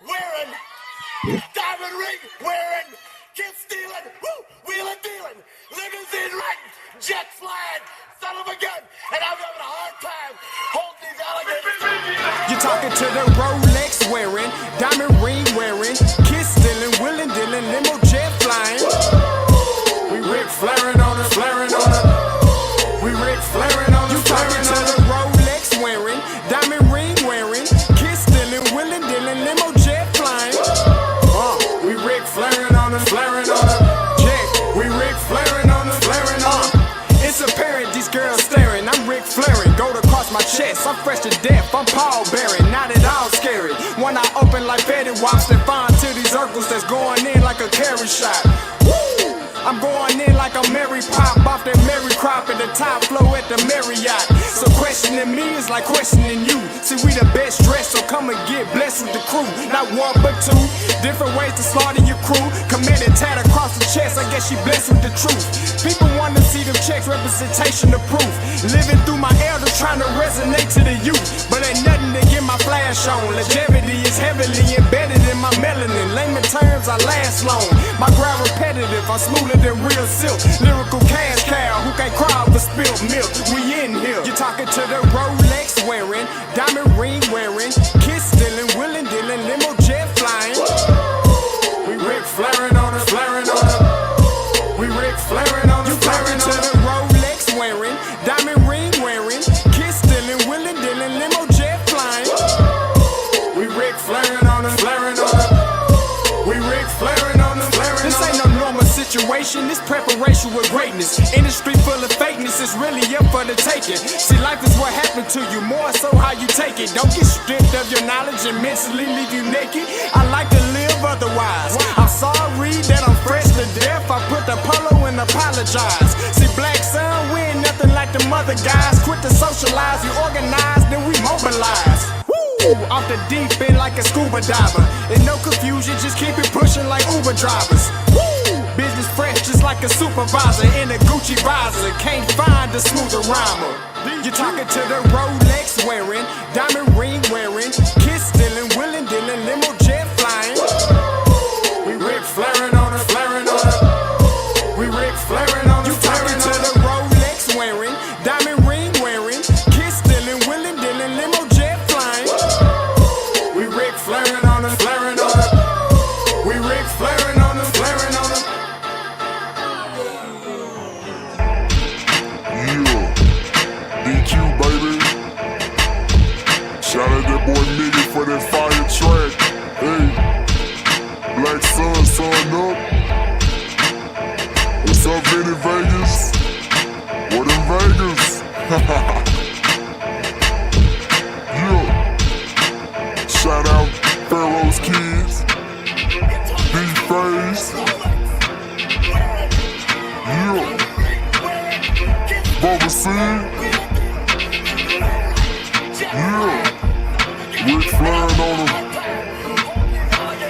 wearing, diamond ring wearing, kiss stealing, woo, wheeling dealing, limousine riding, jet flying, son of a gun, and I'm having a hard time holding these alligators. You're talking to the Rolex wearing, diamond ring wearing, kiss stealing, wheeling dealing, limo jet flying. We Rick flaring on it, flaring on it. We Rick flaring on it. You talking to the Rolex wearing, diamond ring wearing, kiss stealing, wheeling dealing, limo jet flying. We Rick flaring on it, flaring on it. Yeah, we Rick flaring on it, flaring on it. It's apparent these girls staring. I'm Rick flaring, gold across my chest. I'm fresh to death, I'm Paul Bearing, not at all scary. One eye open like Betty Wops and find to these circles that's going in like a carry shot. Woo! I'm going in like a Mary Pop off that Mary Crop at the top flow at the Marriott. So questioning me is like questioning you. See, we the best dressed, so come and get blessed with the crew. Not one but two, different ways to slaughter your crew. Committed tat across the chest, I guess she blessed with the truth. People want to see them checks, representation of proof. Living through my elders, trying to resonate to the youth. But ain't nothing to get my flash on. Longevity is heavily embedded in my melanin. Layman terms, I last long. My grind repetitive, I'm smoother than real silk. Lyrical cash cow who can't cry over spilled milk. We in here. You're talking to the Rolex wearing, diamond ring wearing, kiss stealing, wheeling dealing, limo jet flying. We Rick flaring on it, flaring on it. We Rick flaring on it, flaring on it. You talking to the Rolex wearing, diamond ring wearing, kiss stealing, wheeling dealing, limo jet flying. We Rick flaring on it, flaring on it. We Rick flaring on it, flaring on it. This ain't no normal situation, this preparation with greatness. Industry full of fakeness, it's really up for the taking. See, life is what happened to you, more so how you take it. Don't get stripped of your knowledge and mentally leave you naked. I like to live otherwise. I'm sorry that I'm fresh to death. I put the polo and apologize. See, black son, we ain't nothing like the mother guys. Quit to socialize, you organize, then we mobilize. Off the deep end like a scuba diver. And no confusion, just keep it pushing like Uber drivers. Business fresh just like a supervisor in a Gucci visor. Can't find a smoother rhymer. You're talking to the Rolex wearing, diamond ring wearing, kiss stealing, wheeling dealing, limo jet flying. We Rick flaring on it, flaring on it. We Rick flaring on it. You talking to the Rolex wearing, diamond ring wearing, kiss stealing, wheeling dealing, limo jet flying. We Rick flaring on it, flaring on it. We Rick flaring on it, flaring on it. DQ, baby. Shout out that boy Nigga for that fire track. Hey, Black Sun, sun up. What's up, Vinny Vegas? What in Vegas? Yeah. Shout out Pharaoh's Kids. D-Face. Yeah. Bubba C. Yeah. Rick flaring on him.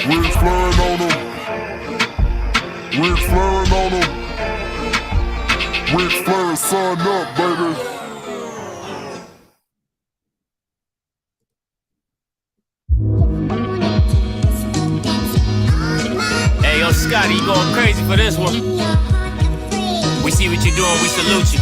Rick flaring on him. Rick flaring on him. Rick flaring, sun up, baby. Hey, yo, Scotty, you going crazy for this one. We see what you're doing, we salute you.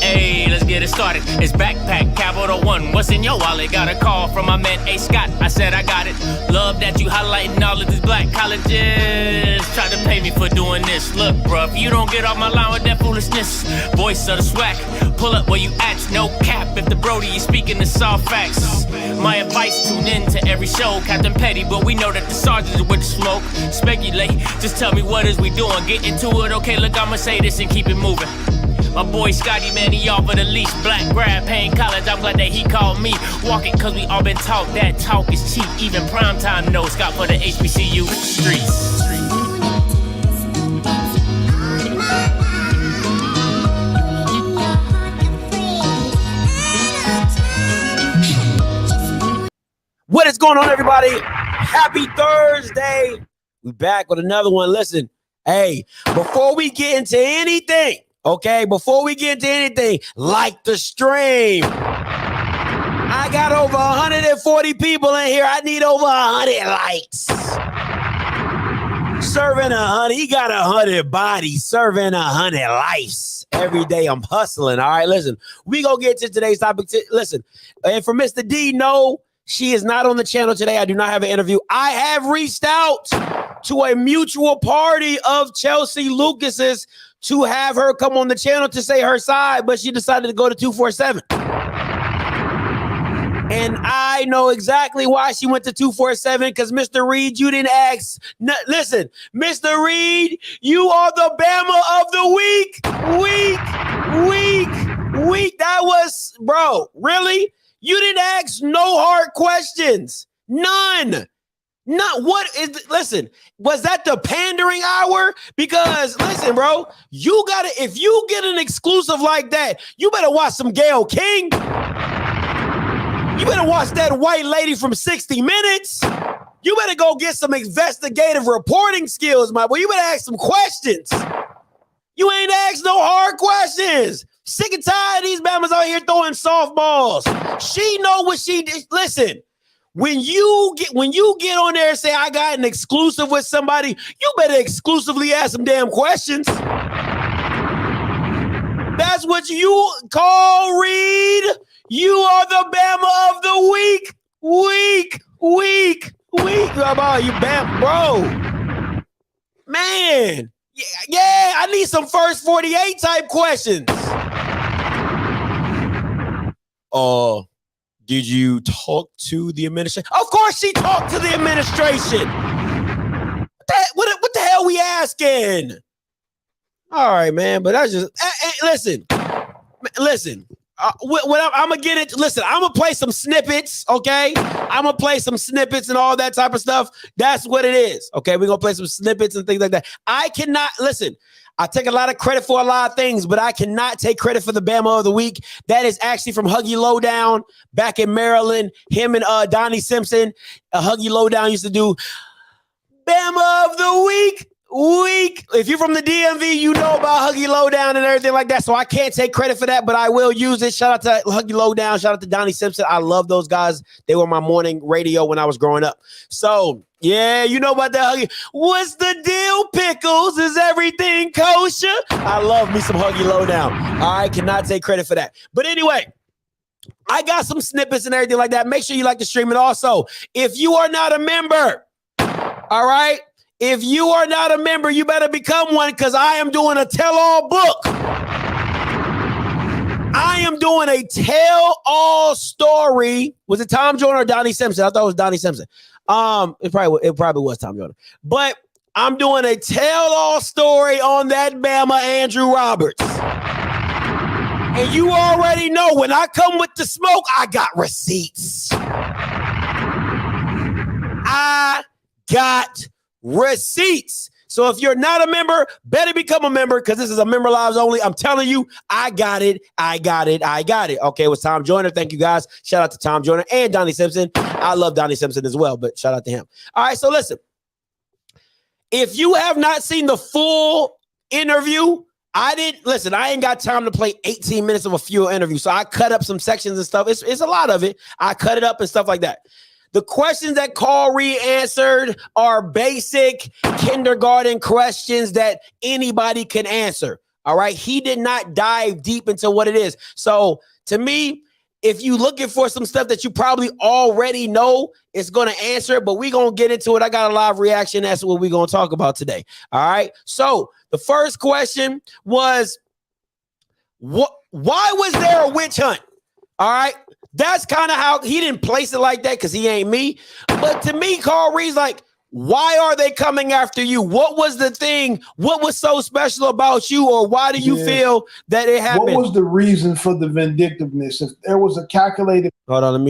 Hey, let's get it started. It's backpack, Capital One. What's in your wallet? Got a call from my man A. Scott. I said I got it. Love that you highlighting all of these black colleges. Try to pay me for doing this. Look, bruh, if you don't get off my line with that foolishness, voice of the swag, pull up where you at. No cap if the Brody is speaking the soft facts. My advice, tune in to every show. Captain Petty, but we know that the sergeant is with the smoke. Speculate, just tell me what is we doing. Get into it, okay, look, I'ma say this and keep it moving. My boy Scotty, man, he off of the leash. Black grad, paying college, I'm glad that he called me. Walking cause we all been taught that talk is cheap. Even primetime knows Scott for the HBCU streets. What is going on, everybody? Happy Thursday. We back with another one. Listen, hey, before we get into anything, okay, before we get into anything, like the stream. I got over 140 people in here. I need over 100 likes. Serving 100. He got 100 bodies, serving 100 lives. Every day I'm hustling. All right, listen. We gonna get to today's topic. Listen, and for Mr. D, no, she is not on the channel today. I do not have an interview. I have reached out to a mutual party of Chelsea Lucas's to have her come on the channel to say her side, but she decided to go to 247. And I know exactly why she went to 247, because Mr. Reed, you didn't ask. No, listen, Mr. Reed, you are the Bama of the week. Week. That was, bro, really? You didn't ask no hard questions. None. Not what is, listen, was that the pandering hour? Because listen, bro, you gotta, if you get an exclusive like that, you better watch some Gayle King. You better watch that white lady from 60 Minutes. You better go get some investigative reporting skills, my boy. You better ask some questions. You ain't asked no hard questions. Sick and tired of these Bamas out here throwing softballs. She know what she did. Listen, when you get on there and say I got an exclusive with somebody, you better exclusively ask some damn questions. That's what you call Reed. You are the Bama of the week. Week. How about you, Bama, bro? Man, yeah, I need some first 48 type questions. Did you talk to the administration? Of course she talked to the administration. What the hell we asking? All right, man, but that's just, listen. What I'm gonna get it. Listen, I'm gonna play some snippets, okay? I'm gonna play some snippets and all that type of stuff. That's what it is, okay? We're gonna play some snippets and things like that. I cannot, listen, I take a lot of credit for a lot of things, but I cannot take credit for the Bama of the week. That is actually from Huggy Lowdown back in Maryland. Him and Donnie Simpson. Huggy Lowdown used to do Bama of the week. If you're from the DMV, you know about Huggy Lowdown and everything like that. So I can't take credit for that, but I will use it. Shout out to Huggy Lowdown. Shout out to Donnie Simpson. I love those guys. They were my morning radio when I was growing up. So yeah, you know about that Huggy. What's the deal, Pickles? Is everything kosher? I love me some Huggy Lowdown. I cannot take credit for that. But anyway, I got some snippets and everything like that. Make sure you like the stream. And also, if you are not a member, all right, if you are not a member, you better become one, because I am doing a tell-all book. I am doing a tell-all story. Was it Tom Joyner or Donnie Simpson? I thought it was Donnie Simpson. It probably was Tom Joyner. But I'm doing a tell-all story on that Bama Andrew Roberts. And you already know when I come with the smoke, I got receipts. I got receipts. So if you're not a member, better become a member, because this is a member lives only. I'm telling you, I got it. Okay, it was Tom Joyner. Thank you, guys. Shout out to Tom Joyner and Donnie Simpson. I love Donnie Simpson as well, but shout out to him. All right, so listen. If you have not seen the full interview, I ain't got time to play 18 minutes of a full interview. So I cut up some sections and stuff. It's a lot of it. I cut it up and stuff like that. The questions that Carl Reed answered are basic kindergarten questions that anybody can answer. All right. He did not dive deep into what it is. So to me, if you looking for some stuff that you probably already know, it's going to answer it, but we're going to get into it. I got a live reaction. That's what we're going to talk about today. All right. So the first question was, why was there a witch hunt? All right. That's kind of how he didn't place it like that, because he ain't me. But to me, Carl Reed's like, why are they coming after you? What was the thing? What was so special about you? Or why do you feel that it happened? What was the reason for the vindictiveness? If there was a calculated... Hold on, let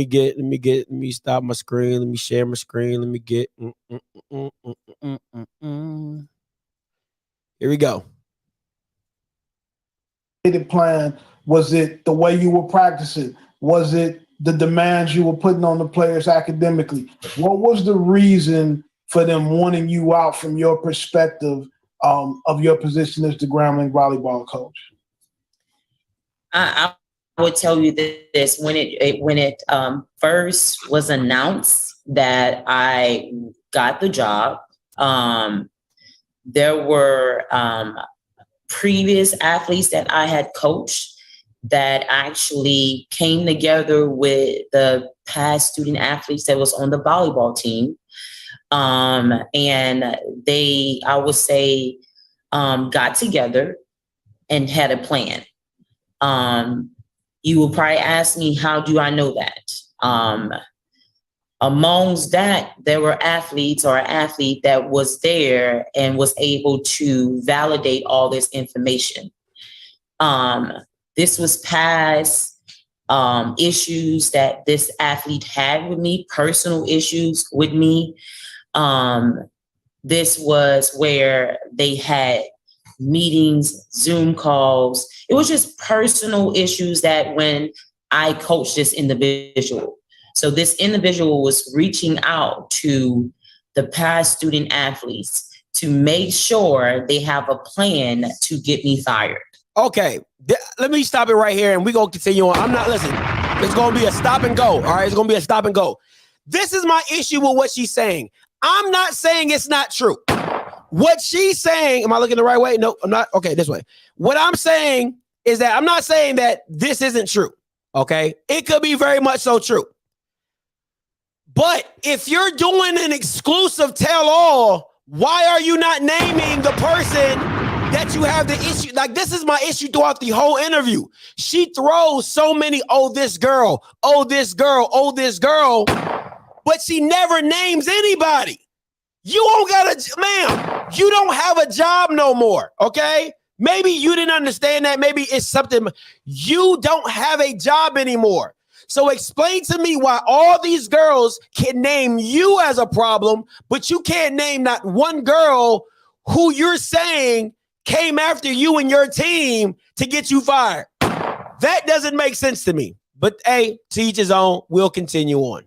me stop my screen. Let me share my screen. Let me get... Here we go. Plan, was it the way you were practicing? Was it the demands you were putting on the players academically? What was the reason for them wanting you out from your perspective of your position as the Grambling volleyball coach? I'm would tell you this: when it first was announced that I got the job, there were previous athletes that I had coached that actually came together with the past student athletes that was on the volleyball team. And they, I would say, got together and had a plan. You will probably ask me, how do I know that? Amongst that, there were athletes or an athlete that was there and was able to validate all this information. This was past issues that this athlete had with me, personal issues with me. This was where they had meetings, Zoom calls. It was just personal issues that when I coached this individual. So this individual was reaching out to the past student athletes to make sure they have a plan to get me fired. Okay, let me stop it right here and we're going to continue on. I'm not listening. It's going to be a stop and go. All right, it's going to be a stop and go. This is my issue with what she's saying. I'm not saying it's not true. What she's saying, am I looking the right way? No, I'm not. Okay, this way. What I'm saying is that I'm not saying that this isn't true. Okay, it could be very much so true. But if you're doing an exclusive tell-all, why are you not naming the person that you have the issue? Like, this is my issue throughout the whole interview. She throws so many, oh, this girl, oh, this girl, oh, this girl, but she never names anybody. You don't got a, ma'am, you don't have a job no more, okay? Maybe you didn't understand that. Maybe it's something. You don't have a job anymore. So explain to me why all these girls can name you as a problem, but you can't name not one girl who you're saying came after you and your team to get you fired. That doesn't make sense to me. But hey, to each his own. We'll continue on.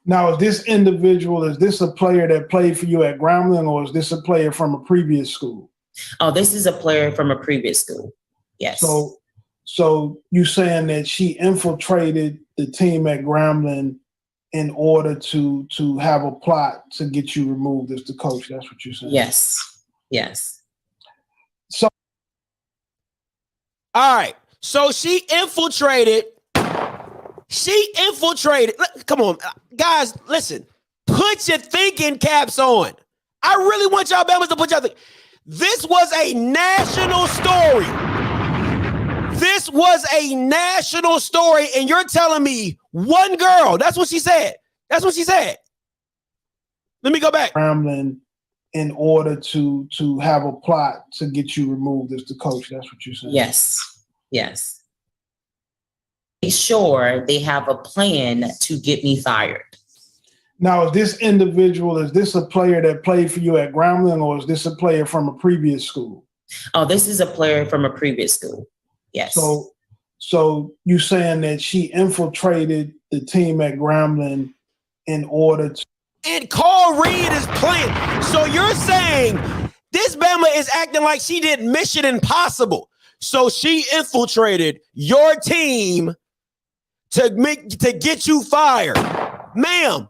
Now, is this individual, is this a player that played for you at Grambling, or is this a player from a previous school? Oh, this is a player from a previous school. Yes. So you saying that she infiltrated the team at Grambling in order to have a plot to get you removed as the coach? That's what you're saying? Yes. Yes. So, all right. So she infiltrated. Come on, guys, listen. Put your thinking caps on. I really want y'all Bama's to put y'all thinking. This was a national story. This was a national story, and you're telling me one girl. That's what she said. That's what she said. Let me go back. Grambling in order to have a plot to get you removed as the coach. That's what you're saying? Yes. Yes. Make sure they have a plan to get me fired. Now, is this individual, is this a player that played for you at Grambling, or is this a player from a previous school? Oh, this is a player from a previous school. Yes. So you saying that she infiltrated the team at Grambling in order to. And Carl Reed is playing. So you're saying this Bama is acting like she did Mission Impossible. So she infiltrated your team to get you fired. Ma'am,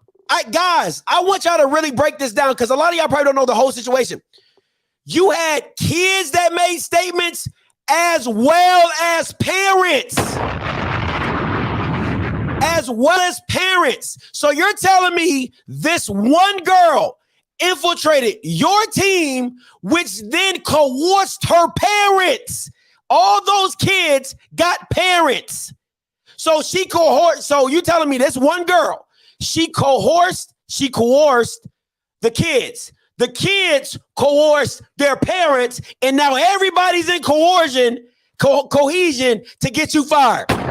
guys, I want y'all to really break this down because a lot of y'all probably don't know the whole situation. You had kids that made statements as well as parents. As well as parents. So you're telling me this one girl infiltrated your team, which then coerced her parents. All those kids got parents. So she coerced. So you telling me this one girl, she coerced the kids. The kids coerced their parents, and now everybody's in cohesion to get you fired. Stop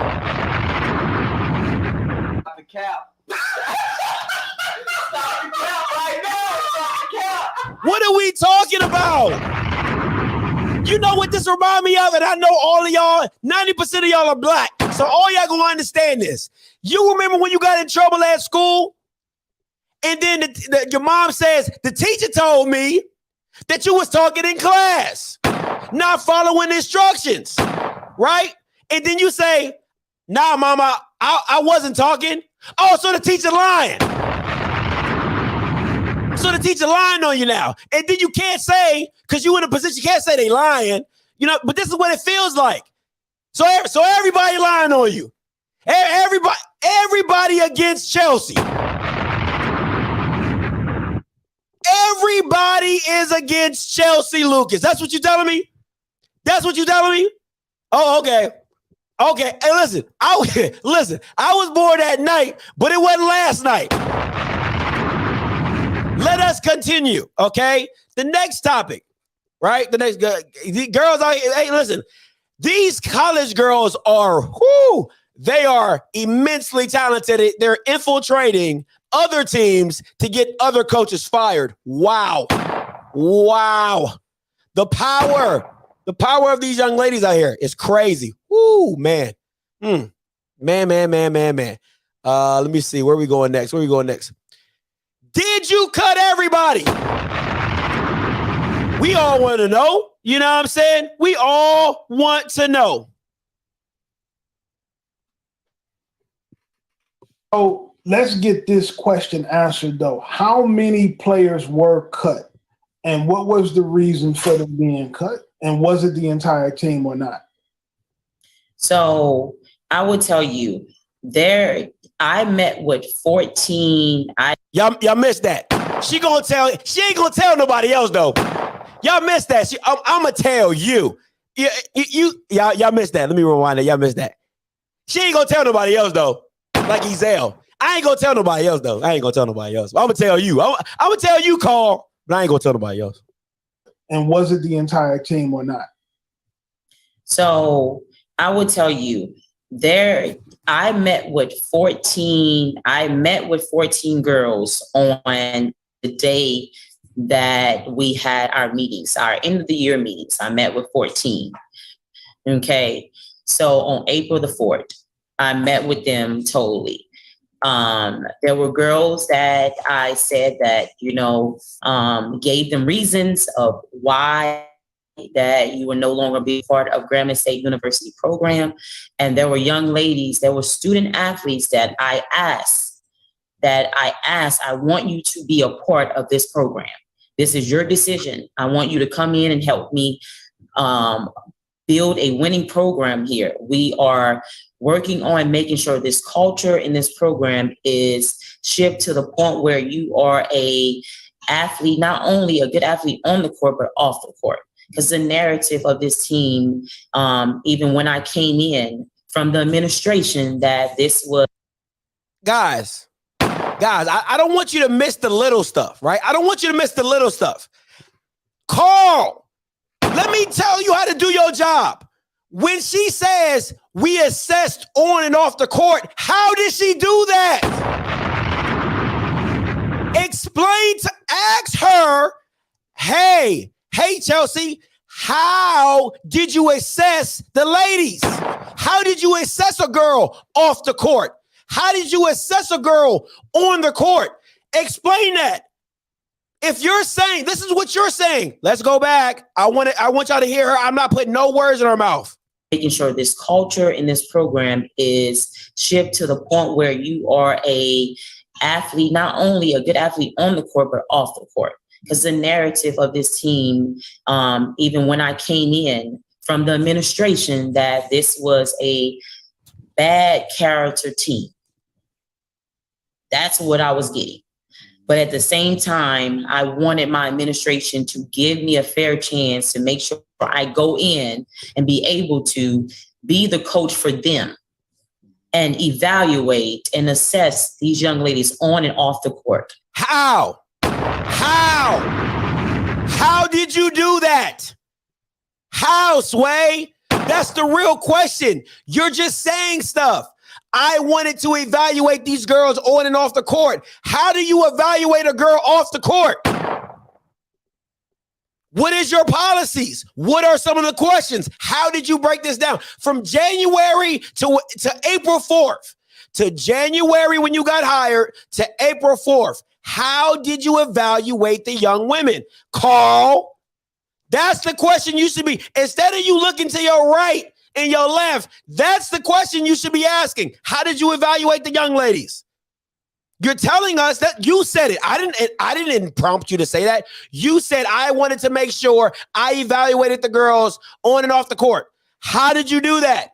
the cap. Stop the cap right now. Stop the cap. What are we talking about? You know what this reminds me of? And I know all of y'all, 90% of y'all are black. So all y'all gonna understand this. You remember when you got in trouble at school? And then your mom says, the teacher told me that you was talking in class, not following instructions, right? And then you say, nah, mama, I wasn't talking. Oh, so the teacher lying. So the teacher lying on you now. And then you can't say, because you in a position, you can't say they lying, you know, but this is what it feels like. So everybody lying on you. Everybody against Chelsea. Everybody is against Chelsea Lucas. That's what you telling me? That's what you telling me? Oh, okay. Okay. Hey, listen, I was born that night, but it wasn't last night. Let us continue, okay? The next topic, right? The next girls are, hey, listen, these college girls are, they are immensely talented. They're infiltrating other teams to get other coaches fired. Wow. Wow. The power of these young ladies out here is crazy. Woo, man. Man. Let me see. Where are we going next? Did you cut everybody? We all want to know. You know what I'm saying? We all want to know. So let's get this question answered, though. How many players were cut? And what was the reason for them being cut? And was it the entire team or not? So I would tell you, I met with 14. Y'all missed that. She ain't gonna tell nobody else though. Y'all missed that. I'm gonna tell you. Y'all missed that. Let me rewind it. Y'all missed that. She ain't gonna tell nobody else though. Like Ezel. I ain't gonna tell nobody else though. I'm gonna tell you. I'm gonna tell you, Carl, but I ain't gonna tell nobody else. And was it the entire team or not? So I would tell you, I met with 14 girls on the day that we had our meetings, our end of the year meetings. I met with 14. Okay. So on April the 4th, I met with them totally. There were girls that I said that, gave them reasons of why that you will no longer be part of Grambling State University program. And there were young ladies, there were student athletes that I asked, I want you to be a part of this program. This is your decision. I want you to come in and help me build a winning program here. We are working on making sure this culture in this program is shipped to the point where you are a athlete, not only a good athlete on the court, but off the court. Because the narrative of this team, even when I came in from the administration, that this was... Guys, I don't want you to miss the little stuff, right? I don't want you to miss the little stuff. Carl, let me tell you how to do your job. When she says we assessed on and off the court, how did she do that? Ask her, hey, Chelsea, how did you assess the ladies? How did you assess a girl off the court? How did you assess a girl on the court? Explain that. If you're saying, this is what you're saying, let's go back. I want y'all to hear her. I'm not putting no words in her mouth. Making sure this culture in this program is shipped to the point where you are a athlete, not only a good athlete on the court, but off the court. Because the narrative of this team, even when I came in from the administration, that this was a bad character team. That's what I was getting. But at the same time, I wanted my administration to give me a fair chance to make sure I go in and be able to be the coach for them and evaluate and assess these young ladies on and off the court. How did you do that? How, Sway? That's the real question. You're just saying stuff. I wanted to evaluate these girls on and off the court. How do you evaluate a girl off the court? What is your policies? What are some of the questions? How did you break this down? From January to April 4th, to January when you got hired, to April 4th. How did you evaluate the young women? Carl, that's the question you should be. Instead of you looking to your right in your left. That's the question you should be asking. How did you evaluate the young ladies? You're telling us that you said it. I didn't prompt you to say that. You said I wanted to make sure I evaluated the girls on and off the court. How did you do that?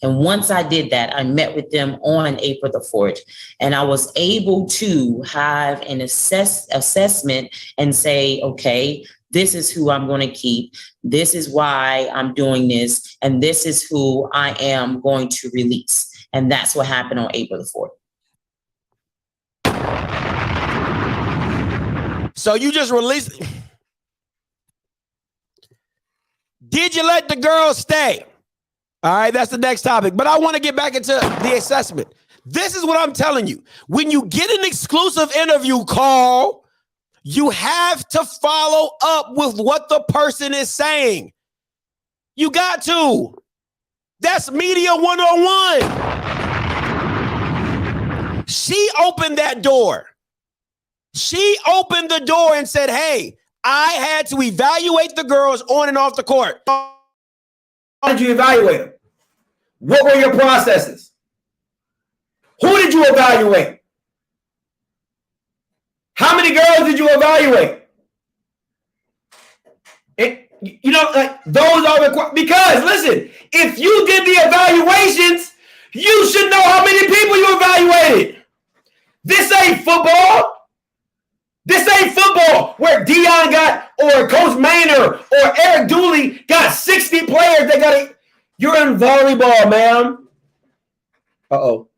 And once I did that, I met with them on April the 4th, and I was able to have an assessment and say, okay, this is who I'm going to keep. This is why I'm doing this. And this is who I am going to release. And that's what happened on April the 4th. So you just released. Did you let the girls stay? All right, that's the next topic. But I want to get back into the assessment. This is what I'm telling you. When you get an exclusive interview call, you have to follow up with what the person is saying. You got to. That's media 101. She opened that door. She opened the door and said, hey, I had to evaluate the girls on and off the court. How did you evaluate them? What were your processes? Who did you evaluate? How many girls did you evaluate? You know, like those are the, because listen, if you did the evaluations, you should know how many people you evaluated. This ain't football. This ain't football where Dion got, or Coach Maynard or Eric Dooley got 60 players. They got it. You're in volleyball, man. Uh-oh.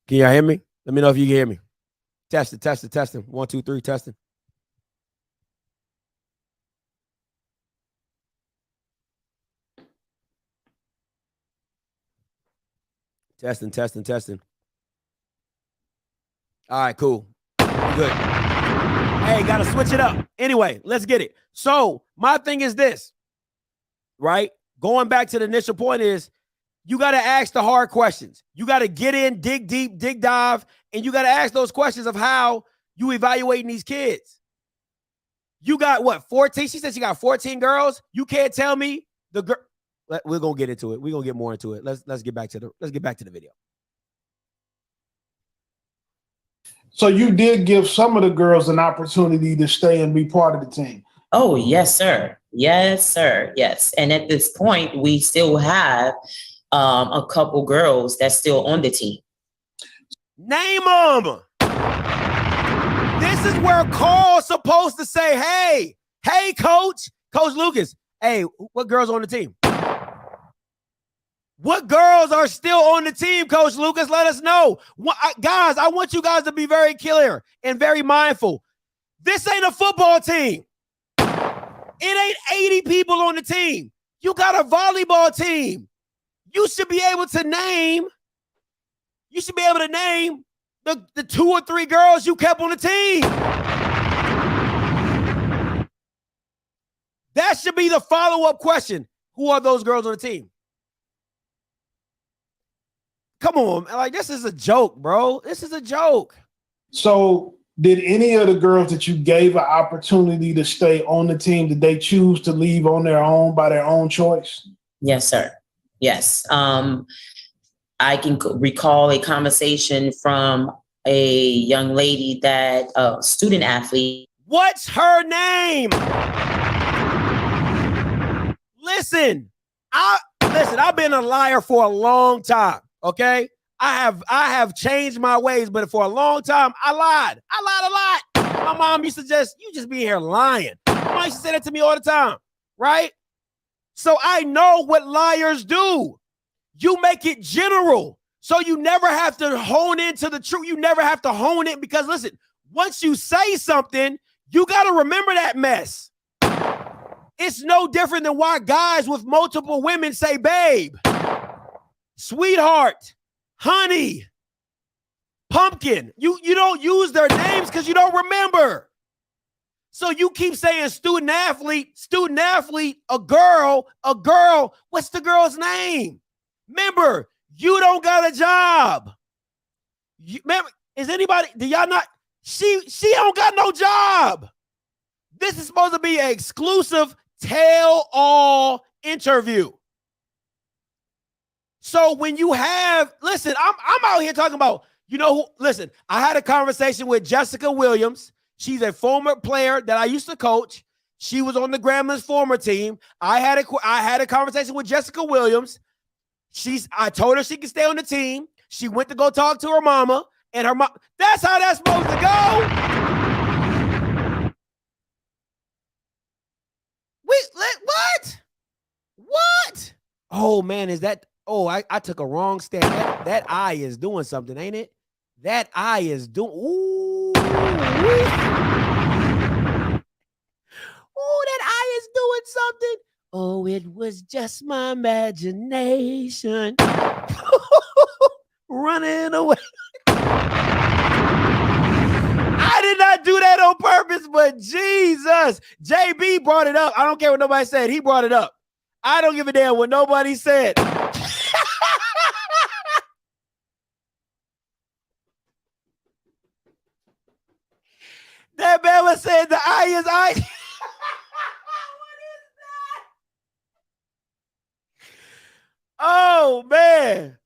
Can y'all hear me? Let me know if you can hear me. Testing. 1, 2, 3, testing. Testing. All right, cool. Good. Hey, got to switch it up. Anyway, let's get it. So my thing is this, right? Going back to the initial point is, you got to ask the hard questions. You got to get in, dig deep, dig dive, and you got to ask those questions of how you evaluating these kids. You got what, 14? She said she got 14 girls. You can't tell me the girl. We're gonna get into it. We're gonna get more into it. Let's get back to the video. So you did give some of the girls an opportunity to stay and be part of the team. Oh, yes, sir. Yes, sir. Yes. And at this point, we still have a couple girls that's still on the team. Name them. This is where Carl's supposed to say, hey, Coach Lucas, hey, what girls on the team? What girls are still on the team, Coach Lucas? Let us know. Guys, I want you guys to be very clear and very mindful. This ain't a football team. It ain't 80 people on the team. You got a volleyball team. You should be able to name The 2 or 3 girls you kept on the team. That should be the follow-up question. Who are those girls on the team? Come on, like this is a joke, bro. This is a joke. So did any of the girls that you gave an opportunity to stay on the team, did they choose to leave on their own by their own choice? Yes, sir. Yes. I can recall a conversation from a young lady that student athlete. What's her name? Listen, I've been a liar for a long time. Okay. I have changed my ways, but for a long time, I lied. I lied a lot. My mom used to you just be here lying. My mom used to say that to me all the time. Right. So I know what liars do. You make it general. So you never have to hone into the truth. You never have to hone it because listen, once you say something, you got to remember that mess. It's no different than why guys with multiple women say babe, sweetheart, honey, pumpkin. You don't use their names because you don't remember. So you keep saying student athlete, a girl. What's the girl's name? Remember, you don't got a job. Remember, do y'all not? She don't got no job. This is supposed to be an exclusive tell-all interview. So when you listen, I'm out here talking about, listen, I had a conversation with Jessica Williams. She's a former player that I used to coach. She was on the Grambling's former team. I had a conversation with Jessica Williams. I told her she could stay on the team. She went to go talk to her mama, and her mom. That's how that's supposed to go. What? Oh man, is that? Oh, I took a wrong stand. That eye is doing something, ain't it? That eye is doing. Ooh. Oh, that eye is doing something. Oh, it was just my imagination. Running away. I did not do that on purpose, but Jesus. JB brought it up. I don't care what nobody said. He brought it up. I don't give a damn what nobody said. That man was saying the eye is eye. What is that? Oh man.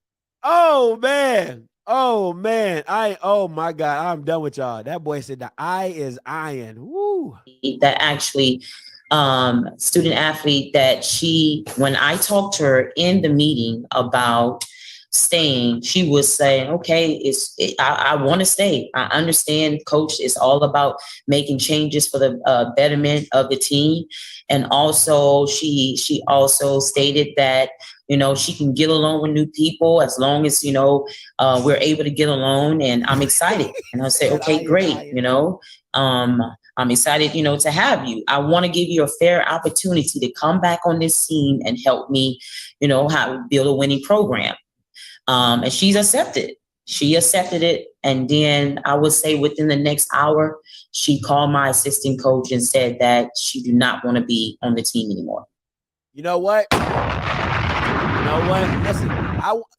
Oh man. Oh man. Oh my God. I'm done with y'all. That boy said the eye is iron. Woo. That actually student athlete that when I talked to her in the meeting about staying, she was saying, okay, I want to stay. I understand, coach, it's all about making changes for the betterment of the team. And also she also stated that, she can get along with new people as long as, we're able to get along, and I'm excited. And I say, okay, great. I'm excited, to have you. I want to give you a fair opportunity to come back on this team and help me, how to build a winning program. And she's accepted. She accepted it. And then I would say within the next hour, she called my assistant coach and said that she do not want to be on the team anymore. You know what? Listen,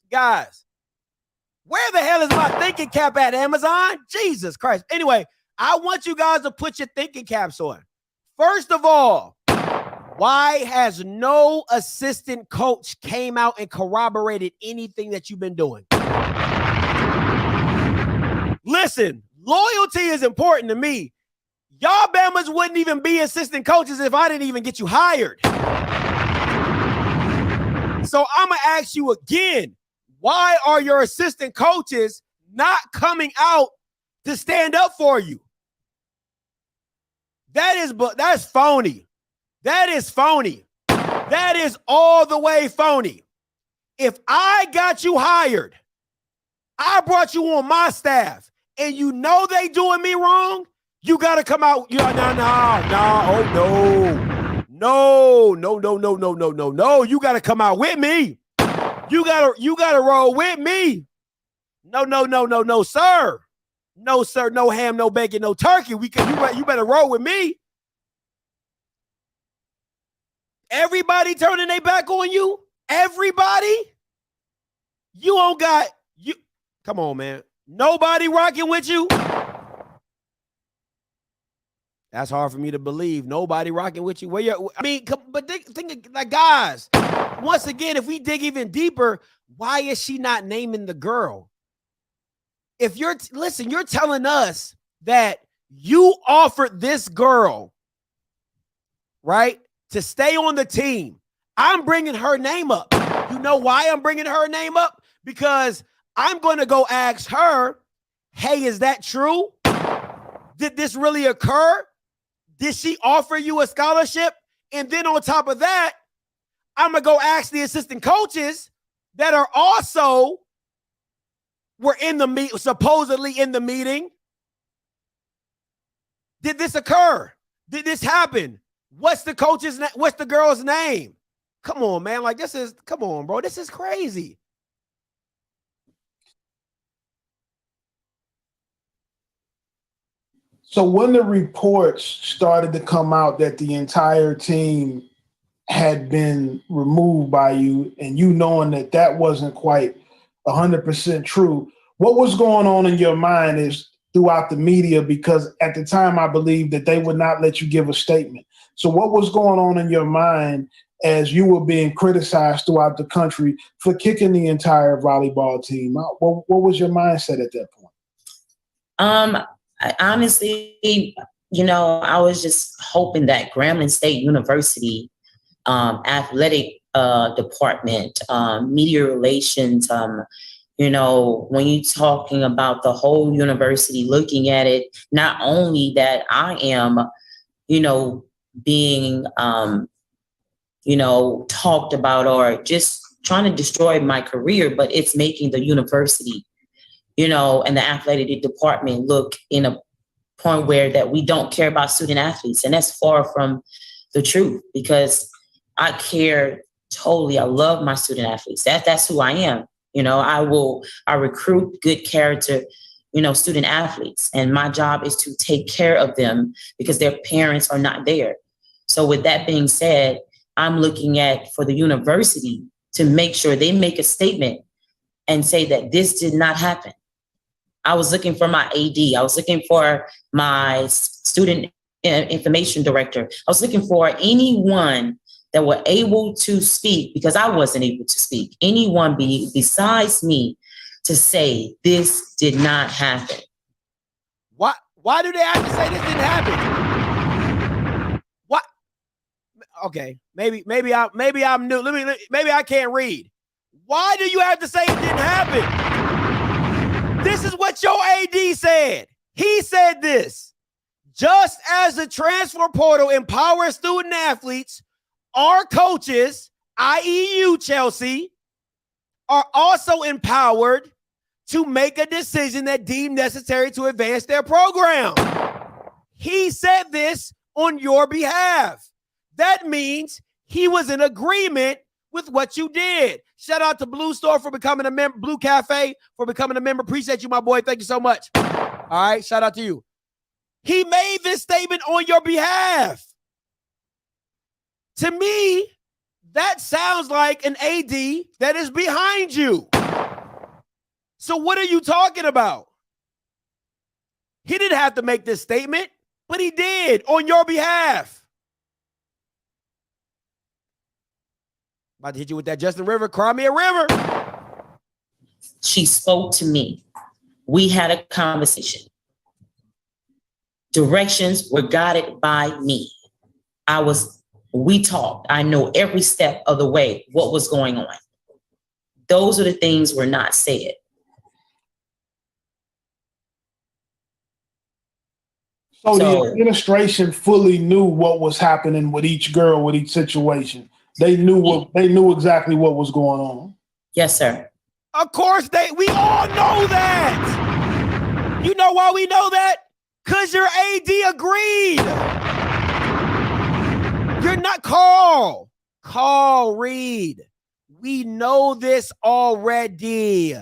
guys, where the hell is my thinking cap at, Amazon? Jesus Christ. Anyway, I want you guys to put your thinking caps on. First of all, why has no assistant coach came out and corroborated anything that you've been doing? Listen, loyalty is important to me. Y'all Bamas wouldn't even be assistant coaches if I didn't even get you hired. So I'm going to ask you again, why are your assistant coaches not coming out to stand up for you? That's phony. That is phony. That is all the way phony. If I got you hired, I brought you on my staff, and they doing me wrong, you got to come out. No. You got to come out with me. You got to roll with me. No, sir. No, sir, no ham, no bacon, no turkey. You better roll with me. Everybody turning their back on you? Everybody? You don't got you. Come on, man. Nobody rocking with you? That's hard for me to believe. Nobody rocking with you. But think like, guys, once again, if we dig even deeper, why is she not naming the girl? If you're telling us that you offered this girl, right, to stay on the team. I'm bringing her name up. You know why I'm bringing her name up? Because I'm going to go ask her, hey, is that true? Did this really occur? Did she offer you a scholarship? And then on top of that, I'm going to go ask the assistant coaches that are also were in the meet, supposedly in the meeting. Did this occur? Did this happen? What's the coach's name? What's the girl's name? Come on, man. Like, come on, bro. This is crazy. So when the reports started to come out that the entire team had been removed by you, and you knowing that that wasn't quite 100% true, what was going on in your mind is throughout the media? Because at the time, I believe that they would not let you give a statement. So what was going on in your mind as you were being criticized throughout the country for kicking the entire volleyball team out? What was your mindset at that point? Honestly, I was just hoping that Grambling State University athletic department, media relations, when you're talking about the whole university, looking at it, not only that I am, being, talked about or just trying to destroy my career, but it's making the university, and the athletic department look in a point where that we don't care about student athletes. And that's far from the truth, because I care totally. I love my student athletes. That's who I am. I recruit good character, student athletes. And my job is to take care of them because their parents are not there. So with that being said, I'm looking for the university to make sure they make a statement and say that this did not happen. I was looking for my AD. I was looking for my student information director. I was looking for anyone that were able to speak, because I wasn't able to speak. Anyone besides me to say this did not happen. Why do they have to say this didn't happen? What? Okay, maybe I'm new. Maybe I can't read. Why do you have to say it didn't happen? This is what your AD said. He said this: just as the transfer portal empowers student athletes, our coaches, i.e. you, Chelsea, are also empowered to make a decision that deemed necessary to advance their program. He said this on your behalf. That means he was in agreement with what you did. Shout out to Blue Store for becoming a member, Blue Cafe for becoming a member. Appreciate you, my boy. Thank you so much. All right, shout out to you. He made this statement on your behalf. To me, that sounds like an AD that is behind you. So what are you talking about? He didn't have to make this statement, but he did on your behalf. About to hit you with that Justin River, cry me a river. She spoke to me. We had a conversation. Directions were guided by me. We talked. I know every step of the way what was going on. Those are the things were not said. So the administration fully knew what was happening with each girl, with each situation. They knew exactly what was going on. Yes, sir. Of course, we all know that. You know why we know that? Because your AD agreed. You're not Carl Reed. We know this already.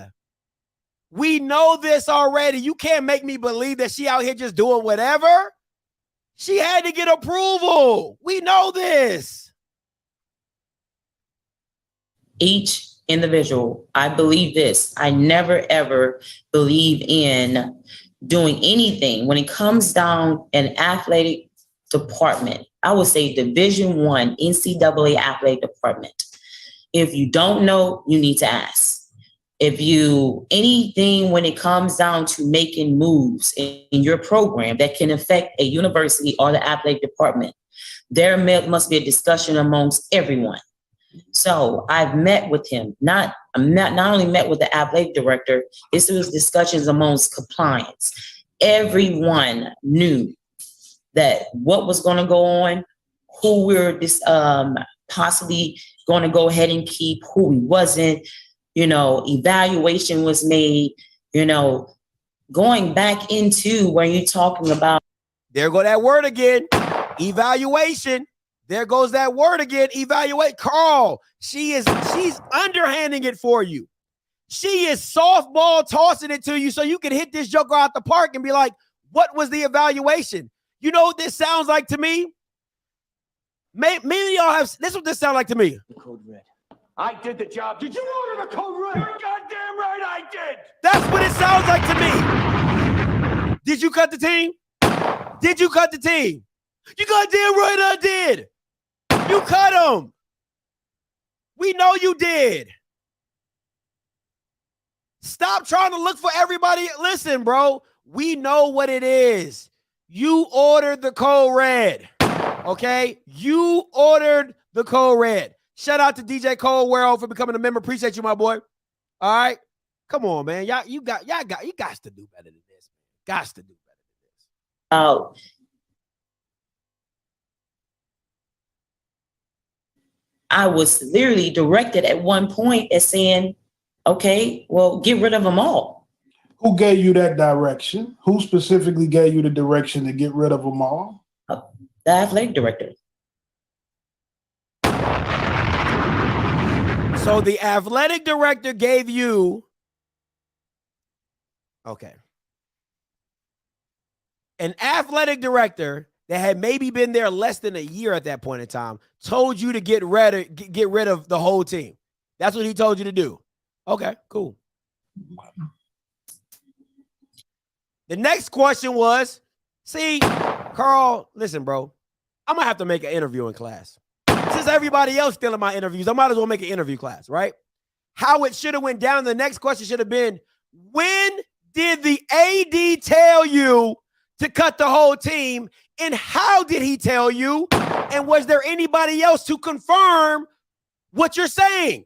We know this already. You can't make me believe that she out here just doing whatever. She had to get approval. We know this. Each individual, I believe this. I never ever believe in doing anything when it comes down an athletic department. I would say Division I NCAA athletic department. If you don't know, you need to ask. If you anything when it comes down to making moves in your program that can affect a university or the athletic department, there must be a discussion amongst everyone. So I've met with him, not only met with the athletic director, it was discussions amongst compliance. Everyone knew that what was going to go on, who we were possibly going to go ahead and keep, who we wasn't. You know, evaluation was made, you know, going back into when you're talking about. There go that word again, evaluation. There goes that word again, evaluate. Carl, she's underhanding it for you. She is softball tossing it to you so you can hit this joker out the park and be like, what was the evaluation? You know what this sounds like to me? Maybe y'all have, this is what this sounds like to me. The code red. I did the job. Did you order the code red? You're goddamn right I did. That's what it sounds like to me. Did you cut the team? Did you cut the team? You goddamn right I did. You cut them. We know you did. Stop trying to look for everybody. Listen, bro, we know what it is. You ordered the code red, okay? You ordered the code red. Shout out to DJ Coldwell for becoming a member. Appreciate you, my boy. All right. Come on, man. You got to do better than this. Got to do better than this. Oh. I was literally directed at one point as saying, okay, well, get rid of them all. Who gave you that direction? Who specifically gave you the direction to get rid of them all? The athletic director. So the athletic director gave you, okay, an athletic director that had maybe been there less than a year at that point in time told you to get rid of the whole team. That's what he told you to do. Okay, cool. The next question was, see, Carl, listen, bro, I'm going to have to make an interview in class. Since everybody else still in my interviews, I might as well make an interview class, right? How it should have went down. The next question should have been, when did the AD tell you to cut the whole team? And how did he tell you? And was there anybody else to confirm what you're saying?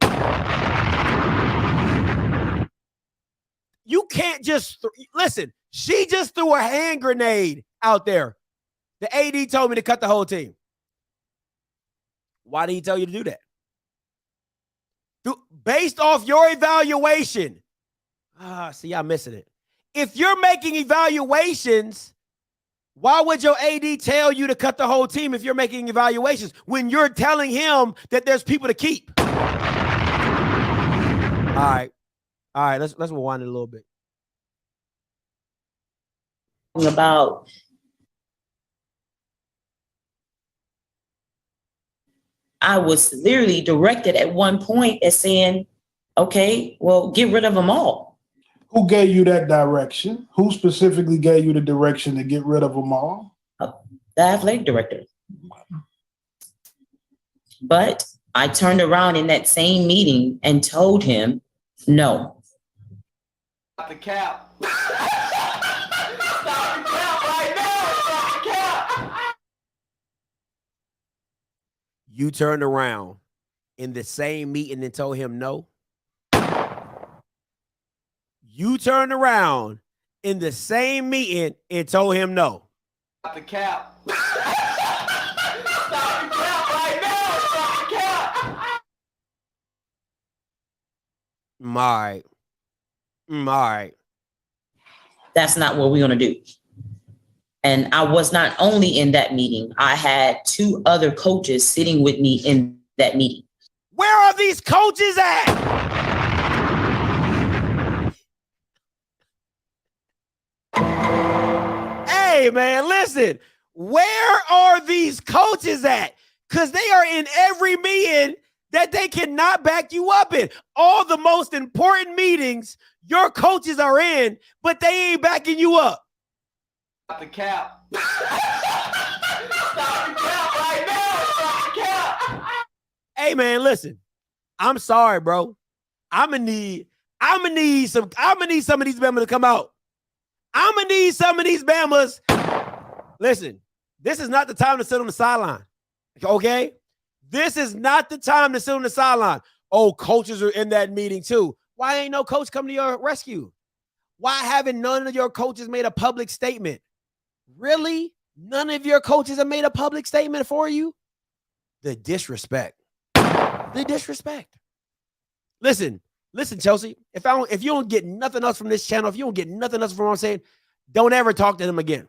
You can't just, listen, she just threw a hand grenade out there. The AD told me to cut the whole team. Why did he tell you to do that? Based off your evaluation. See, I'm missing it. If you're making evaluations, why would your AD tell you to cut the whole team if you're making evaluations when you're telling him that there's people to keep? All right, let's rewind it a little bit. About I was literally directed at one point as saying, okay, well, get rid of them all. Who gave you that direction? Who specifically gave you the direction to get rid of them all? The athletic director. But I turned around in that same meeting and told him, no. Stop the cap. Stop the cap right now. Stop the cap. You turned around in the same meeting and told him no. You turned around in the same meeting and told him no. Stop the cap. Stop the cap right now. Stop the cap. All right. All right. That's not what we're going to do. And I was not only in that meeting, I had two other coaches sitting with me in that meeting. Where are these coaches at? Hey, man, listen. Where are these coaches at? Because they are in every meeting that they cannot back you up in. All the most important meetings your coaches are in, but they ain't backing you up. Stop the cap. Stop the cap right now. Stop the cap. Hey, man, listen. I'm sorry, bro. I'm gonna need some of these Bamas to come out. I'm gonna need some of these Bamas. Listen, this is not the time to sit on the sideline. Okay? This is not the time to sit on the sideline. Oh, coaches are in that meeting too. Why ain't no coach come to your rescue? Why haven't none of your coaches made a public statement? Really? None of your coaches have made a public statement for you? The disrespect. The disrespect. Listen, Chelsea. If you don't get nothing else from this channel, if you don't get nothing else from what I'm saying, don't ever talk to them again.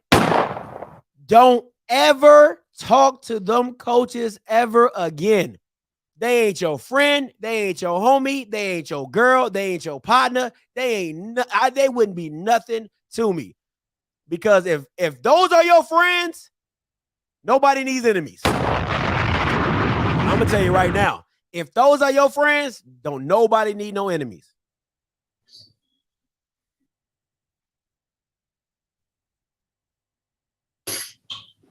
Don't ever talk to them coaches ever again. They ain't your friend. They ain't your homie. They ain't your girl. They ain't your partner. They wouldn't be nothing to me. Because if those are your friends, nobody needs enemies. I'm gonna tell you right now. If those are your friends, don't nobody need no enemies.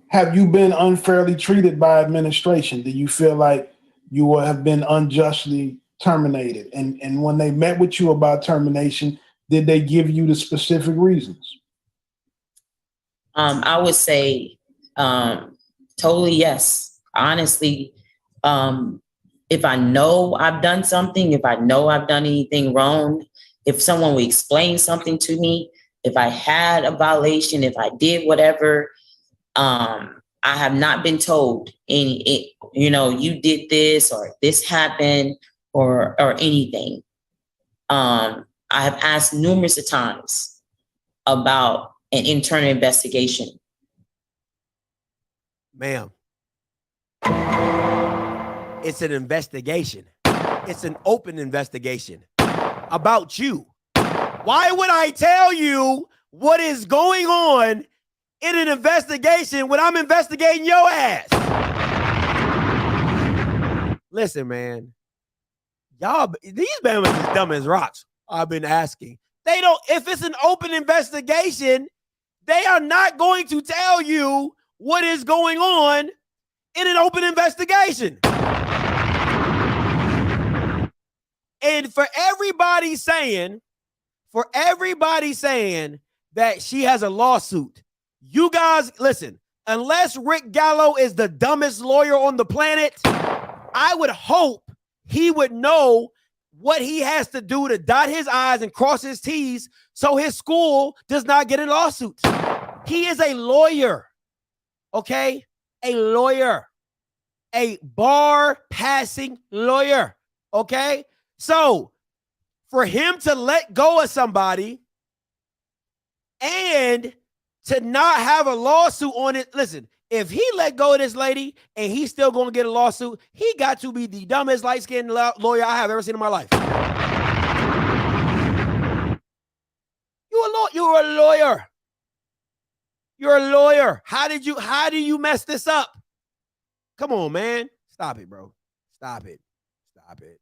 Have you been unfairly treated by administration? Do you feel like you will have been unjustly terminated? And when they met with you about termination, did they give you the specific reasons? I would say totally yes. Honestly, if I know I've done something, if I know I've done anything wrong, if someone would explain something to me, if I had a violation, if I did whatever, I have not been told you did this or this happened or anything. I have asked numerous of times about an internal investigation. Ma'am, it's an investigation. It's an open investigation about you. Why would I tell you what is going on in an investigation when I'm investigating your ass? Listen, man. Y'all, these Bamas is dumb as rocks. I've been asking. They don't, if it's an open investigation, they are not going to tell you what is going on in an open investigation. And for everybody saying that she has a lawsuit, you guys, listen, unless Rick Gallo is the dumbest lawyer on the planet, I would hope he would know what he has to do to dot his I's and cross his T's so his school does not get in lawsuits. He is a lawyer, okay? A lawyer, a bar-passing lawyer, okay? So for him to let go of somebody and to not have a lawsuit on it, listen, if he let go of this lady and he's still going to get a lawsuit, he got to be the dumbest light-skinned lawyer I have ever seen in my life. You're a lawyer. You're a lawyer. How do you mess this up? Come on, man. Stop it, bro. Stop it. Stop it.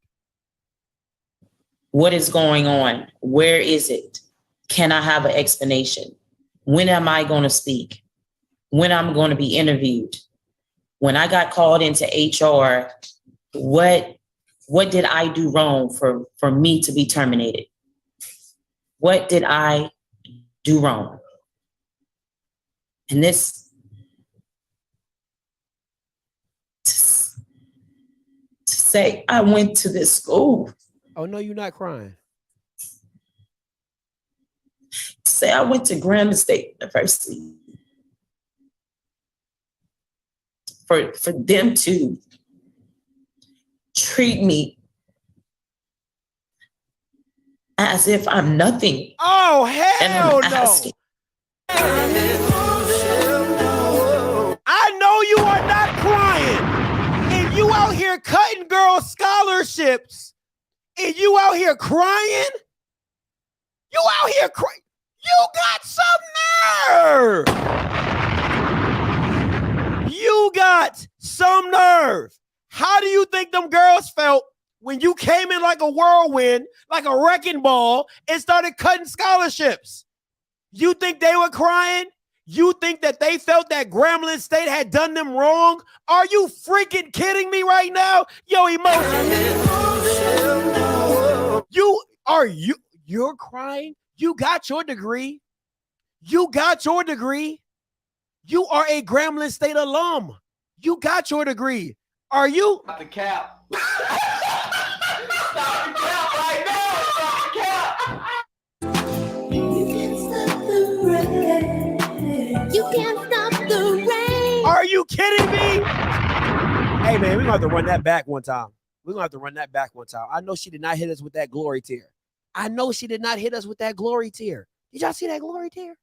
What is going on? Where is it? Can I have an explanation? When am I going to speak? When I'm going to be interviewed? When I got called into HR, what did I do wrong for me to be terminated? What did I do wrong? And this, to say I went to this school. Oh, no, you're not crying. To say I went to Grambling State University. For them to treat me as if I'm nothing. Oh, hell no. Asking. I know you are not crying. And you out here cutting girls scholarships. And you out here crying. You out here crying. You got some nerve. You got some nerve. How do you think them girls felt when you came in like a whirlwind, like a wrecking ball, and started cutting scholarships? You think they were crying? You think that they felt that Grambling State had done them wrong? Are you freaking kidding me right now? Yo, you're crying? You got your degree. You got your degree. You are a Grambling State alum. You got your degree. Are you? Stop the cap. Stop the cap right now. Stop the cap. You can't stop the rain. You can't stop the rain. Are you kidding me? Hey, man, we're going to have to run that back one time. We're going to have to run that back one time. I know she did not hit us with that glory tear. I know she did not hit us with that glory tear. Did y'all see that glory tear?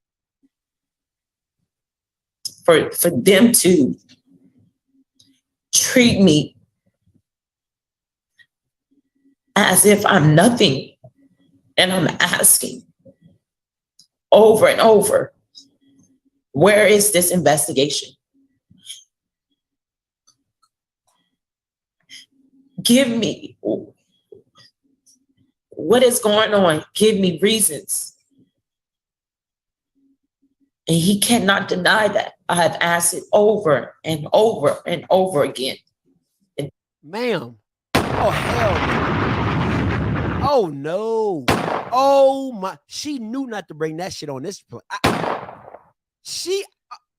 For them to treat me as if I'm nothing, and I'm asking over and over, where is this investigation? Give me what is going on. Give me reasons. And he cannot deny that. I have asked it over and over and over again. Ma'am. Oh, hell no. Oh, no. Oh, my. She knew not to bring that shit on this play.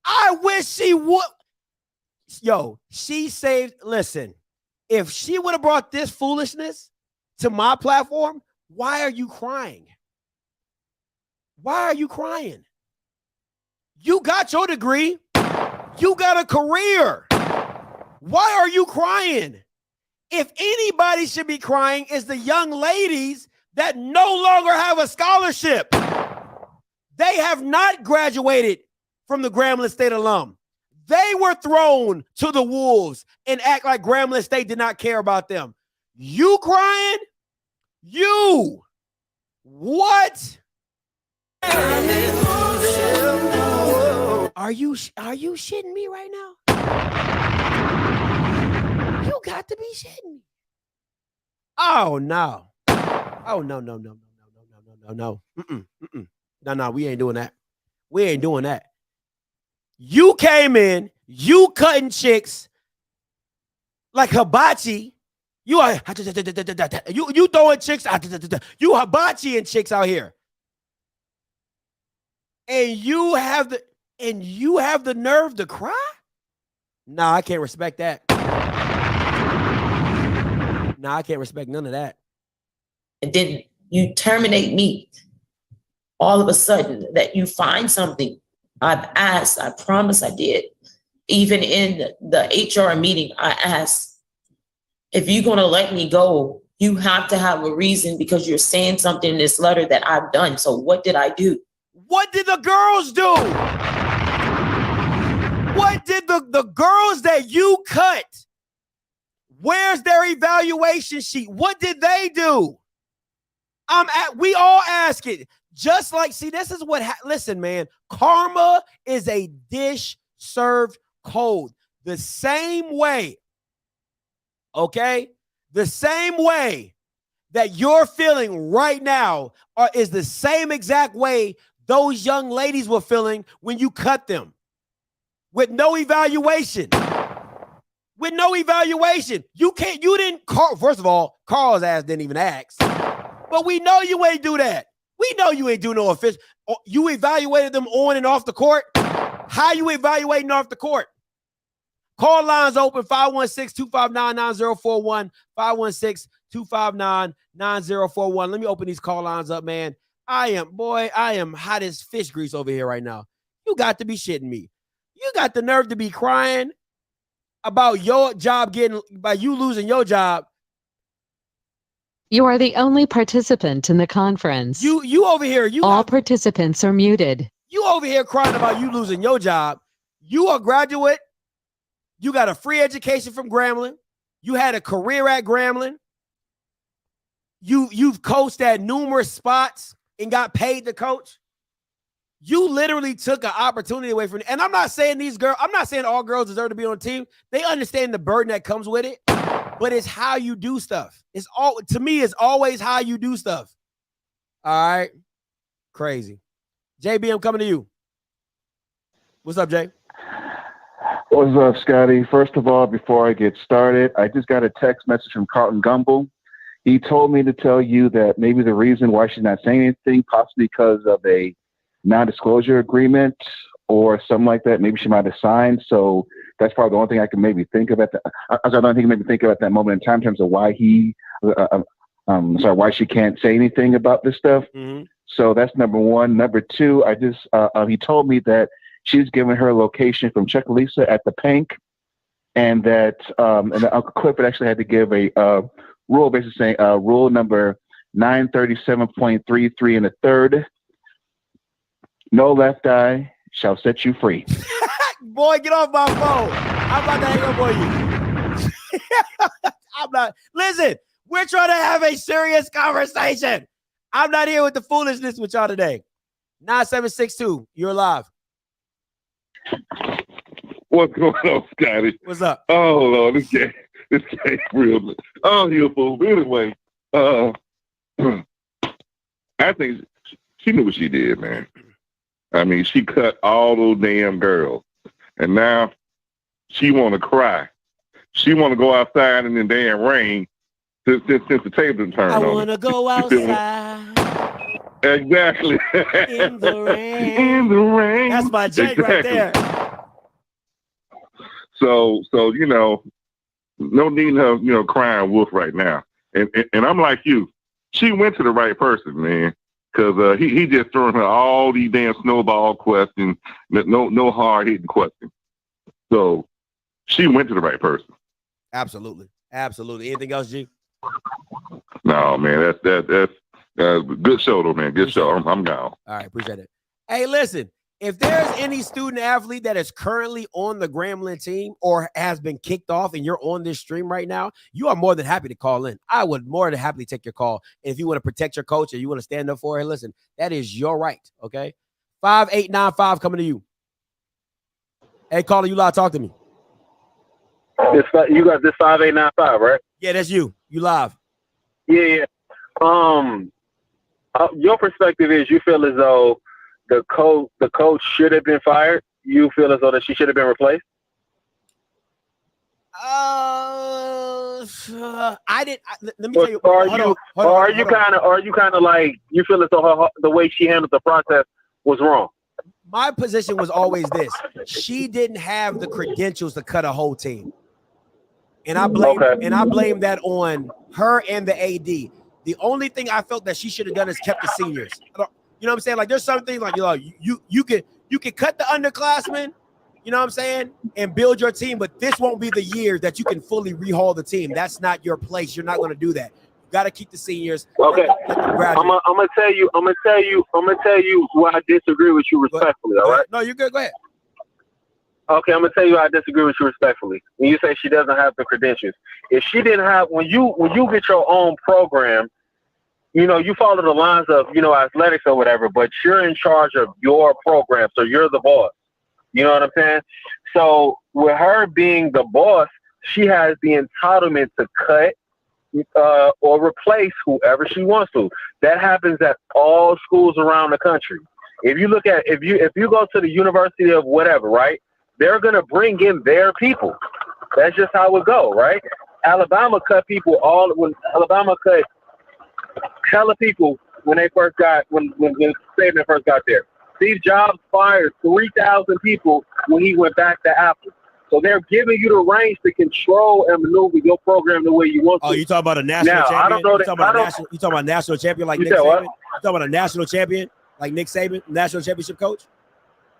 I wish she would. Yo, she saved. Listen, if she would have brought this foolishness to my platform, why are you crying? Why are you crying? You got your degree. You got a career. Why are you crying? If anybody should be crying, is the young ladies that no longer have a scholarship. They have not graduated from the Grambling State alum. They were thrown to the wolves and act like Grambling State did not care about them. You crying? You. What? Are you shitting me right now? You got to be shitting me. Oh no. Oh no. No, we ain't doing that. We ain't doing that. You came in, you cutting chicks like hibachi. You are you throwing chicks, you hibachi and chicks out here. And you have the nerve to cry? Nah, I can't respect that. Nah, I can't respect none of that. And then you terminate me. All of a sudden that you find something. I've asked, I promise I did. Even in the HR meeting, I asked, if you're going to let me go, you have to have a reason because you're saying something in this letter that I've done. So what did I do? What did the girls do? What did the girls that you cut? Where's their evaluation sheet? What did they do? We all ask it. Just like, see, this is what, listen, man, karma is a dish served cold. The same way, okay? The same way that you're feeling right now is the same exact way those young ladies were feeling when you cut them. With no evaluation. With no evaluation. You didn't call, first of all, Carl's ass didn't even ask. But we know you ain't do that. We know you ain't do no official. You evaluated them on and off the court. How you evaluating off the court? Call lines open, 516-259-9041, 516-259-9041. Let me open these call lines up, man. I am hot as fish grease over here right now. You got to be shitting me. You got the nerve to be crying about your job by you losing your job. You are the only participant in the conference. You over here. All participants are muted. You over here crying about you losing your job. You a graduate. You got a free education from Grambling. You had a career at Grambling. You've coached at numerous spots and got paid to coach. You literally took an opportunity away from, and I'm not saying I'm not saying all girls deserve to be on the team. They understand the burden that comes with it, but it's how you do stuff. To me, it's always how you do stuff. All right. Crazy. JB, I'm coming to you. What's up, Jay? What's up, Scotty? First of all, before I get started, I just got a text message from Carlton Gumble. He told me to tell you that maybe the reason why she's not saying anything, possibly because of a non-disclosure agreement or something like that. Maybe she might have signed. So that's probably the only thing I can maybe think of at that moment in time in terms of why why she can't say anything about this stuff. Mm-hmm. So that's number one. Number two, he told me that she's given her location from Chuck Lisa at the Pink, and that and Uncle Clifford actually had to give a rule basically saying rule number 937.33 in the third. No left eye shall set you free. Boy, get off my phone. I'm about to hang up on you. I'm not. Listen, we're trying to have a serious conversation. I'm not here with the foolishness with y'all today. 9762, you're live. What's going on, Scotty? What's up? Oh, Lord, this game real. Oh, you a fool. But anyway, I think she knew what she did, man. I mean, she cut all those damn girls, and now she want to cry. She want to go outside in the damn rain since the table turned on. I want to go outside. Exactly. In the rain. In the rain. That's my Jake right there. So no need of crying wolf right now. And I'm like you. She went to the right person, man. Because he just throwing her all these damn snowball questions, no hard hitting questions. So she went to the right person. Absolutely. Anything else, G? No, man. That's good show though, man. Good show. I'm gone. All right, appreciate it. Hey, listen. If there's any student athlete that is currently on the Grambling team or has been kicked off and you're on this stream right now, you are more than happy to call in. I would more than happily take your call. And if you want to protect your coach and you want to stand up for her, listen, that is your right, okay? 5895 coming to you. Hey, caller, you live. Talk to me. You got this 5895, right? Yeah, that's you. You live. Yeah. Your perspective is you feel as though the coach should have been fired. You feel as though that she should have been replaced. Let me tell you. Are you kind of like you feel as though the way she handled the process was wrong? My position was always this: she didn't have the credentials to cut a whole team, and I blame that on her and the AD. The only thing I felt that she should have done is kept the seniors. You know what I'm saying? Like there's some things like you can cut the underclassmen, you know what I'm saying, and build your team, but this won't be the year that you can fully rehaul the team. That's not your place. You're not going to do that. You got to keep the seniors. Okay. I'm gonna tell you why I disagree with you respectfully. All right? No, you're good. Go ahead. Okay, I'm gonna tell you why I disagree with you respectfully. When you say she doesn't have the credentials, if she didn't have, when you get your own program, you follow the lines of, athletics or whatever, but you're in charge of your program. So you're the boss. You know what I'm saying? So with her being the boss, she has the entitlement to cut or replace whoever she wants to. That happens at all schools around the country. If you look at, if you go to the University of whatever, right, they're going to bring in their people. That's just how it go, right? Alabama cut people when Alabama cut hella people when they first got when Saban first got there. Steve Jobs fired 3,000 people when he went back to Apple. So they're giving you the range to control and maneuver your program the way you want to. Oh, you talking about a national champion? I don't know you talking about a national champion like Nick Saban? What? You talking about a national champion like Nick Saban, national championship coach?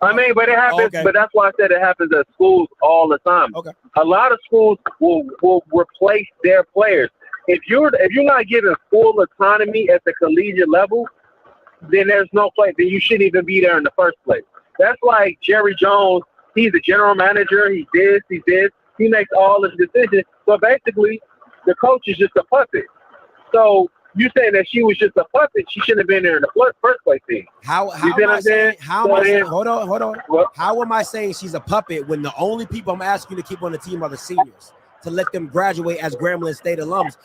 I mean, but it happens. Okay. But that's why I said it happens at schools all the time. Okay. A lot of schools will replace their players. If you're not given full autonomy at the collegiate level, then there's no place. Then you shouldn't even be there in the first place. That's like Jerry Jones. He's the general manager. He makes all his decisions. So basically, the coach is just a puppet. So you saying that she was just a puppet. She shouldn't have been there in the first place. How you see am what I I'm saying? saying? How am I saying? Hold on. What? How am I saying she's a puppet when the only people I'm asking you to keep on the team are the seniors to let them graduate as Grambling State alums?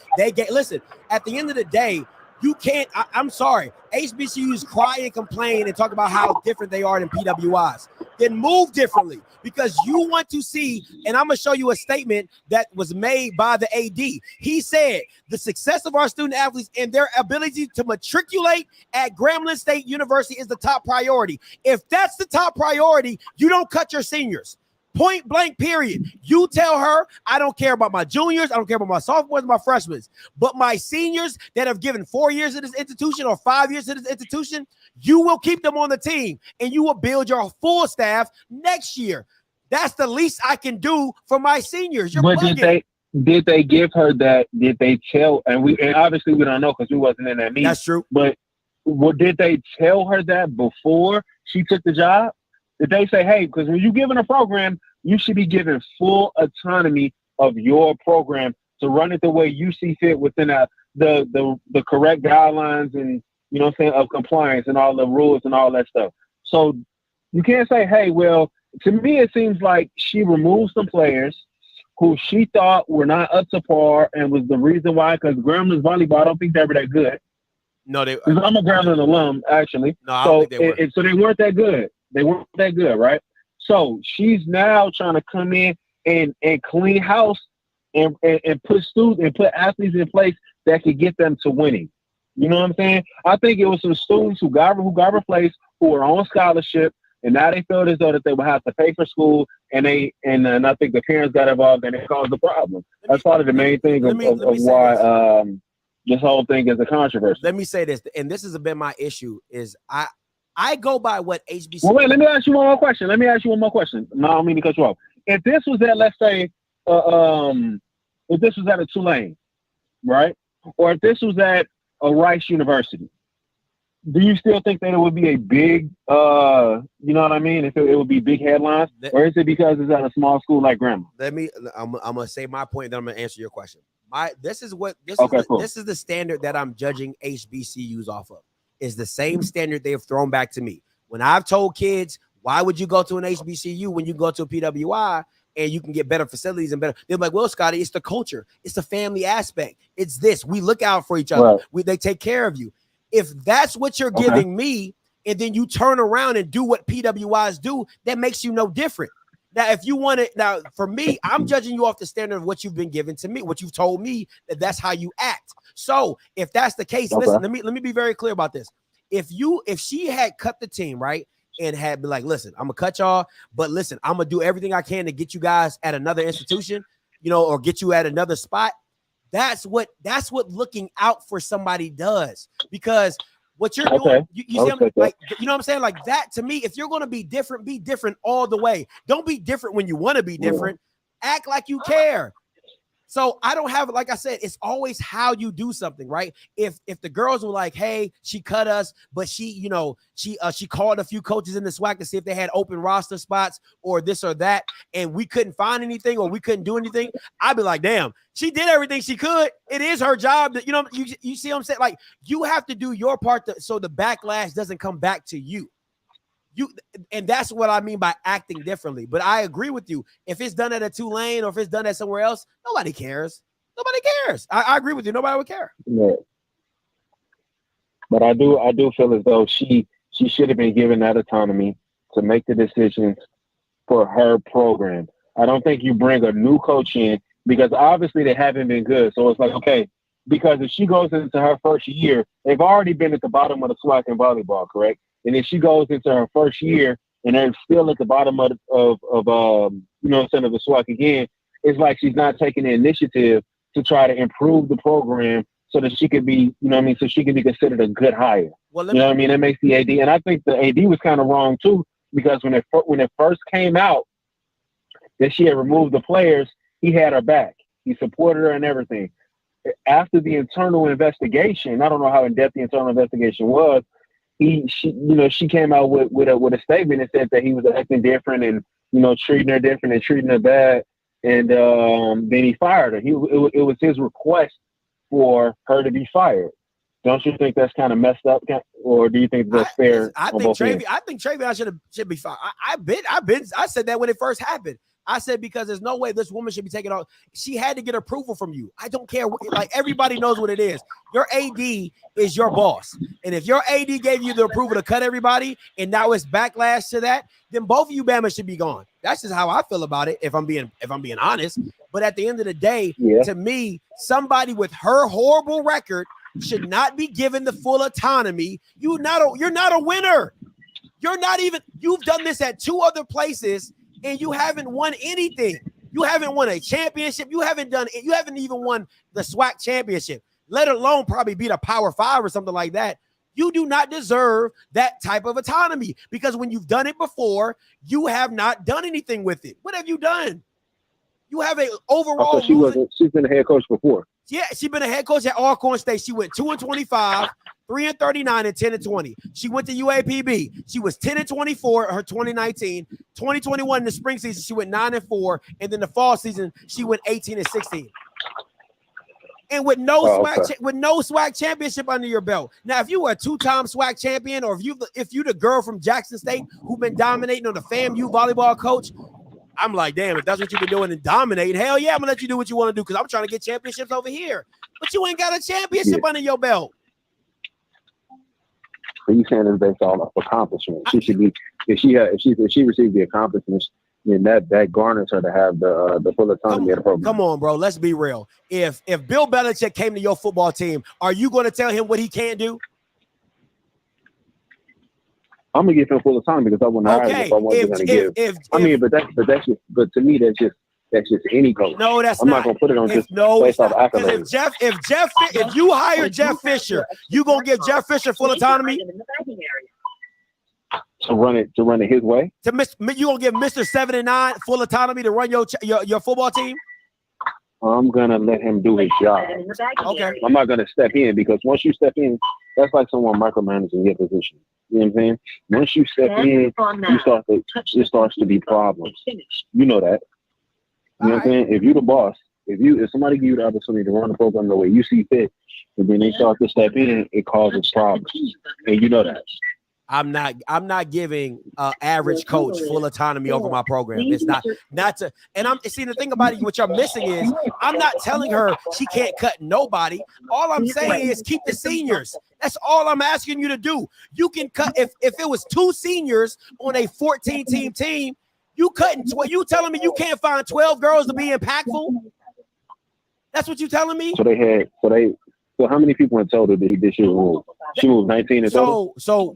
Listen. At the end of the day, you can't. I'm sorry. HBCUs cry and complain and talk about how different they are than PWIs. Then move differently because you want to see. And I'm gonna show you a statement that was made by the AD. He said the success of our student athletes and their ability to matriculate at Grambling State University is the top priority. If that's the top priority, you don't cut your seniors. Point blank, period. You tell her, I don't care about my juniors, I don't care about my sophomores, my freshmen, but my seniors that have given 4 years to this institution or 5 years to this institution, you will keep them on the team and you will build your full staff next year. That's the least I can do for my seniors. You're but bugging. did they give her that? Did they tell? And obviously we don't know because we wasn't in that meeting. That's true. But did they tell her that before she took the job? Did they say, hey, because when you're given a program, you should be given full autonomy of your program to run it the way you see fit within the correct guidelines and, you know what I'm saying, of compliance and all the rules and all that stuff. So you can't say, hey, well, to me, it seems like she removed some players who she thought were not up to par and was the reason why, because Grambling volleyball, I don't think they were that good. No, I'm a Grambling alum, actually. No, I don't think they were. So they weren't that good. They weren't that good, right? So she's now trying to come in and clean house and put students and put athletes in place that could get them to winning. You know what I'm saying? I think it was some students who got replaced who were on scholarship, and now they felt as though that they would have to pay for school, and I think the parents got involved and it caused the problem. That's probably the main thing of why this whole thing is a controversy. Let me say this, and this has been my issue, is I go by what HBCU. Well, wait, let me ask you one more question. No, I don't mean to cut you off. If this was at, let's say, if this was at a Tulane, right? Or if this was at a Rice University, do you still think that it would be a big, you know what I mean? If it would be big headlines, or is it because it's at a small school like Grambling? I'm gonna say my point, then I'm gonna answer your question. This is the standard that I'm judging HBCUs off of. Is the same standard they have thrown back to me. When I've told kids, why would you go to an HBCU when you go to a PWI and you can get better facilities and better? They're like, well, Scotty, it's the culture. It's the family aspect. It's this. We look out for each other. Right. They take care of you. If that's what you're giving me, and then you turn around and do what PWIs do, that makes you no different. Now, if you want it, now for me, I'm judging you off the standard of what you've been given to me, what you've told me that's how you act. So if that's the case, listen, let me be very clear about this. If she had cut the team, right, and had been like, listen, I'm gonna cut y'all, but listen, I'm gonna do everything I can to get you guys at another institution, you know, or get you at another spot. That's what looking out for somebody does, because what you're doing, you see, like, you know what I'm saying? Like that to me, if you're gonna be different all the way. Don't be different when you want to be different. Act like you care. So I don't have, like I said, it's always how you do something, right? If the girls were like, hey, she cut us, but she called a few coaches in the SWAC to see if they had open roster spots or this or that, and we couldn't find anything or we couldn't do anything, I'd be like, damn, she did everything she could. It is her job. That, you see what I'm saying? Like, you have to do your part so the backlash doesn't come back to you. And that's what I mean by acting differently. But I agree with you. If it's done at a Tulane or if it's done at somewhere else, nobody cares. Nobody cares. I agree with you. Nobody would care. Yeah. But I do feel as though she should have been given that autonomy to make the decisions for her program. I don't think you bring a new coach in because obviously they haven't been good. So it's like, okay, because if she goes into her first year, they've already been at the bottom of the SWAC in volleyball, correct? And if she goes into her first year and they're still at the bottom of you know, of the SWAC again, it's like she's not taking the initiative to try to improve the program so that she could be, you know what I mean, so she can be considered a good hire. Well, you know what I mean? That makes the AD. And I think the AD was kind of wrong too, because when it first came out that she had removed the players, he had her back. He supported her and everything. After the internal investigation, I don't know how in-depth the internal investigation was, she came out with a statement and said that he was acting different and, you know, treating her different and treating her bad. And then he fired her. It was his request for her to be fired. Don't you think that's kind of messed up, or do you think that's fair? I think Travion should be fine. I said that when it first happened. I said because there's no way this woman should be taking off. She had to get approval from you. I don't care. Like everybody knows what it is. Your AD is your boss, and if your AD gave you the approval to cut everybody, and now it's backlash to that, then both of you Bama should be gone. That's just how I feel about it. If I'm being honest. But at the end of the day, to me, somebody with her horrible record should not be given the full autonomy. You're not a winner. You've done this at 2 other places and you haven't won anything. You haven't won a championship. You haven't even won the SWAC championship, let alone probably beat a Power 5 or something like that. You do not deserve that type of autonomy because when you've done it before, you have not done anything with it. What have you done? You have a overall. She's been a head coach before. Yeah, she's been a head coach at Alcorn State. She went 2-25, 3-39, and 10-20. She went to UAPB. She was 10-24 her 2019. 2021 in the spring season, she went 9-4, and then the fall season, she went 18-16. And with no SWAC championship under your belt. Now, if you were a 2-time SWAC champion, or if you the girl from Jackson State who've been dominating on the FAMU volleyball coach, I'm like, damn, if that's what you've been doing and dominating, hell yeah, I'm gonna let you do what you want to do because I'm trying to get championships over here. But you ain't got a championship under your belt. So you saying it's based on accomplishment? She should be if she received the accomplishments, then that garners her to have the full autonomy of the program. Come on, bro. Let's be real. If Bill Belichick came to your football team, are you going to tell him what he can't do? I'm gonna give him full autonomy because I wouldn't hire him if I wasn't gonna give. But to me, that's just any coach. No, I'm not gonna put it on just based off accolades. If you hire Jeff Fisher, you gonna give Jeff Fisher full autonomy to run it his way. You gonna give Mr. 7 and 9 full autonomy to run your football team? I'm gonna let him do his job. Okay. I'm not gonna step in because once you step in, that's like someone micromanaging your position. You know what I'm saying? Once you step in, it starts to be problems. You know that. You know what I'm saying? If you're the boss, if somebody give you the opportunity to run the program the way you see fit, and then they start to step in, it causes problems. And you know that. I'm not giving average coach full autonomy over my program. It's not to, and I'm see the thing about it, what you're missing is I'm not telling her she can't cut nobody. All I'm saying is keep the seniors. That's all I'm asking you to do. You can cut if it was 2 seniors on a 14-team team, you couldn't. You telling me you can't find 12 girls to be impactful? That's what you telling me? So how many people in total did she move? She moved 19 in total. So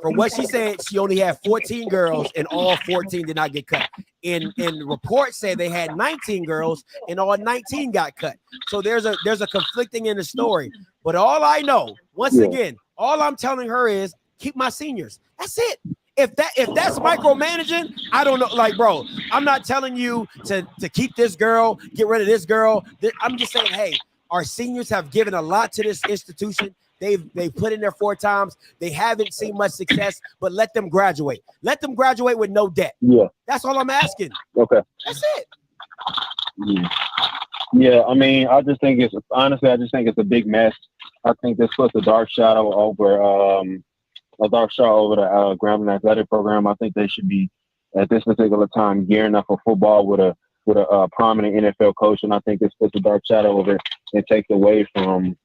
from what she said, she only had 14 girls, and all 14 did not get cut. In the report said they had 19 girls, and all 19 got cut. So there's a conflicting in the story. But all I know, once again, all I'm telling her is keep my seniors. That's it. If that's micromanaging, I don't know. Like, bro, I'm not telling you to keep this girl, get rid of this girl. I'm just saying, hey, our seniors have given a lot to this institution. They've put in there 4 times. They haven't seen much success, but let them graduate. Let them graduate with no debt. Yeah. That's all I'm asking. Okay. That's it. Yeah, I mean, I just think it's a big mess. I think this puts a dark shadow over the Grambling athletic program. I think they should be at this particular time gearing up for football with a prominent NFL coach, and I think this puts a dark shadow over it and takes away from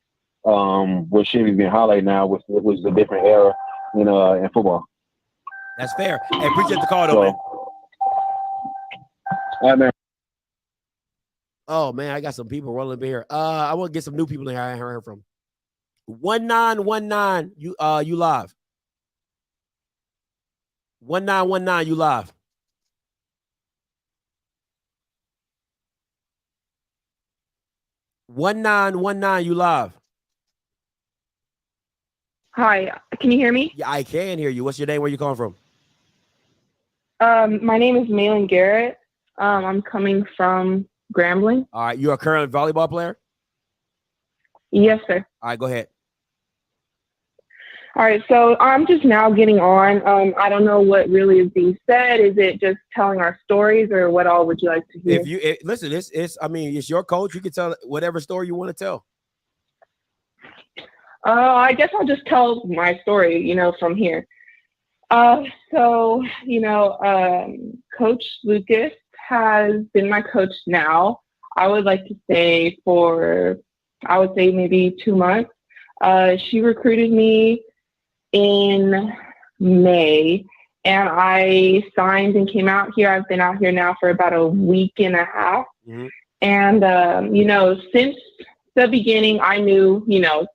what should be being highlighted now, which was a different era in football. That's fair. Hey, appreciate the call, though, man. All right, man. Oh man, I got some people rolling up here. I want to get some new people in here I haven't heard from. 1919, you live. 1919, you live. You live. Hi, can you hear me? Yeah, I can hear you. What's your name? Where you calling from? My name is Malin Garrett. I'm coming from Grambling. All right, you're a current volleyball player? Yes, sir. All right, go ahead. All right, so I'm just now getting on. I don't know what really is being said. Is it just telling our stories, or what all would you like to hear? Listen, it's your coach. You can tell whatever story you want to tell. I guess I'll just tell my story, you know, from here. So, you know, Coach Lucas has been my coach now. I would like to say I would say maybe 2 months. She recruited me in May, and I signed and came out here. I've been out here now for about a week and a half. Mm-hmm. And, you know, since the beginning, I knew, you know,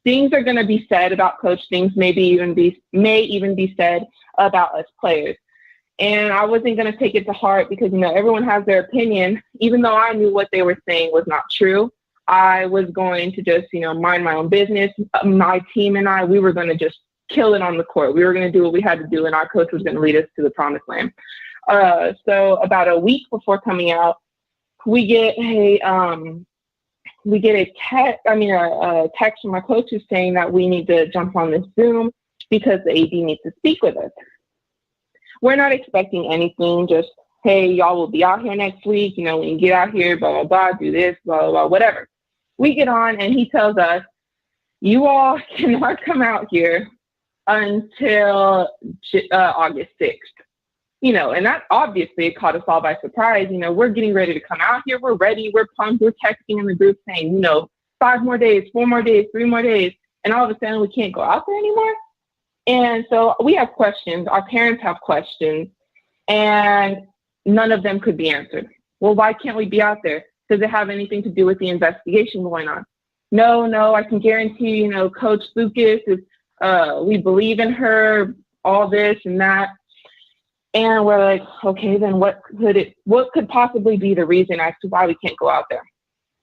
things are going to be said about Coach. Things may even be said about us players. And I wasn't going to take it to heart because, you know, everyone has their opinion. Even though I knew what they were saying was not true, I was going to just, you know, mind my own business. My team and we were going to just kill it on the court. We were going to do what we had to do, and our coach was going to lead us to the promised land. So about a week before coming out, we get a text from our coaches saying that we need to jump on this Zoom because the AD needs to speak with us. We're not expecting anything, just, hey, y'all will be out here next week. You know, when you get out here, blah, blah, blah, do this, blah, blah, blah, whatever. We get on, and he tells us, you all cannot come out here until August 6th. You know, and that obviously caught us all by surprise. You know, we're getting ready to come out here. We're ready. We're pumped. We're texting in the group saying, you know, 5 more days, 4 more days, 3 more days. And all of a sudden we can't go out there anymore. And so we have questions. Our parents have questions, and none of them could be answered. Well, why can't we be out there? Does it have anything to do with the investigation going on? No, I can guarantee, you know, Coach Lucas is, we believe in her, all this and that. And we're like, okay, then what could possibly be the reason as to why we can't go out there?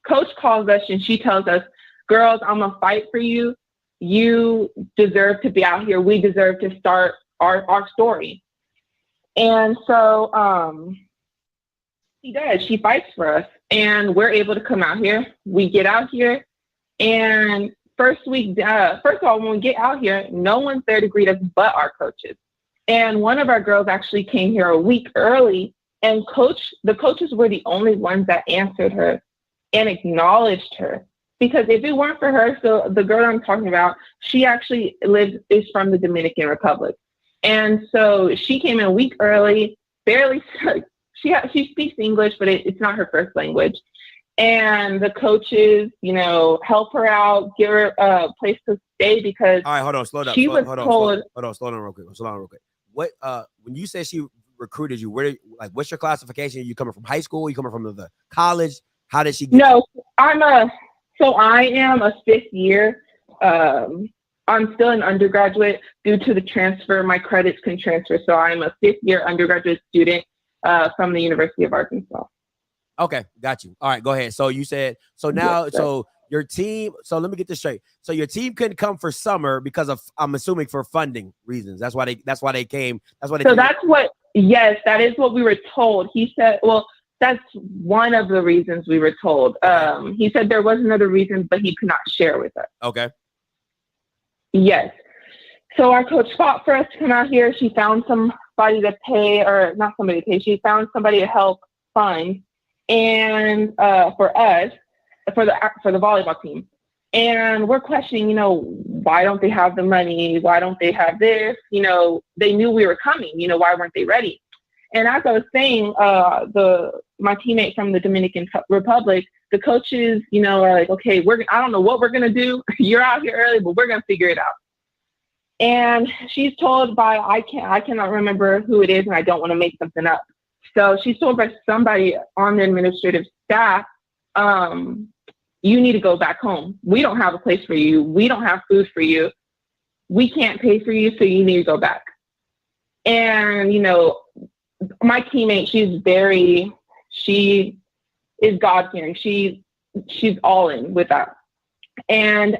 Coach calls us and she tells us, girls, I'm gonna fight for you. You deserve to be out here. We deserve to start our story. And so she does. She fights for us, and we're able to come out here. We get out here, and first of all, when we get out here, no one's there to greet us but our coaches. And one of our girls actually came here a week early, and the coaches were the only ones that answered her and acknowledged her. Because if it weren't for her, so the girl I'm talking about, she actually is from the Dominican Republic. And so she came in a week early, barely, she speaks English, but it's not her first language. And the coaches, you know, help her out, give her a place to stay because all right, hold on, slow down. Slow down real quick. What when you say she recruited you, what's your classification? Are you coming from high school? Are you coming from the college? How did she get No, I am a 5th year. I'm still an undergraduate due to the transfer. My credits can transfer. So I'm a 5th year undergraduate student from the University of Arkansas. Okay, got you. All right, go ahead. So you said, so now, yes, so your team, so let me get this straight. So your team couldn't come for summer because of, I'm assuming, for funding reasons. That's why they came. Yes, that is what we were told. He said, well, that's one of the reasons we were told. He said there was another reason, but he could not share with us. Okay. Yes. So our coach fought for us to come out here. She found somebody to pay, or not somebody to pay. She found somebody to help fund, and for us, for the volleyball team. And we're questioning, you know, why don't they have the money? Why don't they have this? You know, they knew we were coming. You know, why weren't they ready? And as I was saying, my teammate from the Dominican Republic, the coaches, you know, are like, okay, I don't know what we're going to do. You're out here early, but we're going to figure it out. And she's told by, I cannot remember who it is, and I don't want to make something up. So she's told by somebody on the administrative staff, you need to go back home. We don't have a place for you. We don't have food for you. We can't pay for you, so you need to go back. And, you know, my teammate, she is God-fearing. She's all in with that. And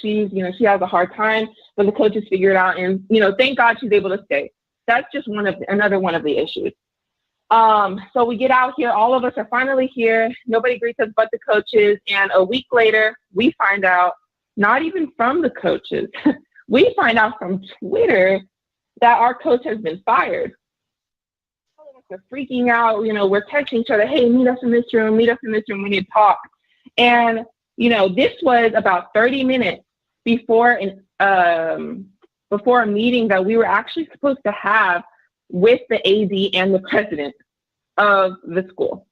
she has a hard time, but the coaches figure it out. And, you know, thank God she's able to stay. That's just another one of the issues. So we get out here, all of us are finally here. Nobody greets us but the coaches. And a week later, we find out, not even from the coaches, we find out from Twitter that our coach has been fired. We're freaking out, you know, we're texting each other, hey, meet us in this room, we need to talk. And, you know, this was about 30 minutes before a meeting that we were actually supposed to have with the AD and the president of the school.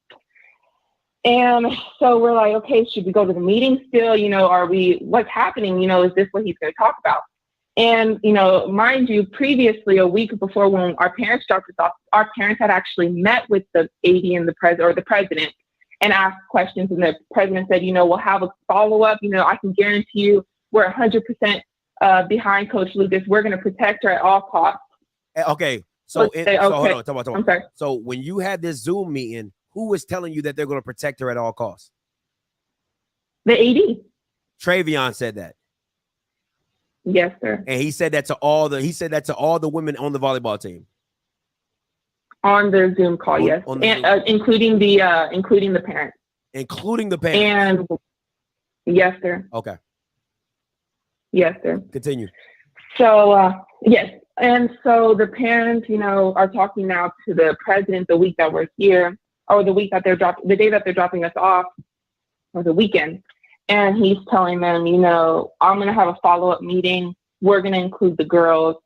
And so we're like, okay, should we go to the meeting still? You know, what's happening? You know, is this what he's going to talk about? And, you know, mind you, previously, a week before when our parents dropped us off, our parents had actually met with the AD and the president and asked questions. And the president said, you know, we'll have a follow-up. You know, I can guarantee you we're 100% behind Coach Lucas. We're going to protect her at all costs. Okay. So hold on. Talk I'm sorry. So when you had this Zoom meeting, who was telling you that they're going to protect her at all costs? The AD. Travion said that. Yes, sir. And he said that to all the women on the volleyball team. On the Zoom call, yes. And including the parents. Including the parents. And yes, sir. Okay. Yes, sir. Continue. So yes. And so the parents, you know, are talking now to the president the week that we're here, or the day that they're dropping us off, or the weekend. And he's telling them, you know, I'm going to have a follow-up meeting. We're going to include the girls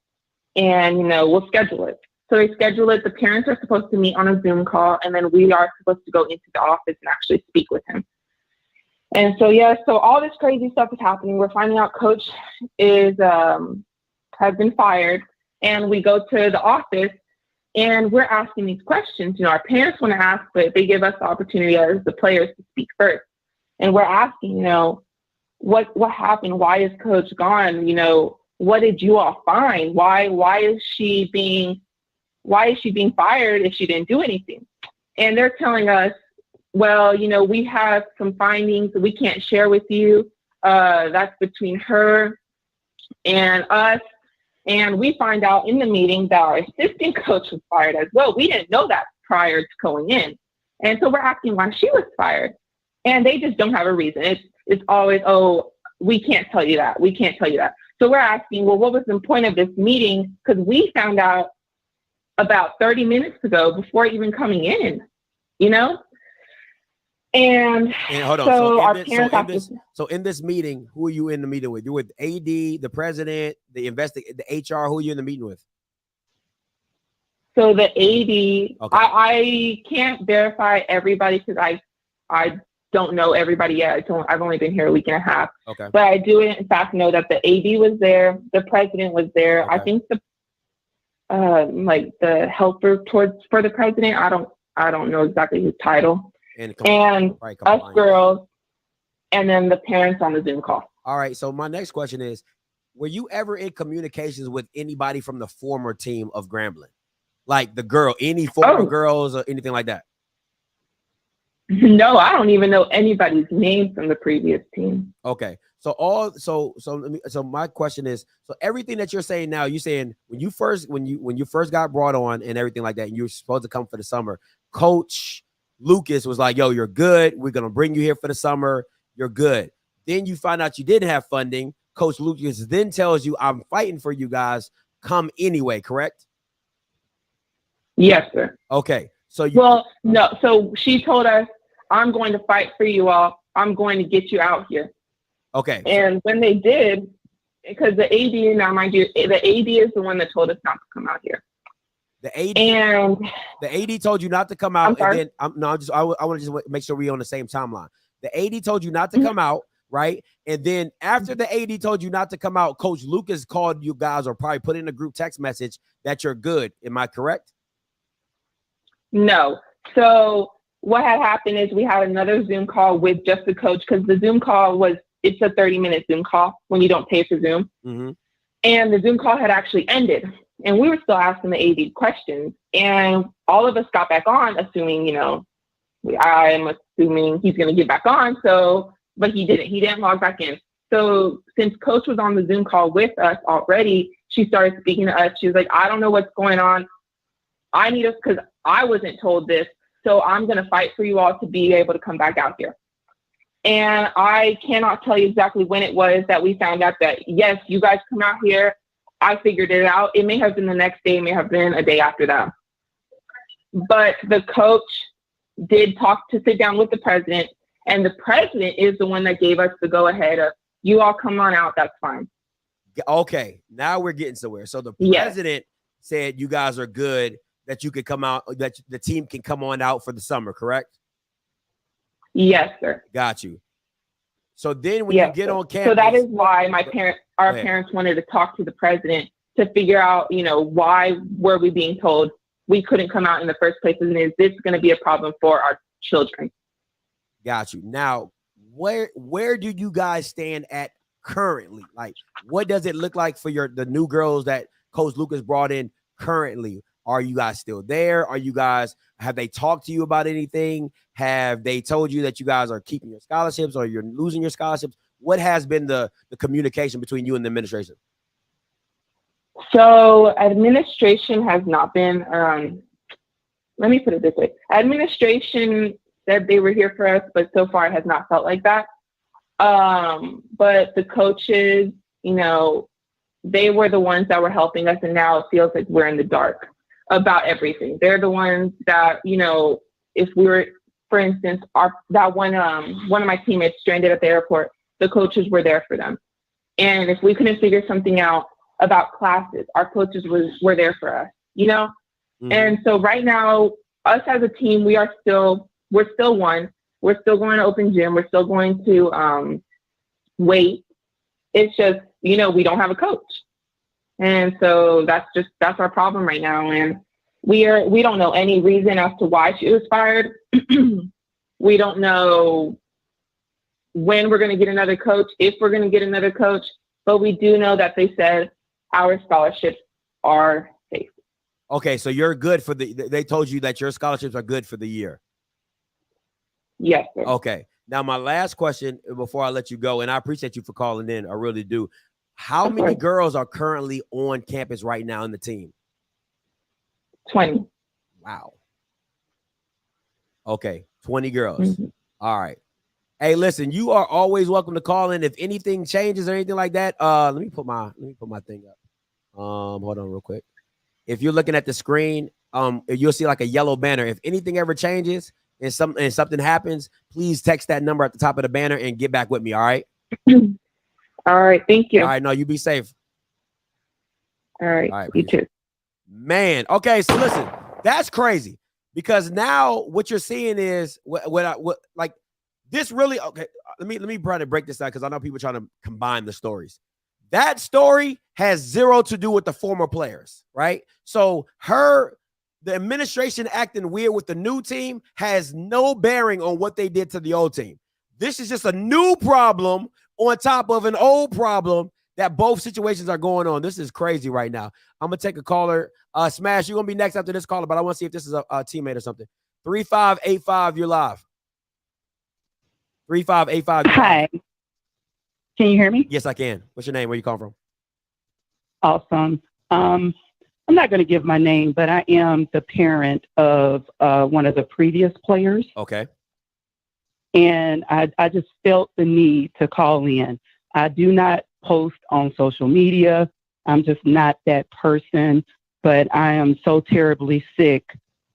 and, you know, we'll schedule it. So they schedule it. The parents are supposed to meet on a Zoom call, and then we are supposed to go into the office and actually speak with him. And so, yeah, so all this crazy stuff is happening. We're finding out Coach has been fired, and we go to the office and we're asking these questions. You know, our parents want to ask, but they give us the opportunity as the players to speak first. And we're asking, you know, what happened? Why is Coach gone? You know, what did you all find? Why is she being fired if she didn't do anything? And they're telling us, well, you know, we have some findings that we can't share with you. That's between her and us. And we find out in the meeting that our assistant coach was fired as well. We didn't know that prior to going in. And so we're asking why she was fired. And they just don't have a reason. It's always, oh, we can't tell you that. We can't tell you that. So we're asking, well, what was the point of this meeting? Because we found out about 30 minutes ago before even coming in, you know? And hold on. So in this meeting, who are you in the meeting with? You're with AD, the president, the HR. Who are you in the meeting with? So the AD, okay. I can't verify everybody because I don't know everybody yet. I've only been here a week and a half. Okay. But I do in fact know that the AD was there, the president was there. Okay. I think the helper for the president. I don't know exactly his title. And us girls, and then the parents on the Zoom call. All right. So my next question is, were you ever in communications with anybody from the former team of Grambling? Like any former girls or anything like that? No, I don't even know anybody's name from the previous team. Okay. So my question is, so everything that you're saying now, you're saying when you first got brought on and everything like that, and you were supposed to come for the summer, Coach Lucas was like, yo, you're good. We're going to bring you here for the summer. You're good. Then you find out you didn't have funding. Coach Lucas then tells you, I'm fighting for you guys. Come anyway, correct? Yes, sir. Okay. So no. So she told us, I'm going to fight for you all. I'm going to get you out here. Okay. And when they did, because the AD, now mind you, the AD is the one that told us not to come out here. The AD told you not to come out, and then I want to just make sure we're on the same timeline. The AD told you not to come out, right? And then after the AD told you not to come out, Coach Lucas called you guys, or probably put in a group text message that you're good. Am I correct? No. So what had happened is we had another Zoom call with just the coach, because the Zoom call it's a 30-minute Zoom call when you don't pay for Zoom. Mm-hmm. And the Zoom call had actually ended. And we were still asking the AD questions. And all of us got back on, assuming, you know, I'm assuming he's going to get back on. But he didn't. He didn't log back in. So since Coach was on the Zoom call with us already, she started speaking to us. She was like, I don't know what's going on. I need us, because I wasn't told this. So I'm going to fight for you all to be able to come back out here. And I cannot tell you exactly when it was that we found out that, yes, you guys come out here. I figured it out. It may have been the next day, it may have been a day after that. But the coach did sit down with the president, and the president is the one that gave us the go ahead of, you all come on out, that's fine. Okay, now we're getting somewhere. So the Yes. president said you guys are good, that you could come out, that the team can come on out for the summer, correct? Yes, sir. Got you. So then when Yes, you get sir. on campus. So that is why our Go ahead. parents wanted to talk to the president to figure out, why were we being told we couldn't come out in the first place, and is this going to be a problem for our children? Got you. Now, where do you guys stand at currently? Like, what does it look like for the new girls that Coach Lucas brought in currently? Are you guys still there? Have they talked to you about anything? Have they told you that you guys are keeping your scholarships or you're losing your scholarships? What has been the communication between you and the administration? So administration has not been, let me put it this way. Administration said they were here for us, but so far it has not felt like that. But the coaches, they were the ones that were helping us, and now it feels like we're in the dark about everything. They're the ones that, if we were, for instance, one of my teammates stranded at the airport, the coaches were there for them. And if we couldn't figure something out about classes, our coaches were there for us, Mm-hmm. And so right now, us as a team, we're still one. We're still going to open gym. We're still going to wait. It's just, we don't have a coach. And so that's our problem right now. And we don't know any reason as to why she was fired. We don't know when we're going to get another coach, if we're going to get another coach, but we do know that they said our scholarships are safe. Okay, so you're good they told you that your scholarships are good for the year. Yes, sir. Okay. Now, my last question before I let you go, and I appreciate you for calling in. I really do. How many girls are currently on campus right now in the team? 20. Wow. Okay, 20 girls. Mm-hmm. All right. Hey, listen, you are always welcome to call in if anything changes or anything like that. Let me put my thing up. Hold on real quick. If you're looking at the screen, you'll see like a yellow banner. If anything ever changes and something happens, please text that number at the top of the banner and get back with me. All right. All right. Thank you. All right. No, you be safe. All right. You too. Man. Okay. So listen, that's crazy because now what you're seeing is what this really, okay. Let me try to break this down because I know people trying to combine the stories. That story has zero to do with the former players, right? So the administration acting weird with the new team has no bearing on what they did to the old team. This is just a new problem on top of an old problem that both situations are going on. This is crazy right now. I'm going to take a caller. Smash, you're going to be next after this caller, but I want to see if this is a teammate or something. 3585, you're live. 3585. Hi. Can you hear me? Yes, I can. What's your name? Where you calling from? Awesome. I'm not going to give my name, but I am the parent of one of the previous players. Okay. And I just felt the need to call in. I do not post on social media. I'm just not that person, but I am so terribly sick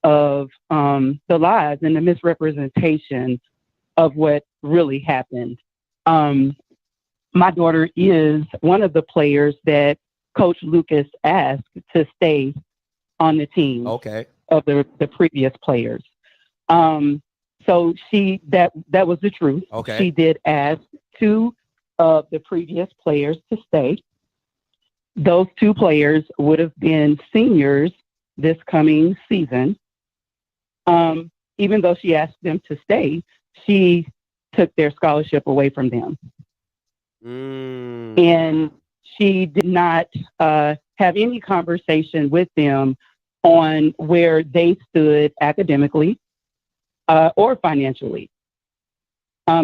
of the lies and the misrepresentation of what really happened. My daughter is one of the players that Coach Lucas asked to stay on the team. Okay. Of the previous players. So that was the truth. Okay. She did ask two of the previous players to stay. Those two players would have been seniors this coming season. Even though she asked them to stay, she took their scholarship away from them. And she did not have any conversation with them on where they stood academically or financially.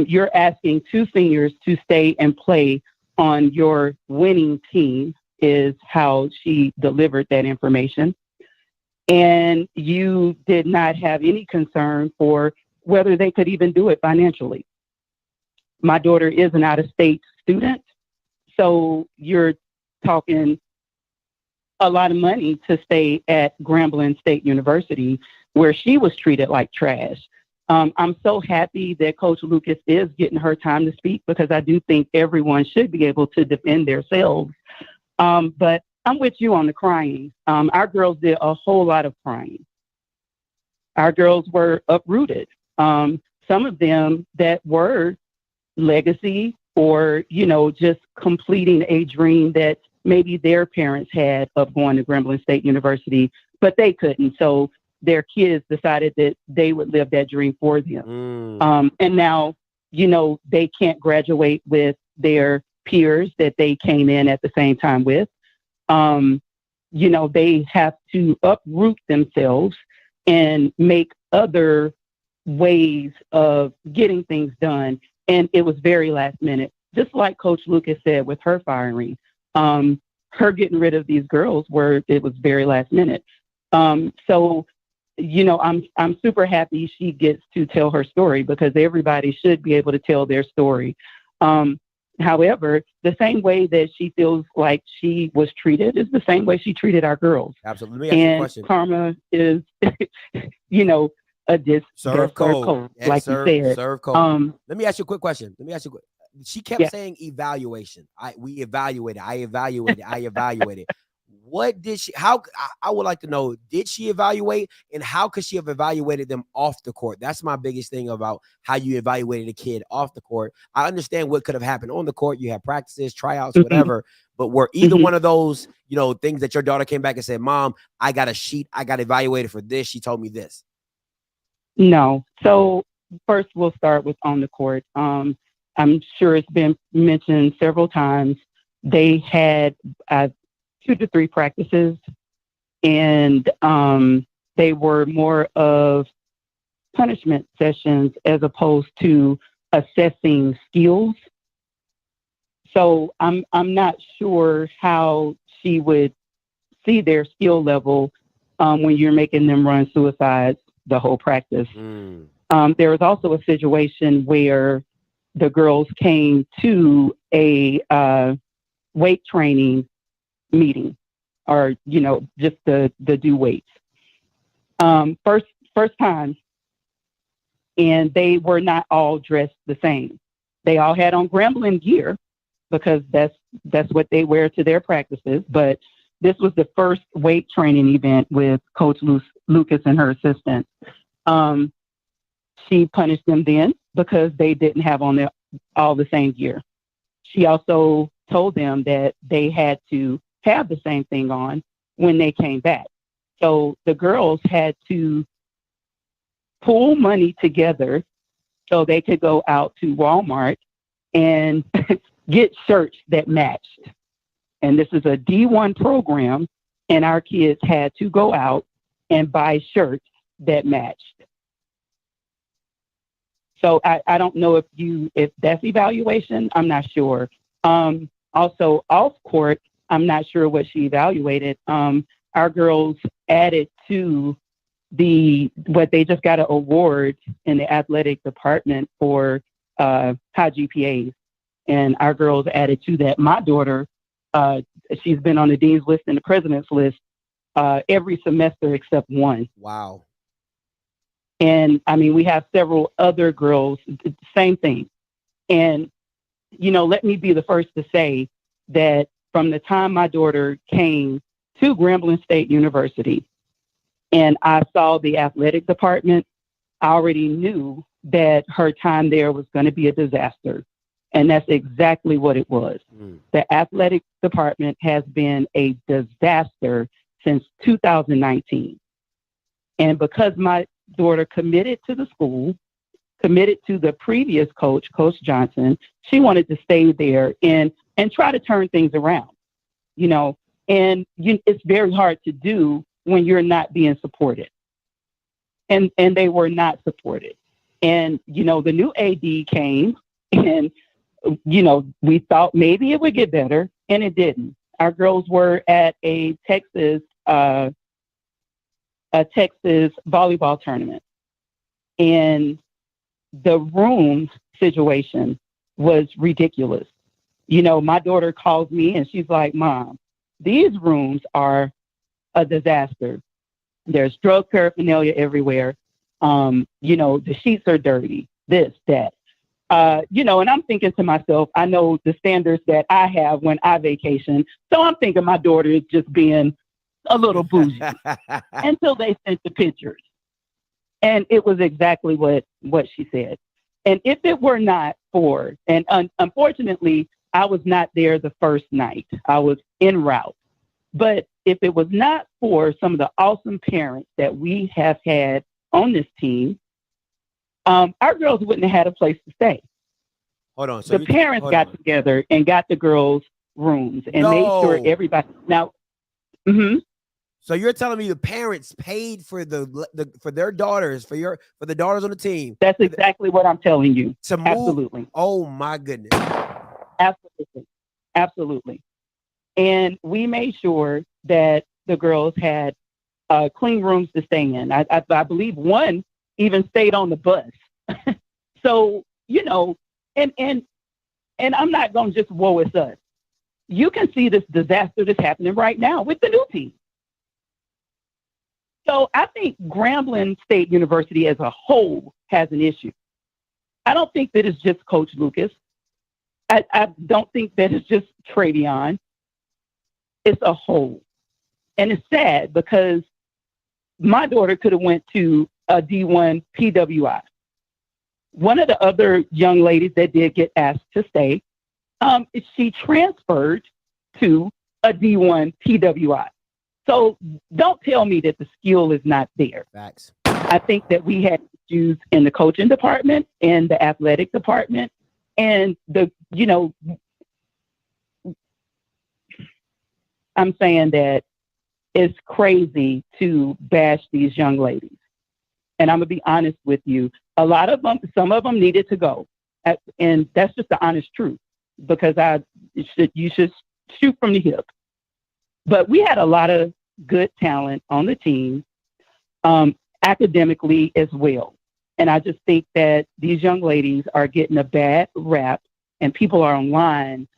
You're asking two seniors to stay and play on your winning team is how she delivered that information. And you did not have any concern for whether they could even do it financially. My daughter is an out-of-state student, so you're talking a lot of money to stay at Grambling State University, where she was treated like trash. I'm so happy that Coach Lucas is getting her time to speak, because I do think everyone should be able to defend themselves. But I'm with you on the crying. Our girls did a whole lot of crying. Our girls were uprooted. Some of them that were legacy, or, just completing a dream that maybe their parents had of going to Grambling State University, but they couldn't. So their kids decided that they would live that dream for them. And now, they can't graduate with their peers that they came in at the same time with. They have to uproot themselves and make other ways of getting things done. And it was very last minute, just like Coach Lucas said with her firing. Her getting rid of these girls it was very last minute. So, I'm super happy she gets to tell her story, because everybody should be able to tell their story. However, the same way that she feels like she was treated is the same way she treated our girls. Absolutely. Let me ask you a question. Karma is, a serve cold. like you said. Serve cold. Let me ask you a quick question. She kept Yeah. saying evaluation. We evaluated. I evaluated. What did she, I would like to know, did she evaluate, and how could she have evaluated them off the court? That's my biggest thing about how you evaluated a kid off the court. I understand what could have happened on the court. You have practices, tryouts, whatever, but were either one of those, things that your daughter came back and said, Mom, I got a sheet, I got evaluated for this, she told me this? No. So first we'll start with on the court. I'm sure it's been mentioned several times. They had 2 to 3 practices, and they were more of punishment sessions as opposed to assessing skills. So I'm not sure how she would see their skill level when you're making them run suicides the whole practice. There was also a situation where the girls came to a weight training meeting, or just the do weights. First time, and they were not all dressed the same. They all had on Grambling gear, because that's what they wear to their practices. But this was the first weight training event with Coach Lucas and her assistant. She punished them then because they didn't have on all the same gear. She also told them that they had to have the same thing on when they came back. So the girls had to pool money together so they could go out to Walmart and get shirts that matched. And this is a D1 program, and our kids had to go out and buy shirts that matched. So I don't know if that's evaluation. I'm not sure. Also off court, I'm not sure what she evaluated. Our girls added to what they just got an award in the athletic department for high GPAs. And our girls added to that. My daughter, she's been on the dean's list and the president's list every semester except one. Wow. And I mean, we have several other girls, same thing. And, let me be the first to say that from the time my daughter came to Grambling State University and I saw the athletic department, I already knew that her time there was going to be a disaster. And that's exactly what it was. The athletic department has been a disaster since 2019. And because my daughter committed to the school, committed to the previous coach, Coach Johnson, she wanted to stay there and try to turn things around, and it's very hard to do when you're not being supported. And they were not supported. And, the new AD came and, we thought maybe it would get better, and it didn't. Our girls were at a Texas volleyball tournament, and the room situation was ridiculous. My daughter calls me and she's like, Mom, these rooms are a disaster. There's drug paraphernalia everywhere. You know, the sheets are dirty, this, that. You know, and I'm thinking to myself, I know the standards that I have when I vacation. So I'm thinking my daughter is just being a little bougie until they sent the pictures. And it was exactly what she said. And if it were not for, and unfortunately, I was not there the first night. I was en route. But if it was not for some of the awesome parents that we have had on this team, our girls wouldn't have had a place to stay. Hold on. So the parents got together and got the girls' rooms and made sure everybody. Now, so you're telling me the parents paid for for their daughters, for the daughters on the team? That's exactly what I'm telling you. To move, absolutely. Oh my goodness. Absolutely. And we made sure that the girls had clean rooms to stay in. I believe one even stayed on the bus. So, you know, and I'm not going to just woe it's us. You can see this disaster that's happening right now with the new team. So I think Grambling State University as a whole has an issue. I don't think that it's just Coach Lucas. I don't think that it's just Travion. It's a whole. And it's sad because my daughter could have went to a D1 PWI. One of the other young ladies that did get asked to stay, she transferred to a D1 PWI. So don't tell me that the skill is not there. Facts. I think that we had issues in the coaching department, in the athletic department, and I'm saying that it's crazy to bash these young ladies. And I'm going to be honest with you. A lot of them, some of them needed to go. And that's just the honest truth, because you should shoot from the hip. But we had a lot of good talent on the team, academically as well. And I just think that these young ladies are getting a bad rap, and people are online,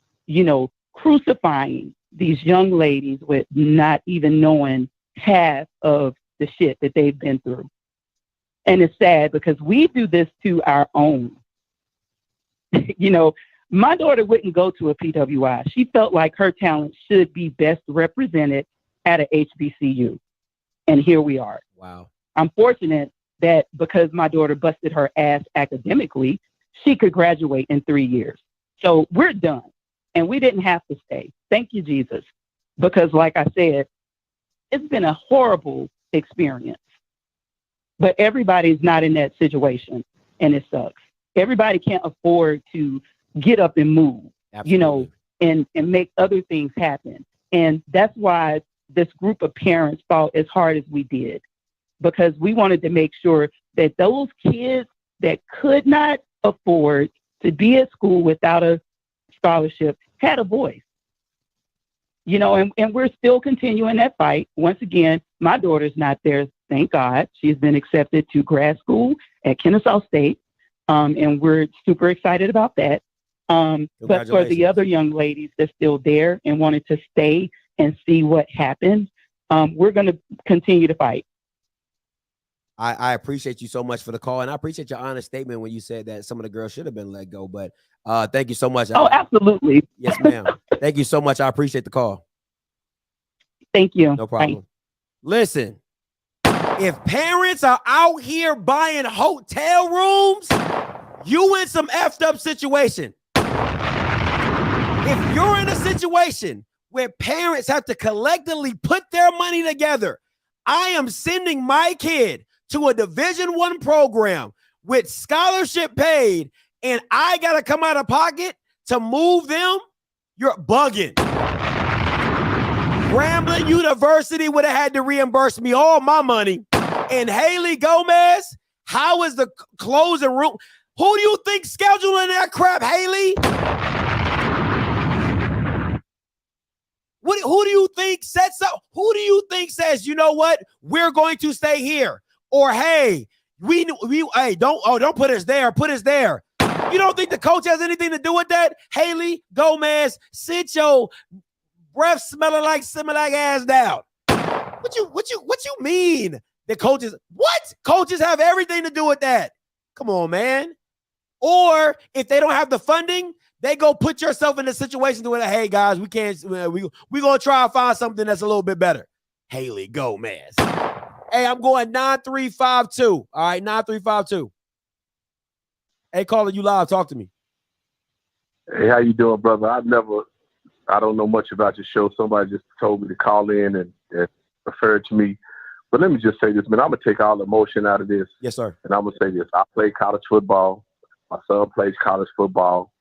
crucifying these young ladies with not even knowing half of the shit that they've been through. And it's sad because we do this to our own. My daughter wouldn't go to a PWI. She felt like her talent should be best represented at a HBCU. And here we are. Wow. I'm fortunate that because my daughter busted her ass academically, she could graduate in 3 years. So we're done. And we didn't have to stay. Thank you, Jesus. Because like I said, it's been a horrible experience. But everybody's not in that situation, and it sucks. Everybody can't afford to get up and move, Absolutely. and make other things happen. And that's why this group of parents fought as hard as we did, because we wanted to make sure that those kids that could not afford to be at school without a scholarship had a voice. And we're still continuing that fight. Once again, my daughter's not there, thank God. She's been accepted to grad school at Kennesaw State, and we're super excited about that. But for the other young ladies that's still there and wanted to stay and see what happens, we're going to continue to fight. I appreciate you so much for the call, and I appreciate your honest statement when you said that some of the girls should have been let go. But thank you so much. Oh, absolutely. Yes, ma'am. Thank you so much. I appreciate the call. Thank you. No problem. Bye. Listen, if parents are out here buying hotel rooms, you in some effed up situation. If you're in a situation where parents have to collectively put their money together, I am sending my kid to a Division I program with scholarship paid, and I got to come out of pocket to move them, you're bugging. Grambling University would have had to reimburse me all my money. And Haley Gomez, how is the closing room? Who do you think scheduling that crap, Haley? Who do you think sets up? Who do you think says, you know what? We're going to stay here. Or, hey, don't put us there. Put us there. You don't think the coach has anything to do with that? Haley Gomez, sit your breath smelling like Similac ass down. What you mean? The coaches, what? Coaches have everything to do with that. Come on, man. Or if they don't have the funding, they go put yourself in a situation where, hey, guys, we can't, we're going to try and find something that's a little bit better. Haley Gomez. Hey, I'm going 9352. All right, 9352. Hey, caller, you live. Talk to me. Hey, how you doing, brother? I don't know much about your show. Somebody just told me to call in and refer to me. But let me just say this, man. I'm going to take all the emotion out of this. Yes, sir. And I'm going to say this. I played college football. My son plays college football.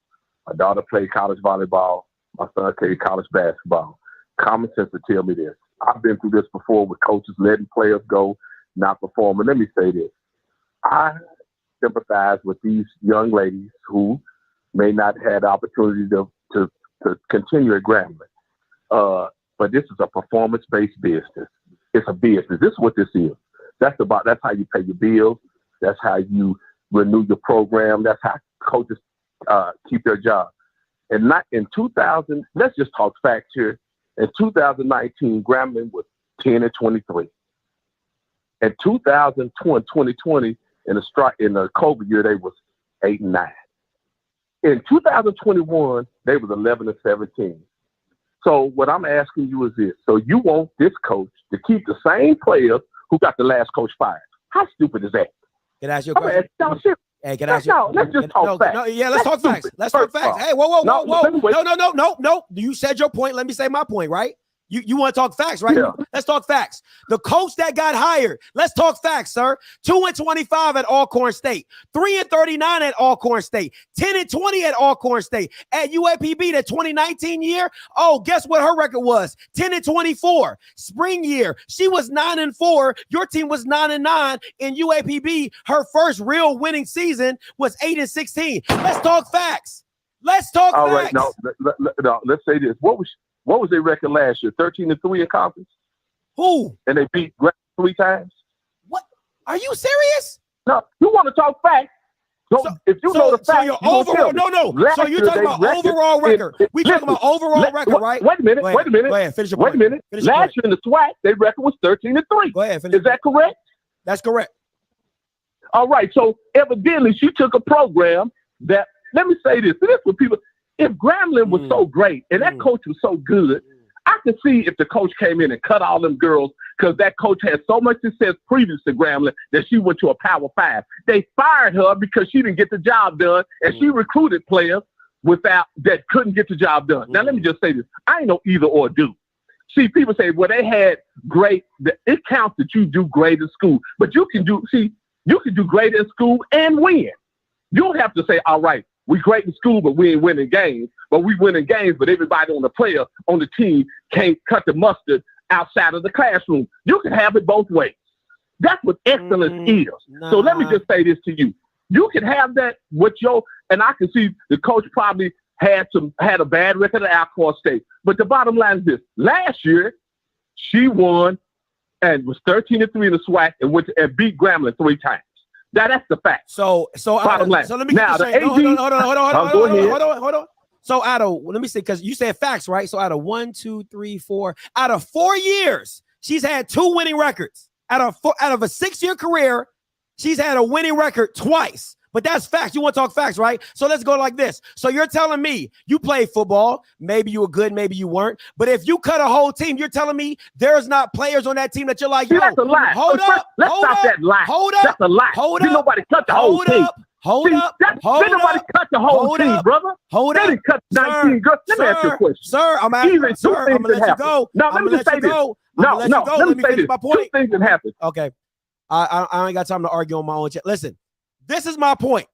My daughter played college volleyball. My son played college basketball. Common sense to tell me this. I've been through this before with coaches letting players go, not performing. Let me say this. I sympathize with these young ladies who may not have the opportunity to continue at Grambling. But this is a performance-based business. It's a business. This is what this is. That's how you pay your bills. That's how you renew your program. That's how coaches keep their job. And not in 2000, let's just talk facts here. In 2019, Grambling was 10-23. In 2020, in the COVID year, they was 8-9. In 2021, they was 11-17. So what I'm asking you is this. So you want this coach to keep the same players who got the last coach fired. How stupid is that? Can I ask you a question? Hey, can I ask you? No, let's just talk facts. Let's talk facts. Let's talk facts. Hey, whoa. No. You said your point. Let me say my point, right? You want to talk facts, right? Yeah. Let's talk facts. The coach that got hired, let's talk facts, sir. 2-25 at Alcorn State, 3-39 at Alcorn State, 10-20 at Alcorn State. At UAPB, the 2019 year, oh, guess what her record was? 10-24. Spring year, she was 9-4. Your team was 9-9. In UAPB, her first real winning season was 8-16. Let's talk facts. Let's talk facts. All right, no, let's say this. What was their record last year? 13-3 in conference? Who? And they beat Grambling 3 times? What? Are you serious? No, you want to talk facts. If you know the facts, so your overall, So you're talking about overall record. We talking about overall record, right? Wait a minute. Go ahead, finish your point. Wait a minute. Last year in the SWAC, their record was 13-3. Go ahead, finish. Is that correct? That's correct. All right. So evidently she took a program that, let me say this. This is what people, if Grambling was so great and that coach was so good, I could see if the coach came in and cut all them girls because that coach had so much success previous to Grambling that she went to a Power 5. They fired her because she didn't get the job done, and she recruited players that couldn't get the job done. Now, let me just say this. I ain't no either or do. See, people say, well, they had great. It counts that you do great in school, but you can do great in school and win. You don't have to say, all right, we great in school, but we ain't winning games. But we winning games, but everybody on the team can't cut the mustard outside of the classroom. You can have it both ways. That's what excellence is. So let me just say this to you. You can have that with and I can see the coach probably had a bad record at Alcorn State. But the bottom line is this. Last year, she won and was 13-3 in the SWAC and beat Grambling 3 times. That's the fact. So bottom line. So let me now get the AD, hold on. So let me see, because you said facts, right? So out of 1, 2, 3, 4, out of 4 years, she's had 2 winning records. Out of a 6-year career, she's had a winning record twice. But that's facts. You want to talk facts, right? So let's go like this. So you're telling me you played football. Maybe you were good, maybe you weren't. But if you cut a whole team, you're telling me there's not players on that team that you're like, yo, that's a lie. Hold up. Let's stop that lie. Hold up. That's a lie. Hold Did up. nobody cut the whole team? Hold up. Did nobody cut the whole team, brother? Hold up. They didn't cut 19 girls. Let me ask you a question. Sir, I'm going to let you go. No, let me just say this. No, let me say this. My point. 2 things that happened. Okay. I ain't got time to argue on my own chat. Listen, this is my point.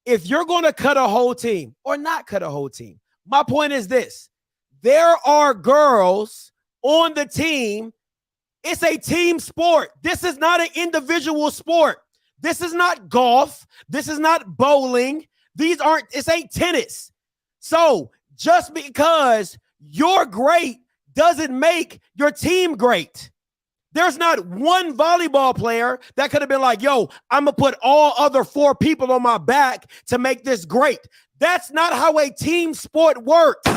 If you're going to cut a whole team or not cut a whole team, my point is this. There are girls on the team. It's a team sport. This is not an individual sport. This is not golf. This is not bowling. This ain't tennis. So just because you're great doesn't make your team great. There's not one volleyball player that could have been like, yo, I'm going to put all other 4 people on my back to make this great. That's not how a team sport works,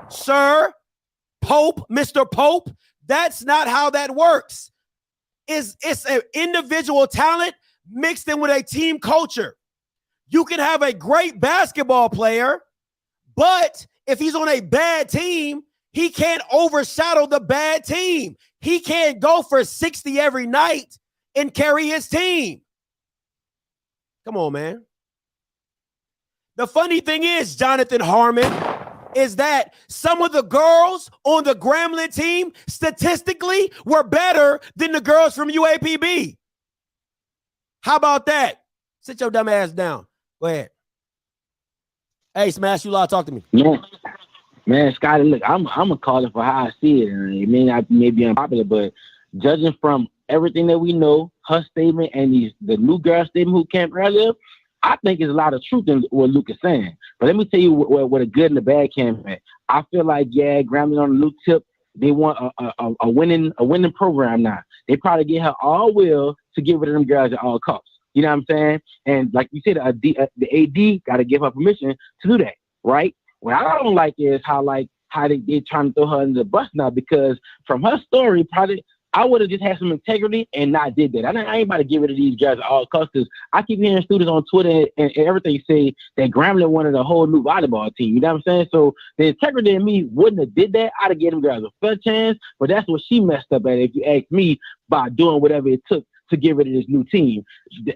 sir. Pope, Mr. Pope, that's not how that works. it's an individual talent mixed in with a team culture. You can have a great basketball player, but if he's on a bad team, he can't overshadow the bad team. He can't go for 60 every night and carry his team. Come on, man. The funny thing is, Jonathan Harmon, is that some of the girls on the Grambling team statistically were better than the girls from UAPB. How about that? Sit your dumb ass down. Go ahead. Hey, Smash, you lot, talk to me. Man, Scotty, look, I'm gonna call it for how I see it. And it may not be unpopular, but judging from everything that we know, her statement and the new girl statement who came earlier, I think there's a lot of truth in what Luke is saying. But let me tell you what a good and a bad came at. I feel like, yeah, Grambling on the Luke tip, they want a winning program now. They probably get her all will to get rid of them girls at all costs. You know what I'm saying? And like you said, the AD got to give her permission to do that, right? What I don't like is how they trying to throw her under the bus now, because from her story, probably I would have just had some integrity and not did that. I ain't about to get rid of these guys at all costs, because I keep hearing students on Twitter and everything say that Grambling wanted a whole new volleyball team. You know what I'm saying? So the integrity in me wouldn't have did that. I'd have given them guys a fair chance, but that's what she messed up at, if you ask me, by doing whatever it took to get rid of this new team.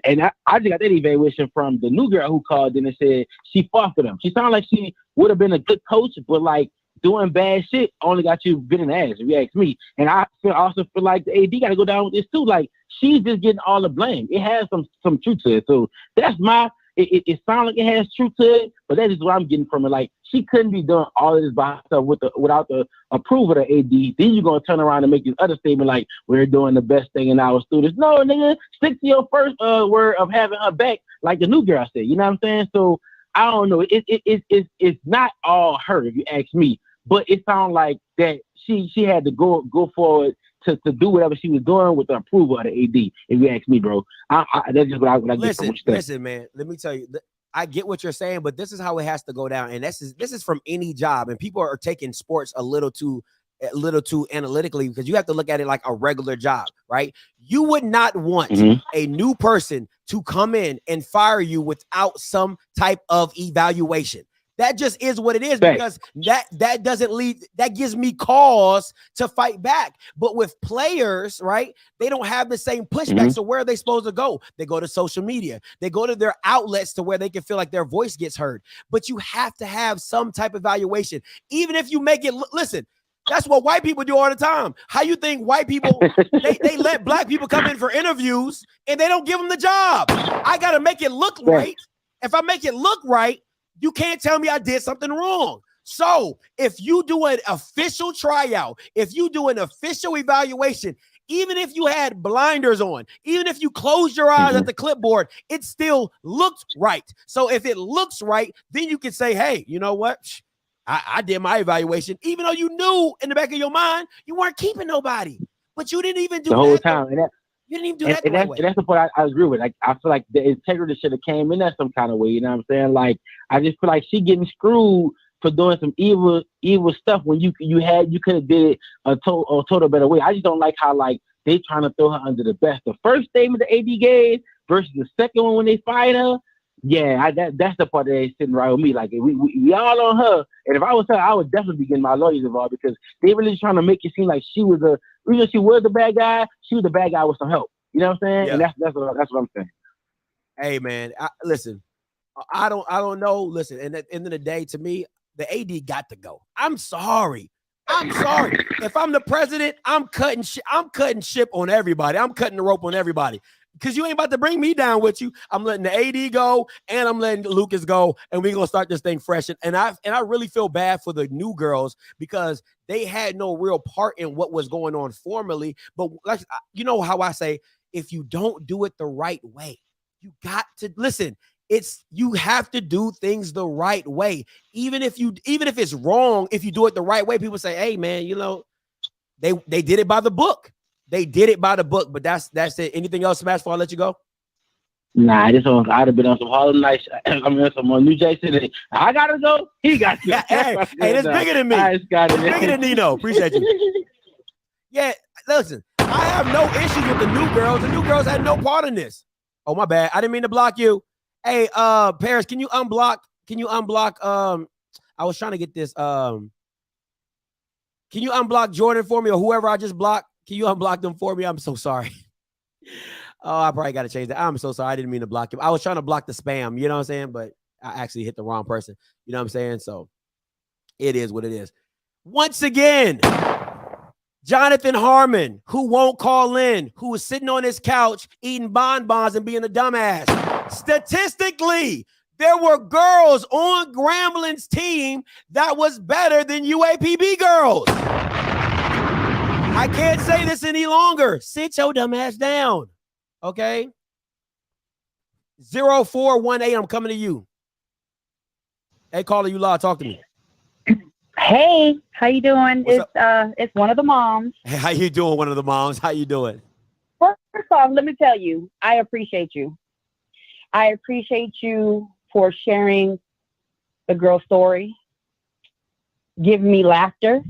And I just got that evaluation from the new girl who called in and said she fought for them. She sounded like she would have been a good coach, but like doing bad shit only got you bit in the ass, if you ask me. And I also feel like the AD got to go down with this too. Like, she's just getting all the blame. It has some truth to it. So that's it sounds like it has truth to it, but that is what I'm getting from it. Like, she couldn't be doing all of this by herself without the approval of the AD. Then you're going to turn around and make this other statement like, we're doing the best thing in our students. No, nigga, stick to your first word of having her back, like the new girl said. You know what I'm saying? So I don't know. It's not all her, if you ask me, but it sounds like that she had to go forward to do whatever she was doing with the approval of the AD, if you ask me, bro. That's just what I get from what you said. Listen, man, let me tell you, I get what you're saying, but this is how it has to go down. And this is from any job. And people are taking sports a little too analytically, because you have to look at it like a regular job, right? You would not want a new person to come in and fire you without some type of evaluation. That just is what it is, because that doesn't lead, that gives me cause to fight back. But with players, right, they don't have the same pushback. So where are they supposed to go? They go to social media. They go to their outlets to where they can feel like their voice gets heard. But you have to have some type of evaluation, even if you make it. Listen, that's what white people do all the time. How you think white people, they let black people come in for interviews and they don't give them the job? I got to make it look right. If I make it look right, you can't tell me I did something wrong. So if you do an official tryout, if you do an official evaluation, even if you had blinders on, even if you closed your eyes at the clipboard, it still looked right. So if it looks right, then you can say, hey, you know what? I did my evaluation, even though you knew in the back of your mind you weren't keeping nobody, but you didn't even do the whole time. You didn't even do that. And that's the part I agree with. Like, I feel like the integrity should have came in that some kind of way. You know what I'm saying? Like, I just feel like she getting screwed for doing some evil stuff when you could have did it a total better way. I just don't like how like they trying to throw her under the bus. The first statement the AD gave versus the second one when they fired her. Yeah, that's the part that ain't sitting right with me. Like, we all on her, and if I was her, I would definitely be getting my lawyers involved, because they really trying to make it seem like she was she was the bad guy. She was the bad guy with some help. You know what I'm saying? Yeah. And that's what I'm saying. Hey, man, listen, I don't know. Listen, and at the end of the day, to me, the AD got to go. I'm sorry. If I'm the president, I'm cutting ship on everybody. I'm cutting the rope on everybody. Because you ain't about to bring me down with you. I'm letting the AD go, and I'm letting Lucas go, and we're gonna start this thing fresh. And I really feel bad for the new girls, because they had no real part in what was going on formally. But like, you know how I say, if you don't do it the right way, you got to listen. You have to do things the right way, even if it's wrong. If you do it the right way, people say, "Hey, man, you know, they did it by the book." They did it by the book, but that's it. Anything else, Smash, before I let you go? Nah, I'd have been on some Harlem Nights. I'm on some New Jack City. I gotta go. He got to. hey, that's bigger than me. It's bigger than Nino. Appreciate you. Yeah, listen. I have no issues with the new girls. The new girls had no part in this. Oh, my bad. I didn't mean to block you. Hey, Paris, can you unblock? I was trying to get this. Can you unblock Jordan for me or whoever I just blocked? Can you unblock them for me? I'm so sorry. Oh, I probably got to change that. I'm so sorry. I didn't mean to block him. I was trying to block the spam, you know what I'm saying? But I actually hit the wrong person. You know what I'm saying? So it is what it is. Once again, Jonathan Harmon, who won't call in, who is sitting on his couch eating bonbons and being a dumbass. Statistically, there were girls on Grambling's team that was better than UAPB girls. I can't say this any longer. Sit your dumb ass down. Okay? 0418, I'm coming to you. Hey, caller, you live. Talk to me. Hey, how you doing? It's one of the moms. Hey, how you doing, one of the moms? How you doing? First off, let me tell you, I appreciate you. I appreciate you for sharing the girl story, giving me laughter.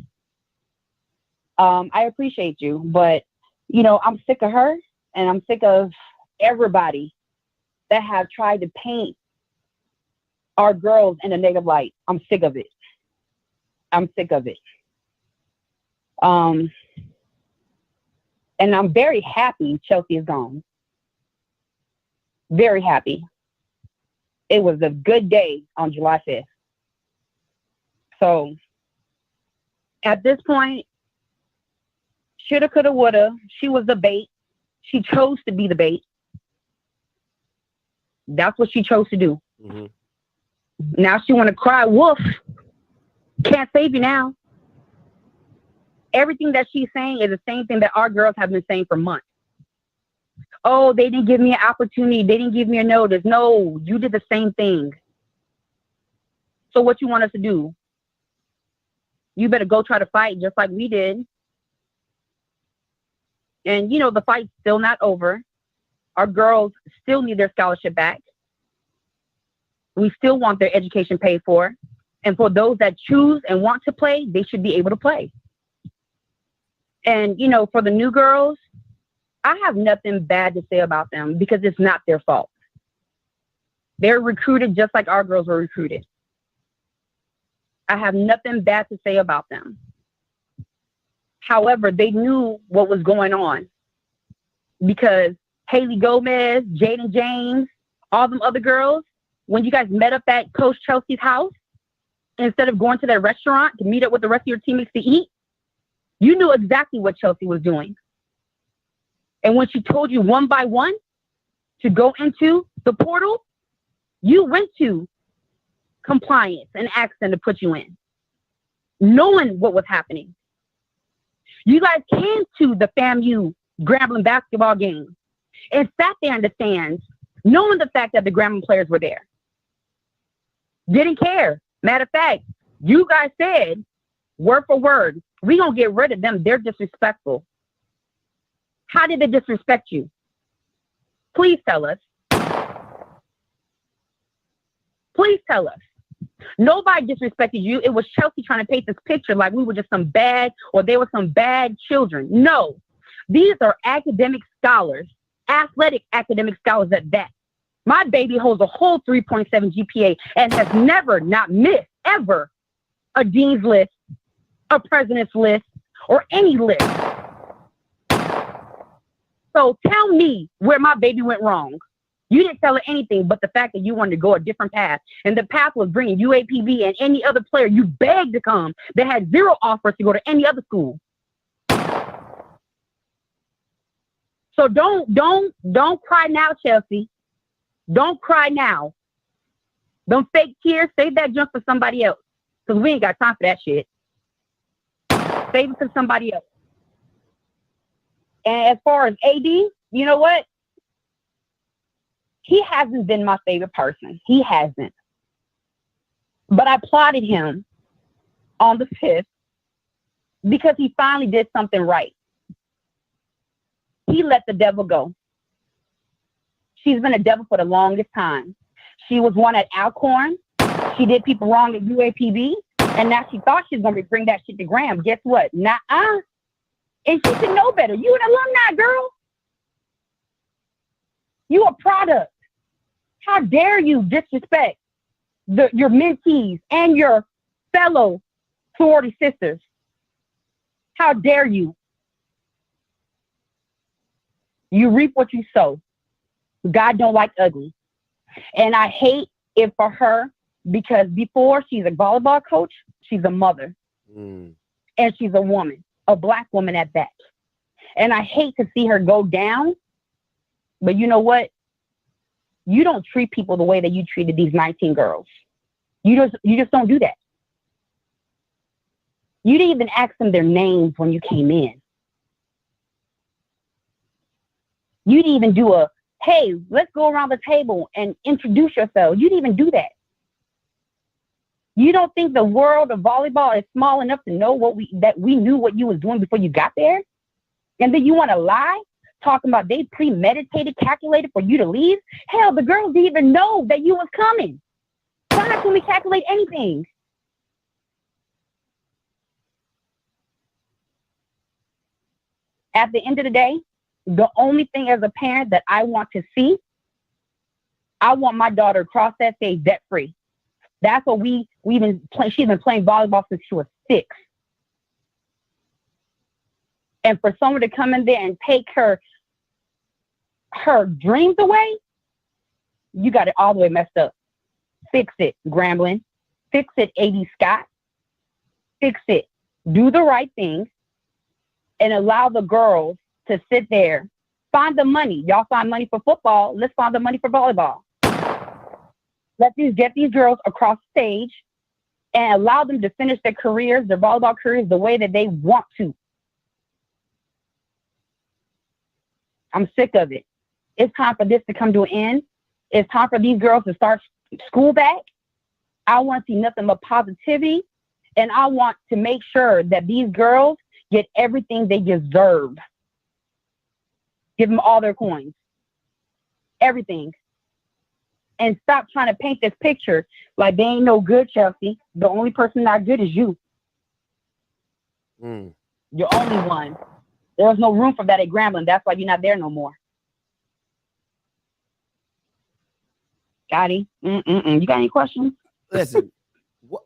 I appreciate you, but you know, I'm sick of her and I'm sick of everybody that have tried to paint our girls in a negative light. I'm sick of it. I'm sick of it. And I'm very happy Chelsea is gone. Very happy. It was a good day on July 5th. So at this point, shoulda, coulda, woulda. She was the bait. She chose to be the bait. That's what she chose to do. Mm-hmm. Now she want to cry wolf. Can't save you now. Everything that she's saying is the same thing that our girls have been saying for months. Oh, they didn't give me an opportunity. They didn't give me a notice. No, you did the same thing. So what you want us to do? You better go try to fight just like we did. And, you know, the fight's still not over. Our girls still need their scholarship back. We still want their education paid for. And for those that choose and want to play, they should be able to play. And, you know, for the new girls, I have nothing bad to say about them because it's not their fault. They're recruited just like our girls were recruited. I have nothing bad to say about them. However, they knew what was going on because Haley Gomez, Jaden James, all them other girls, when you guys met up at Coach Chelsea's house, instead of going to that restaurant to meet up with the rest of your teammates to eat, you knew exactly what Chelsea was doing. And when she told you one by one to go into the portal, you went to compliance and asked them to put you in, knowing what was happening. You guys came to the FAMU Grambling basketball game and sat there in the stands, knowing the fact that the Grambling players were there. Didn't care. Matter of fact, you guys said, word for word, we gonna get rid of them. They're disrespectful. How did they disrespect you? Please tell us. Please tell us. Nobody disrespected you. It was Chelsea trying to paint this picture like we were just some bad, or they were some bad children. No, these are academic scholars, athletic academic scholars at that. My baby holds a whole 3.7 GPA and has never not missed ever a dean's list, a president's list, or any list. So tell me where my baby went wrong. You didn't tell her anything but the fact that you wanted to go a different path. And the path was bringing UAPB and any other player you begged to come that had zero offers to go to any other school. So don't cry now, Chelsea. Don't cry now. Them fake tears, save that junk for somebody else. Because we ain't got time for that shit. Save it for somebody else. And as far as AD, you know what? He hasn't been my favorite person. He hasn't. But I applauded him on the 5th because he finally did something right. He let the devil go. She's been a devil for the longest time. She was one at Alcorn. She did people wrong at UAPB. And now she thought she was going to bring that shit to Graham. Guess what? Nuh-uh. And she should know better. You an alumni, girl. You a product. How dare you disrespect your mentees and your fellow sorority sisters? How dare you? You reap what you sow. God don't like ugly. And I hate it for her because before she's a volleyball coach, she's a mother. And she's a woman, a Black woman at that. And I hate to see her go down. But you know what? You don't treat people the way that you treated these 19 girls. You just don't do that. You didn't even ask them their names when you came in. You didn't even do a, hey, let's go around the table and introduce yourself. You didn't even do that. You don't think the world of volleyball is small enough to know that we knew what you was doing before you got there? And then you want to lie? Talking about they premeditated, calculated for you to leave? Hell, the girls didn't even know that you was coming. Why can we calculate anything? At the end of the day, the only thing as a parent that I want to see, I want my daughter across that stage debt free. That's what we've been playing. She's been playing volleyball since she was 6. And for someone to come in there and take her dreams away, you got it all the way messed up. Fix it, Grambling. Fix it, A.D. Scott. Fix it. Do the right thing and allow the girls to sit there. Find the money. Y'all find money for football. Let's find the money for volleyball. Get these girls across stage and allow them to finish their careers, their volleyball careers, the way that they want to. I'm sick of it. It's time for this to come to an end. It's time for these girls to start school back. I want to see nothing but positivity, and I want to make sure that these girls get everything they deserve. Give them all their coins. Everything. And stop trying to paint this picture like they ain't no good, Chelsea. The only person not good is you. You're only one. There's no room for that at Grambling. That's why you're not there no more. Gotti, you got any questions? Listen,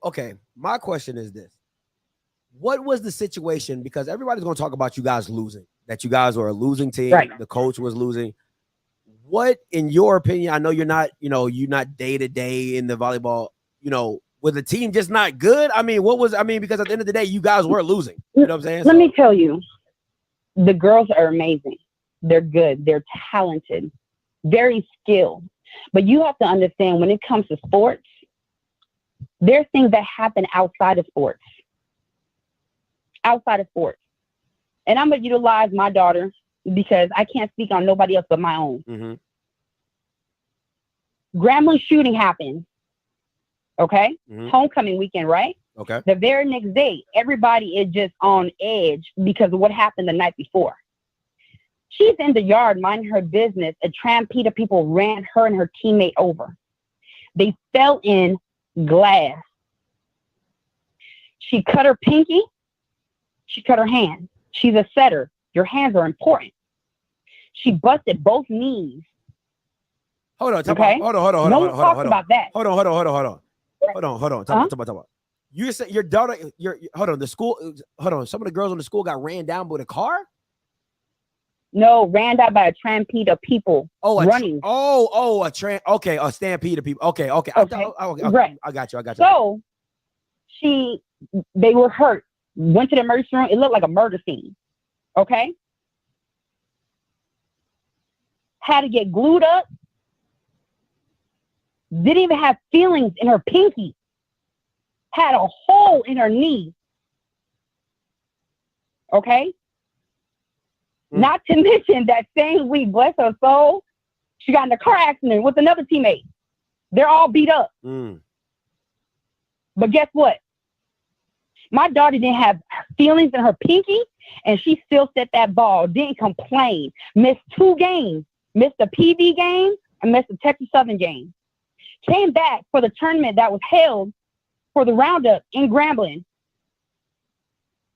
okay. My question is this. What was the situation? Because everybody's going to talk about you guys losing, that you guys were a losing team. Right. The coach was losing. What, in your opinion, I know you're not day to day in the volleyball, was the team just not good? I mean, because at the end of the day, you guys were losing. You know what I'm saying? Let me tell you, the girls are amazing. They're good. They're talented, very skilled. But you have to understand when it comes to sports, there's things that happen outside of sports. Outside of sports. And I'm going to utilize my daughter because I can't speak on nobody else but my own. Grambling shooting happened. Okay? Homecoming weekend, right? Okay. The very next day, everybody is just on edge because of what happened the night before. She's in the yard minding her business. A trampede of people ran her and her teammate over. They fell in glass. She cut her pinky. She cut her hand. She's a setter. Your hands are important. She busted both knees. Hold on. Okay? Hold on. No one talks about that. Hold on. Talk about. You said your daughter, hold on, the school, hold on. Some of the girls on the school got ran down with a car? No, ran down by a trampede of people running. Okay, a stampede of people. Okay. Right. I got you. So they were hurt. Went to the emergency room. It looked like a murder scene. Okay. Had to get glued up. Didn't even have feelings in her pinky. Had a hole in her knee. Okay. Not to mention that same week, bless her soul, she got in a car accident with another teammate. They're all beat up. But guess what? My daughter didn't have feelings in her pinky, and she still set that ball, didn't complain. Missed 2 games. Missed the PV game and missed the Texas Southern game. Came back for the tournament that was held for the roundup in Grambling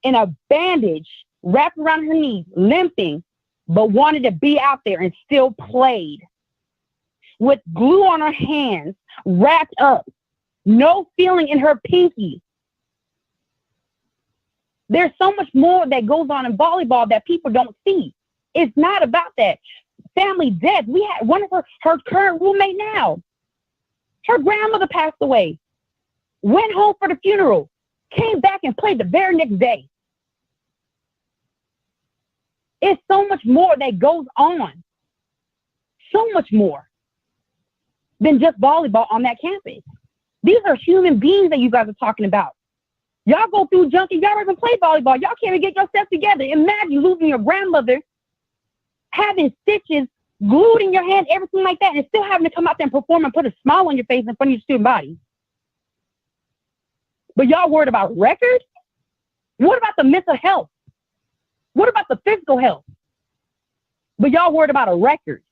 in a bandage wrapped around her knees, limping, but wanted to be out there and still played. With glue on her hands, wrapped up, no feeling in her pinky. There's so much more that goes on in volleyball that people don't see. It's not about that. Family death. We had one of her current roommate now. Her grandmother passed away. Went home for the funeral. Came back and played the very next day. It's so much more that goes on. So much more than just volleyball on that campus. These are human beings that you guys are talking about. Y'all go through junk and y'all don't even play volleyball. Y'all can't even get yourself together. Imagine losing your grandmother, having stitches glued in your hand, everything like that, and still having to come out there and perform and put a smile on your face in front of your student body. But y'all worried about records? What about the mental health? What about the physical health? But y'all worried about a record.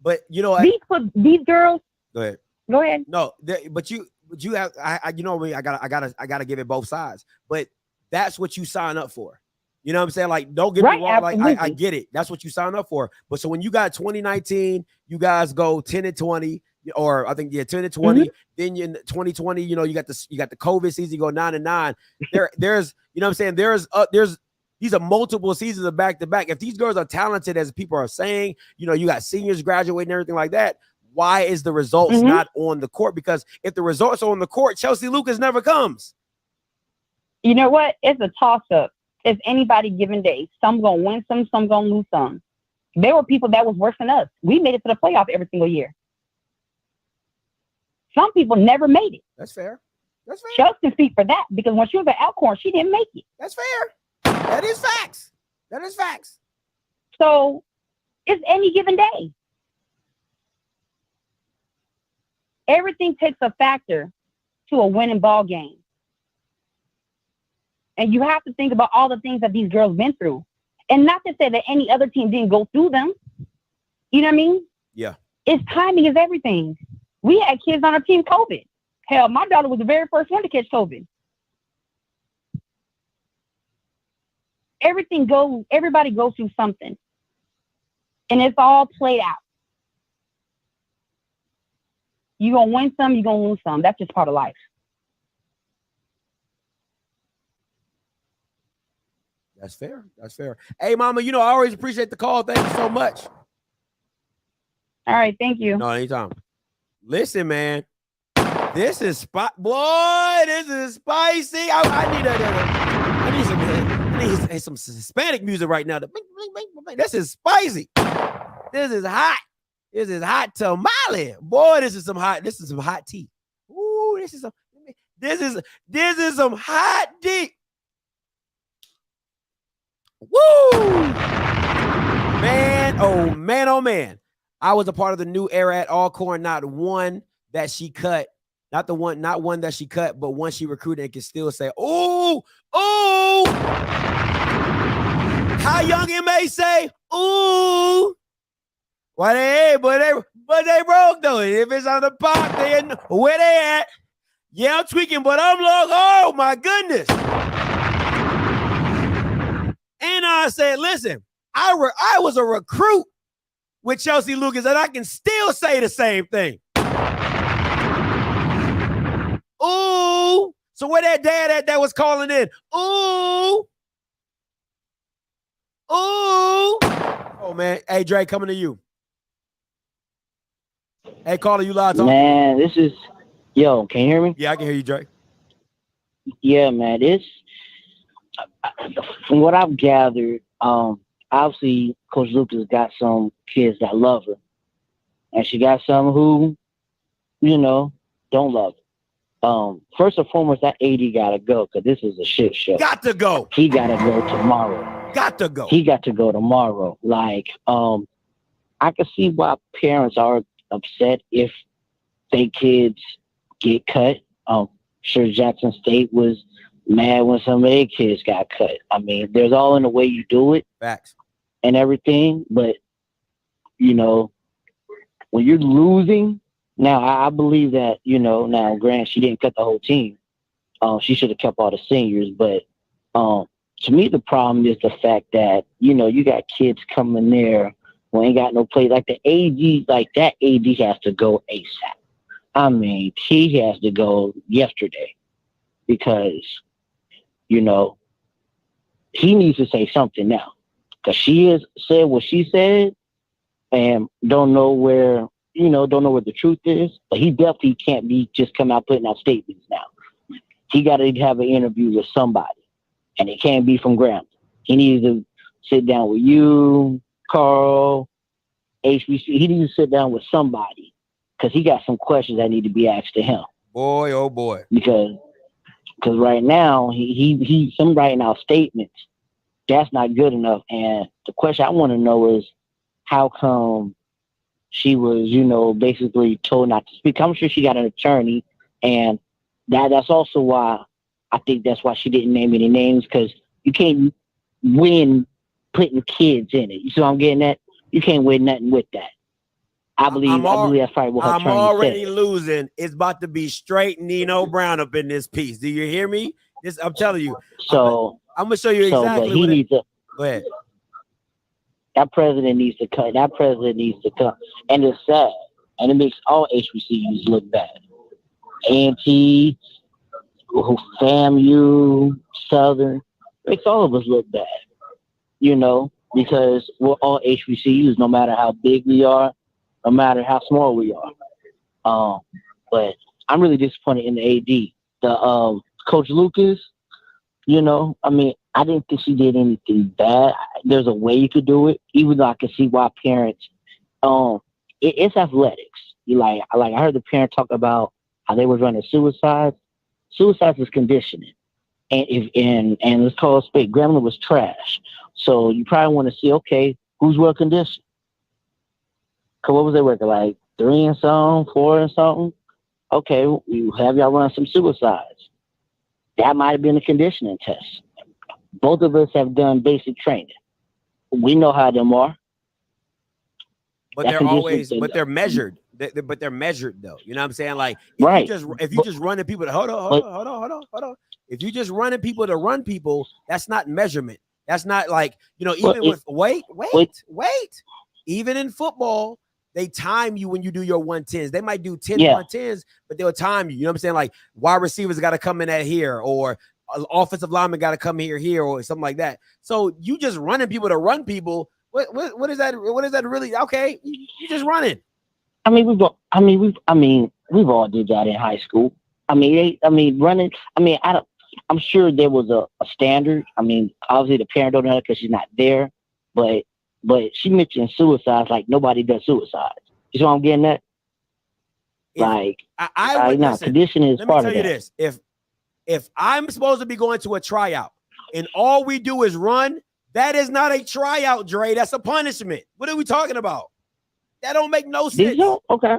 But you know, these girls. Go ahead. Go ahead. No, but you have you know what I mean? I gotta give it both sides. But that's what you sign up for. You know what I'm saying? Like, don't get me wrong. Like, I get it. That's what you sign up for. But so when you got 2019, you guys go 10-20, or I think 10-20. Then in 2020, you know, you got the COVID season, you go 9-9. There's you know what I'm saying? There's these are multiple seasons of back to back. If these girls are talented, as people are saying, you know, you got seniors graduating and everything like that. Why is the results not on the court? Because if the results are on the court, Chelsea Lucas never comes. You know what? It's a toss-up. It's anybody given day. Some gonna win some gonna lose some. There were people that was worse than us. We made it to the playoff every single year. Some people never made it. That's fair. That's fair. Chelsea can speak for that, because when she was at Alcorn, she didn't make it. That's fair. That is facts. That is facts. So it's any given day. Everything takes a factor to a winning ball game. And you have to think about all the things that these girls been through. And not to say that any other team didn't go through them. You know what I mean? Yeah. It's timing is everything. We had kids on our team COVID. Hell, my daughter was the very first one to catch COVID. Everybody goes through something. And it's all played out. You're going to win some, you're going to lose some. That's just part of life. That's fair. That's fair. Hey, Mama, you know, I always appreciate the call. Thank you so much. All right. Thank you. No, anytime. Listen, man. This is boy, this is spicy. I need some Hispanic music right now. This is spicy. This is hot. This is hot tamale. Boy, this is some hot tea. Ooh, this is some hot tea. Woo! Man, oh man. I was a part of the new era at Alcorn, not one that she cut. Not one that she cut, but one she recruited and can still say, ooh. How young it may say, ooh. Why they broke though. If it's on the pop, they in where they at. Yeah, I'm tweaking, but I'm like, oh my goodness. And I said, listen, I was a recruit with Chelsea Lucas, and I can still say the same thing. Ooh. So where that dad that was calling in? Ooh. Oh, man. Hey, Dre, coming to you. Hey, caller, you live talking? Man, this is... Yo, can you hear me? Yeah, I can hear you, Dre. Yeah, man. From what I've gathered, obviously Coach Lucas got some kids that love her, and she got some who, you know, don't love her. First and foremost, that AD gotta go, because this is a shit show. Got to go. He gotta go tomorrow. Got to go. He got to go tomorrow. Like, I can see why parents are upset if their kids get cut. Sure, Jackson State was mad when some of their kids got cut. I mean, there's all in the way you do it. Facts. And everything, but, you know, when you're losing, now I believe that, you know, now granted, she didn't cut the whole team. She should have kept all the seniors, but to me, the problem is the fact that, you know, you got kids coming there who ain't got no play. Like the AD, like that AD has to go ASAP. I mean, he has to go yesterday because, you know, he needs to say something now because she has said what she said and don't know where the truth is. But he definitely can't be just come out putting out statements now. He got to have an interview with somebody. And it can't be from Grambling. He needs to sit down with you, Carl, HBC. He needs to sit down with somebody because he got some questions that need to be asked to him. Boy, oh boy. Because right now he's writing out statements. That's not good enough. And the question I want to know is how come she was, you know, basically told not to speak. I'm sure she got an attorney, and that's also why. I think that's why she didn't name any names, because you can't win putting kids in it. You see what I'm getting at? You can't win nothing with that. I believe that's probably what her I'm attorney already said. losing. It's about to be straight Nino Brown up in this piece. Do you hear me? I'm telling you. So I'm gonna show you exactly. But he needs to. Go ahead. That president needs to cut. That president needs to come. And it's sad, and it makes all HBCUs look bad. A&T, FAMU, Southern, makes all of us look bad, you know, because we're all HBCUs, no matter how big we are, no matter how small we are. But I'm really disappointed in the AD. The Coach Lucas, you know, I mean, I didn't think she did anything bad. There's a way you could do it, even though I can see why parents. It's athletics. I heard the parent talk about how they were running suicides. Suicide is conditioning, and let's call it spade. Grambling was trash, so you probably want to see, okay, who's well conditioned? Cause what was they working like 3 and something, 4 and something? Okay, you have y'all run some suicides. That might have been a conditioning test. Both of us have done basic training. We know how them are. But they're measured. But they're measured though. You know what I'm saying? Like if you just running people to hold on. If you just running people to run people, that's not measurement. That's not like, you know, even with wait. Even in football, they time you when you do your 110s. They might do 10 110s, but they'll time you. You know what I'm saying? Like wide receivers got to come in at here, or offensive lineman got to come here, or something like that. So you just running people to run people. What is that? What is that really? Okay, you just running. We've all did that in high school. Running. I'm sure there was a standard. Obviously the parent don't know because she's not there, but she mentioned suicides like nobody does suicides. You know what I'm getting at? Conditioning is part of that. Let me tell you this: if I'm supposed to be going to a tryout and all we do is run, that is not a tryout, Dre. That's a punishment. What are we talking about? That don't make no sense. Okay.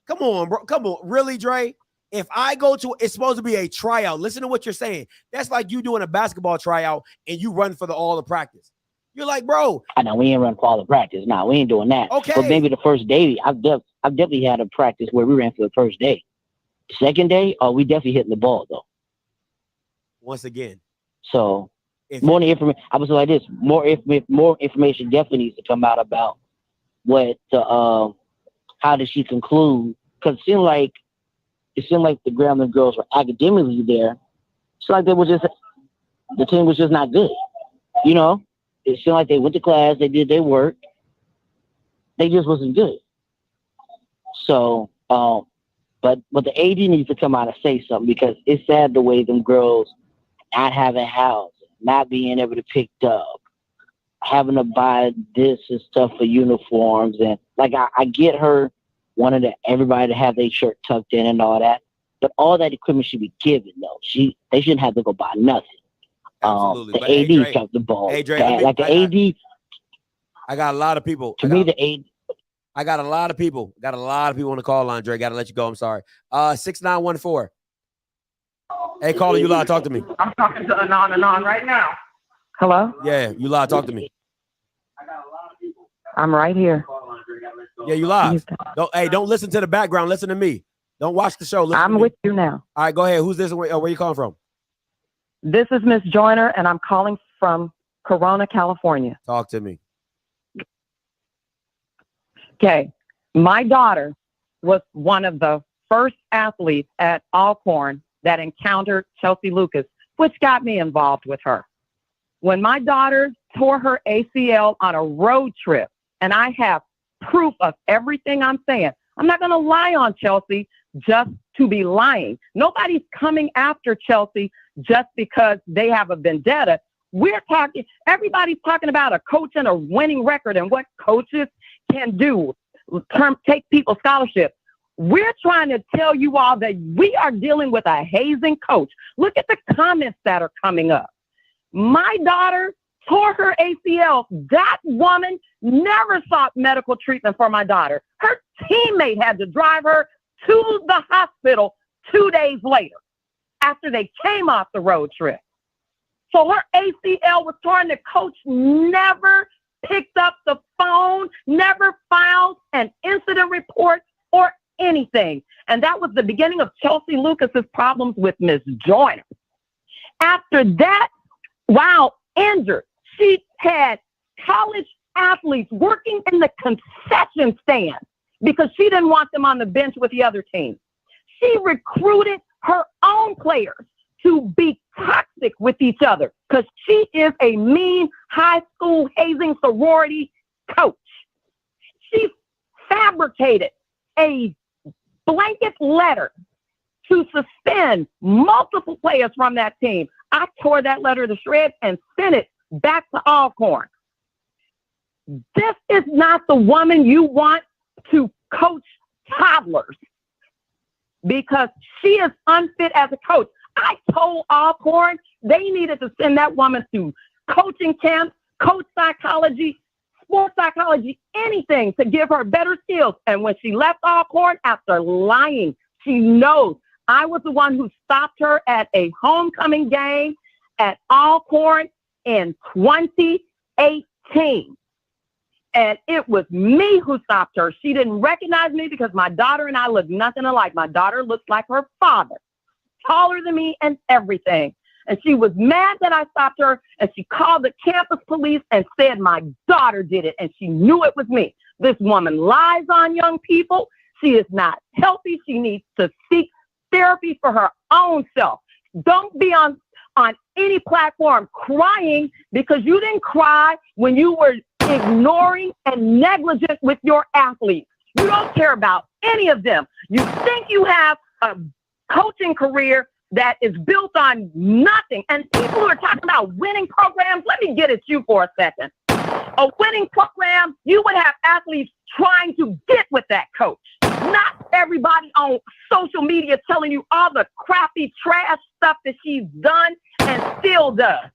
Come on, bro. Come on. Really, Dre? If I go to, it's supposed to be a tryout. Listen to what you're saying. That's like you doing a basketball tryout and you run for all the practice. You're like, bro. I know we ain't run for all the practice. No, we ain't doing that. Okay. But maybe the first day, I've definitely had a practice where we ran for the first day. Second day, we definitely hitting the ball though. Once again. So more information. I was like this. More information definitely needs to come out about what how did she conclude? Because it seemed like the Grambling girls were academically there. It's like the team was just not good. You know, it seemed like they went to class, they did their work, they just wasn't good. So, but the AD needs to come out and say something, because it's sad the way them girls not having housing, not being able to pick up, having to buy this and stuff for uniforms, and like I get her wanting everybody to have their shirt tucked in and all that, but all that equipment should be given though. They shouldn't have to go buy nothing. Absolutely. The AD dropped the ball. Hey, Dre, AD. I got a lot of people. I got a lot of people. Got a lot of people on the call line, Dre. Got to let you go. I'm sorry. 6914. Hey, caller, you live. Talk to me. I'm talking to Anon right now. Hello? Yeah, you live. Talk to me. I'm right here. Yeah, you live. Don't listen to the background. Listen to me. Don't watch the show. I'm with you now. All right, go ahead. Who's this? Where you calling from? This is Miss Joyner, and I'm calling from Corona, California. Talk to me. Okay. My daughter was one of the first athletes at Alcorn that encountered Chelsea Lucas, which got me involved with her. When my daughter tore her ACL on a road trip, and I have proof of everything I'm saying, I'm not going to lie on Chelsea just to be lying. Nobody's coming after Chelsea just because they have a vendetta. Everybody's talking about a coach and a winning record and what coaches can do, take people's scholarships. We're trying to tell you all that we are dealing with a hazing coach. Look at the comments that are coming up. My daughter tore her ACL. That woman never sought medical treatment for my daughter. Her teammate had to drive her to the hospital 2 days later after they came off the road trip. So her ACL was torn. The coach never picked up the phone, never filed an incident report or anything. And that was the beginning of Chelsea Lucas's problems with Ms. Joyner. After that, while injured, she had college athletes working in the concession stand because she didn't want them on the bench with the other team. She recruited her own players to be toxic with each other because she is a mean high school hazing sorority coach. She fabricated a blanket letter to suspend multiple players from that team. I tore that letter to shreds and sent it back to Alcorn. This is not the woman you want to coach toddlers because she is unfit as a coach. I told Alcorn they needed to send that woman to coaching camps, coach psychology, sports psychology, anything to give her better skills. And when she left Alcorn after lying, she knows I was the one who stopped her at a homecoming game at Alcorn in 2018. And it was me who stopped her. She didn't recognize me because my daughter and I look nothing alike. My daughter looks like her father, taller than me and everything. And she was mad that I stopped her, and she called the campus police and said my daughter did it, and she knew it was me. This woman lies on young people. She is not healthy. She needs to seek therapy for her own self. Don't be on any platform crying because you didn't cry when you were ignoring and negligent with your athletes. You don't care about any of them. You think you have a coaching career that is built on nothing. And people who are talking about winning programs, let me get at you for a second. A winning program, you would have athletes trying to get with that coach. Not everybody on social media telling you all the crappy trash stuff that she's done and still does.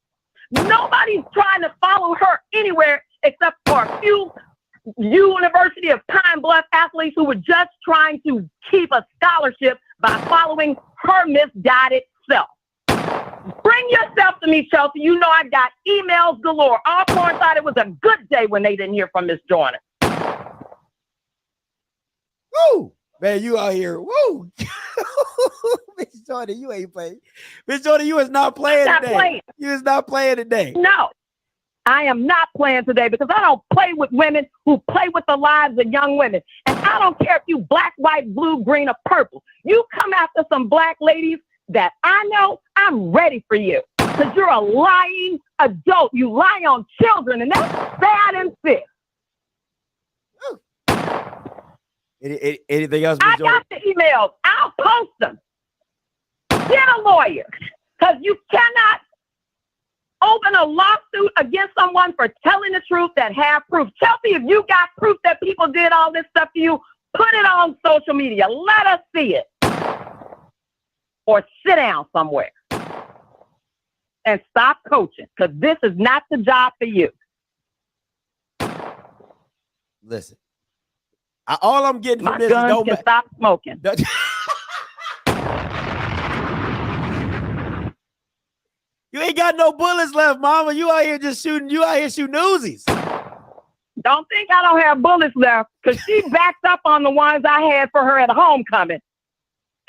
Nobody's trying to follow her anywhere except for a few University of Pine Bluff athletes who were just trying to keep a scholarship by following her misguided self. Bring yourself to me, Chelsea. You know I got emails galore. Alcorn thought it was a good day when they didn't hear from Miss Joyner. Woo! Man, you out here. Woo! Miss Joyner, you ain't playing. Miss Joyner, you is not playing today. You is not playing today. No, I am not playing today because I don't play with women who play with the lives of young women. And I don't care if you black, white, blue, green, or purple. You come after some black ladies that I know, I'm ready for you. Because you're a lying adult. You lie on children, and that's sad and sick. Anything else? I got the emails. I'll post them. Get a lawyer. Because you cannot open a lawsuit against someone for telling the truth that have proof. Chelsea, if you got proof that people did all this stuff to you, put it on social media. Let us see it. Or sit down somewhere and stop coaching because this is not the job for you. Listen, all I'm getting from this is can stop smoking. You ain't got no bullets left, mama. You out here just shooting. You out here shooting Uzis. Don't think I don't have bullets left because she backed up on the ones I had for her at homecoming.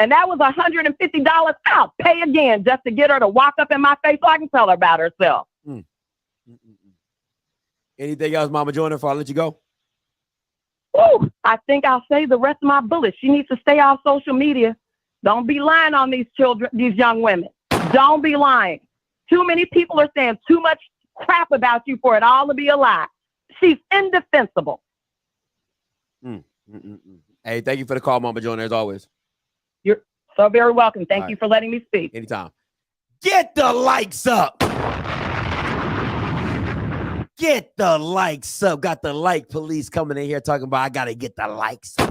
And that was $150. I'll pay again just to get her to walk up in my face so I can tell her about herself. Anything else, Mama Joyner, before I let you go? Woo, I think I'll save the rest of my bullets. She needs to stay off social media. Don't be lying on these children, these young women. Don't be lying. Too many people are saying too much crap about you for it all to be a lie. She's indefensible. Hey, thank you for the call, Mama Joyner, as always. You're so very welcome. Thank you for letting me speak. Anytime. Get the likes up. Get the likes up. Got the like police coming in here talking about I gotta get the likes up.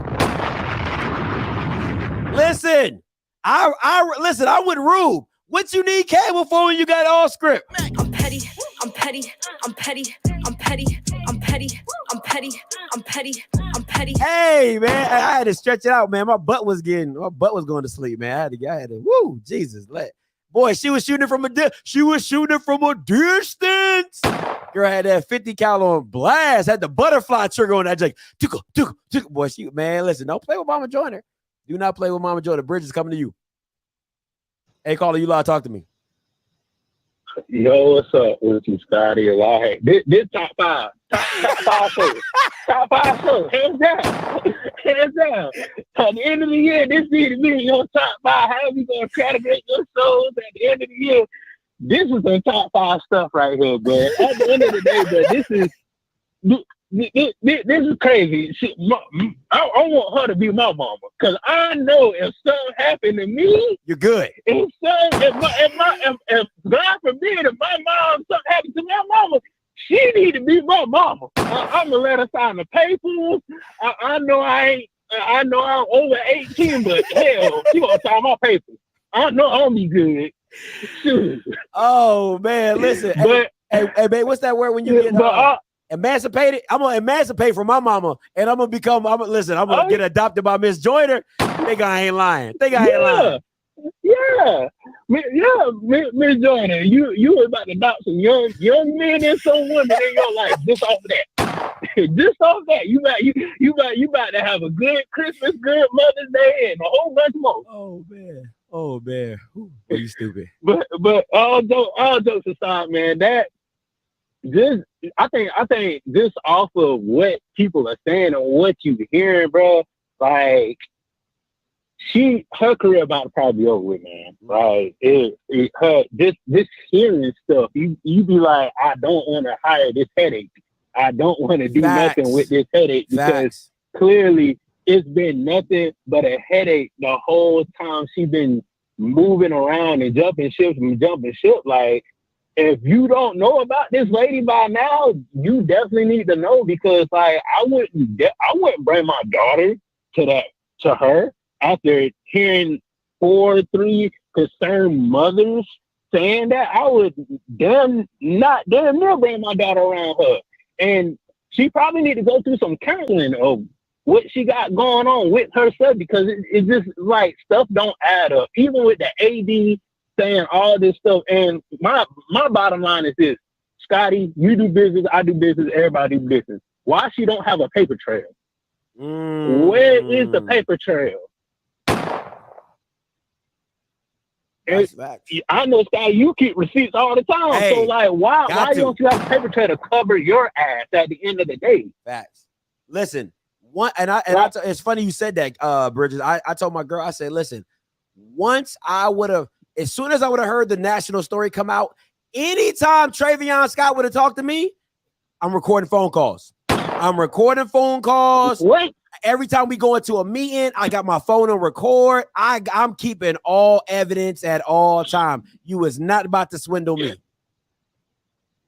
Listen, I went rude. What you need cable for when you got all script? I'm petty, I'm petty, I'm petty, I'm petty, I'm petty, I'm petty, I'm petty, I'm petty. Hey man, I had to stretch it out, man. My butt was going to sleep, man. I had to woo, Jesus. Boy, she was shooting from a distance. Girl had that 50 cal on blast, had the butterfly trigger on that. Like, boy, man, listen, don't play with Mama Joyner. Do not play with Mama Joyner. Bridge is coming to you. Hey, caller, you live. Talk to me. Yo, what's up with you, Scotty? Like, this top five show. Top five show. Hands down. Hands down. At the end of the year, this need to be your top five. How are we going to categorize your shows at the end of the year? This is some top five stuff right here, but at the end of the day, but this is crazy. I want her to be my mama, because I know if something happened to me, you're good. If God forbid, if my mom, something happened to my mama, she need to be my mama. I'm gonna let her sign the papers. I know I'm over 18, but hell, she gonna sign my papers. I know I'm be good. Shoot. Oh man, listen. Hey, babe, what's that word when you get emancipated? I'm gonna emancipate from my mama, and I'm gonna get adopted by Miss Joyner. Think I ain't lying. Lying. Yeah, Miss Joyner, you about to adopt some young men and some women in your life. Just off that. Just off that. You about to have a good Christmas, good Mother's Day, and a whole bunch more. Oh man. Ooh, you stupid. But all jokes aside, man, I think this off of what people are saying and what you hearing, bro, like her career about to probably be over with, man. Like this hearing stuff, you be like, I don't want to hire this headache. I don't want to do nothing with this headache, because clearly it's been nothing but a headache the whole time she's been moving around and jumping ship. Like, if you don't know about this lady by now, you definitely need to know, because like I wouldn't bring my daughter to her after hearing 4 or 3 concerned mothers saying that. I would damn near bring my daughter around her, and she probably need to go through some counseling of what she got going on with herself, because it just like stuff don't add up. Even with the AD saying all this stuff, and my bottom line is this: Scotty, you do business, I do business, everybody do business. Why she don't have a paper trail? Where is the paper trail? I know, Scotty, you keep receipts all the time. Hey, so like, why don't you have a paper trail to cover your ass at the end of the day? Facts. Listen. It's funny you said that, Bridges. I told my girl, I said, listen, as soon as I would have heard the national story come out, anytime Travion Scott would have talked to me, I'm recording phone calls. What? Every time we go into a meeting, I got my phone on record. I'm keeping all evidence at all time. You was not about to swindle me.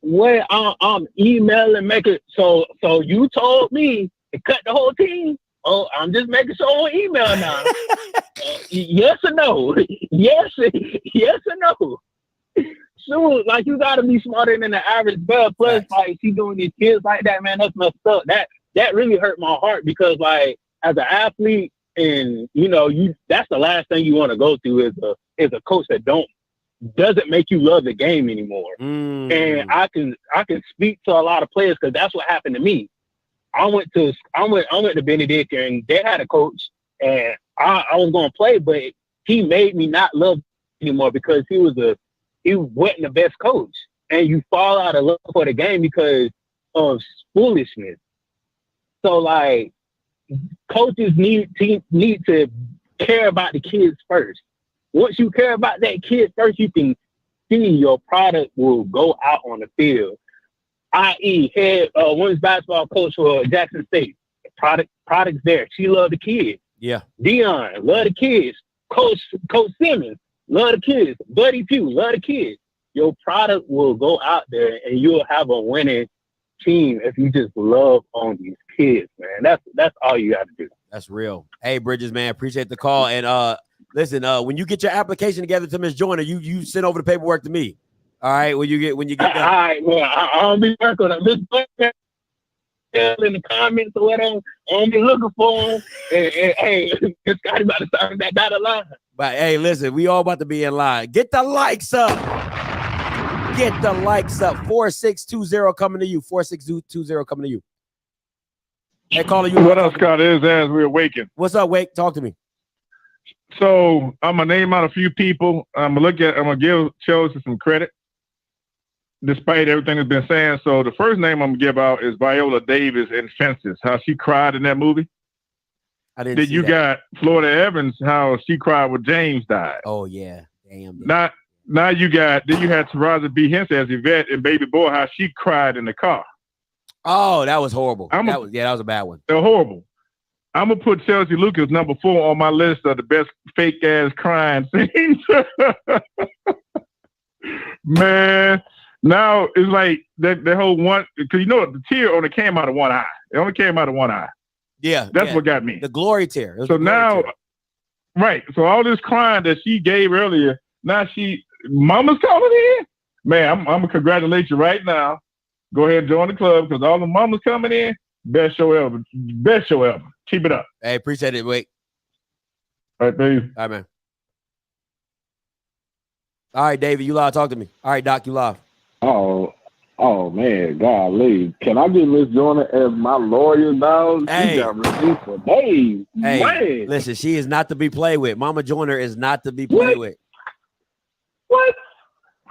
When I'm emailing, so you told me to cut the whole team. Oh, I'm just making sure on email now. Yes or no? Yes or no? So, like, you gotta be smarter than the average bell. Plus, like, she doing these kids like that, man. That's messed up. That really hurt my heart, because, like, as an athlete, and that's the last thing you want to go through is a coach that doesn't make you love the game anymore. And I can speak to a lot of players, because that's what happened to me. I went to Benedict, and they had a coach, and I was going to play, but he made me not love anymore, because he wasn't the best coach, and you fall out of love for the game because of foolishness. So like coaches need to care about the kids first. Once you care about that kid first, you can see your product will go out on the field. I.e., head women's basketball coach for Jackson State. Product's there. She loved the kids. Yeah. Dion, love the kids. Coach Simmons, love the kids. Buddy Pugh, love the kids. Your product will go out there and you'll have a winning team if you just love on these kids, man. That's all you got to do. That's real. Hey, Bridges, man, appreciate the call. And listen, when you get your application together to Miss Joyner, you send over the paperwork to me. All right, when you get done. All right, well, I don't be working on this. In the comments or whatever, I don't be looking for them. And hey, it's got about to start that dotted line. But hey, listen, we all about to be in line. Get the likes up. Get the likes up. 4620 coming to you. 4620 coming to you. Hey, caller, you. What up, Scott? Is as we awaken. What's up, Wake? Talk to me. So I'm gonna name out a few people. I'm gonna give Chelsea some credit, despite everything that's been saying. So the first name I'm gonna give out is Viola Davis in Fences. How she cried in that movie. I didn't. Then see you that. got Florida Evans. How she cried when James died. Oh yeah, damn. Now you had Taraza B. Henson as Yvette and Baby Boy. How she cried in the car. Oh, that was horrible. That was a bad one. They're horrible. I'm gonna put Chelsea Lucas number 4 on my list of the best fake ass crying scenes. Man, now it's like that whole one, because you know the tear only came out of one eye. It only came out of one eye. Yeah, that's what got me. The glory tear. So now, right? So all this crying that she gave earlier, now Mama's coming in. Man, I'm gonna congratulate you right now. Go ahead and join the club because all the mamas coming in. Best show ever. Best show ever. Keep it up. Hey, appreciate it, Wake. All right, baby. All right, man. All right, David, you live. Talk to me. All right, Doc, you live. Oh man, golly. Can I get Miss Joyner as my lawyer now? Hey. She got receipts for days. Hey, Man. listen, she is not to be played with. Mama Joyner is not to be played with. What?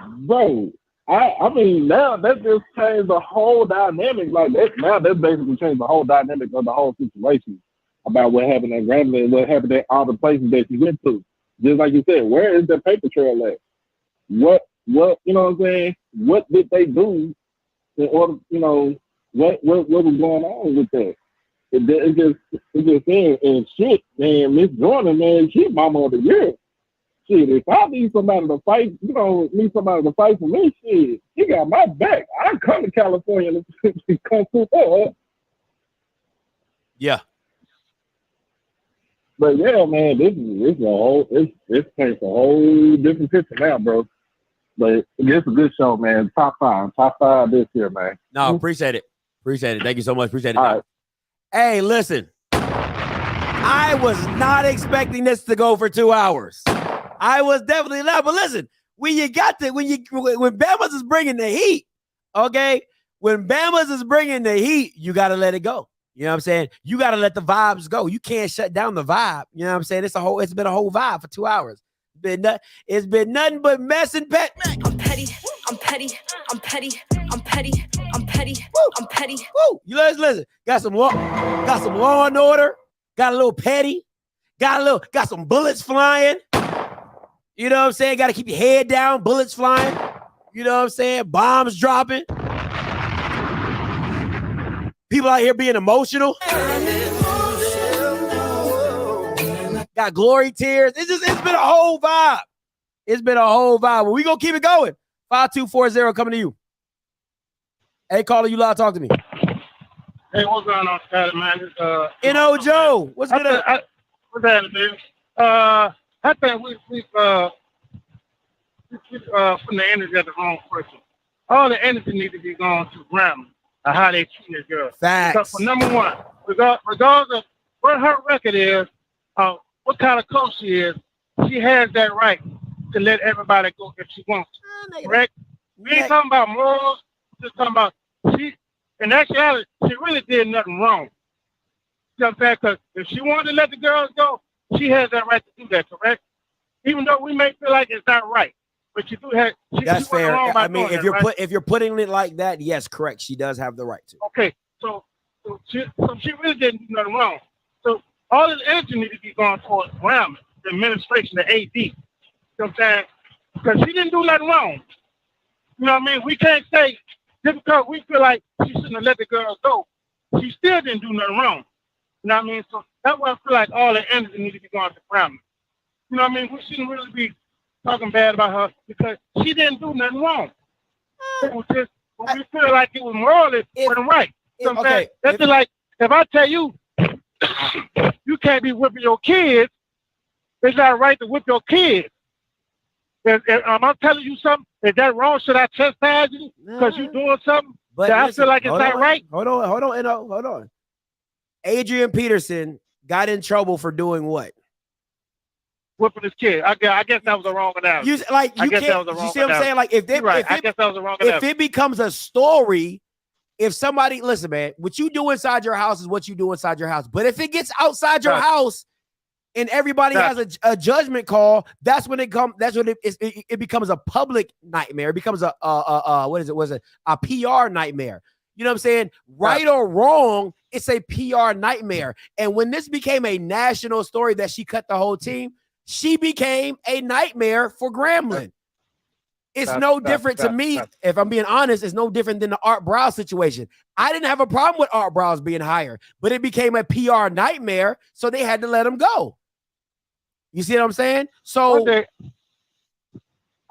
Bro, I mean, now that just changed the whole dynamic. Like that, now that basically changed the whole dynamic of the whole situation about what happened at Grambling and what happened at all the places that she went to. Just like you said, where is the paper trail at? What, you know what I'm saying? What did they do in order, you know, what was going on with that? It just saying, and shit, man, Miss Joyner, man, she Mama of the Year. Shit, if I need somebody to fight, for me, shit, she got my back. I come to California to come through her. Yeah. But yeah, man, this paints a whole different picture now, bro. But it's a good show, man. Top five this year, man. No, appreciate it. Thank you so much. Appreciate it. All right. Hey, listen. I was not expecting this to go for 2 hours. I was definitely not. But listen, when Bama's is bringing the heat, okay? When Bama's is bringing the heat, you got to let it go. You know what I'm saying? You got to let the vibes go. You can't shut down the vibe. You know what I'm saying? It's been a whole vibe for 2 hours. It's been nothing but mess and pet. I'm petty. I'm petty. I'm petty. I'm petty. I'm petty. I'm petty. Woo! You listen. Got some law and order. Got a little petty. Got some bullets flying. You know what I'm saying? Got to keep your head down. Bullets flying. You know what I'm saying? Bombs dropping. People out here being emotional. Got glory tears. It's been a whole vibe. It's been a whole vibe. But we gonna keep it going. 5240 coming to you. Hey, caller, you live. Talk to me. Hey, what's going on, Scotty, man? N.O. Joe, what's good? What's happening, baby? I think we putting the energy at the wrong person. All the energy needs to be going to Grambling and how they treat this girl. Facts. Because for number one, regardless of what her record is, what kind of coach she is, she has that right to let everybody go if she wants to. Correct? We ain't talking about morals. We're just talking about in actuality, she really did nothing wrong. You know what I'm saying? Because if she wanted to let the girls go, she has that right to do that, correct? Even though we may feel like it's not right. but she do have. That's she wasn't fair. wrong by I mean, doing if that, right? if you're putting it like that, yes, correct. She does have the right to. Okay, so she really didn't do nothing wrong. So all this energy needs to be going towards Grambling, the administration, the AD. You know what I'm saying? Because she didn't do nothing wrong. You know what I mean? We can't say just because we feel like she shouldn't have let the girls go. She still didn't do nothing wrong. You know what I mean? So that's why I feel like all the energy needs to be going to Grambling. You know what I mean? We shouldn't really be talking bad about her because she didn't do nothing wrong. It was just when we feel like it was morally wasn't right. You know what I'm saying? That's just like if I tell you you can't be whipping your kids, it's not right to whip your kids. If I'm telling you something, is that wrong? Should I chastise you because you're doing something that I feel like it's not right? Hold on. Adrian Peterson got in trouble for doing what? Whipping his kid. I guess that was the wrong analogy. You see what I'm saying? Like if I guess that was the wrong analogy. If it becomes a story, if somebody listen, man, what you do inside your house is what you do inside your house. But if it gets outside your house and everybody has a judgment call, that's when it comes. That's when it becomes a public nightmare. It becomes a PR nightmare. You know what I'm saying? Right or wrong, it's a PR nightmare. And when this became a national story that she cut the whole team, she became a nightmare for Grambling. It's no different to me. If I'm being honest, it's no different than the Art Browse situation. I didn't have a problem with Art Browse being hired, but it became a PR nightmare, so they had to let him go. You see what I'm saying? So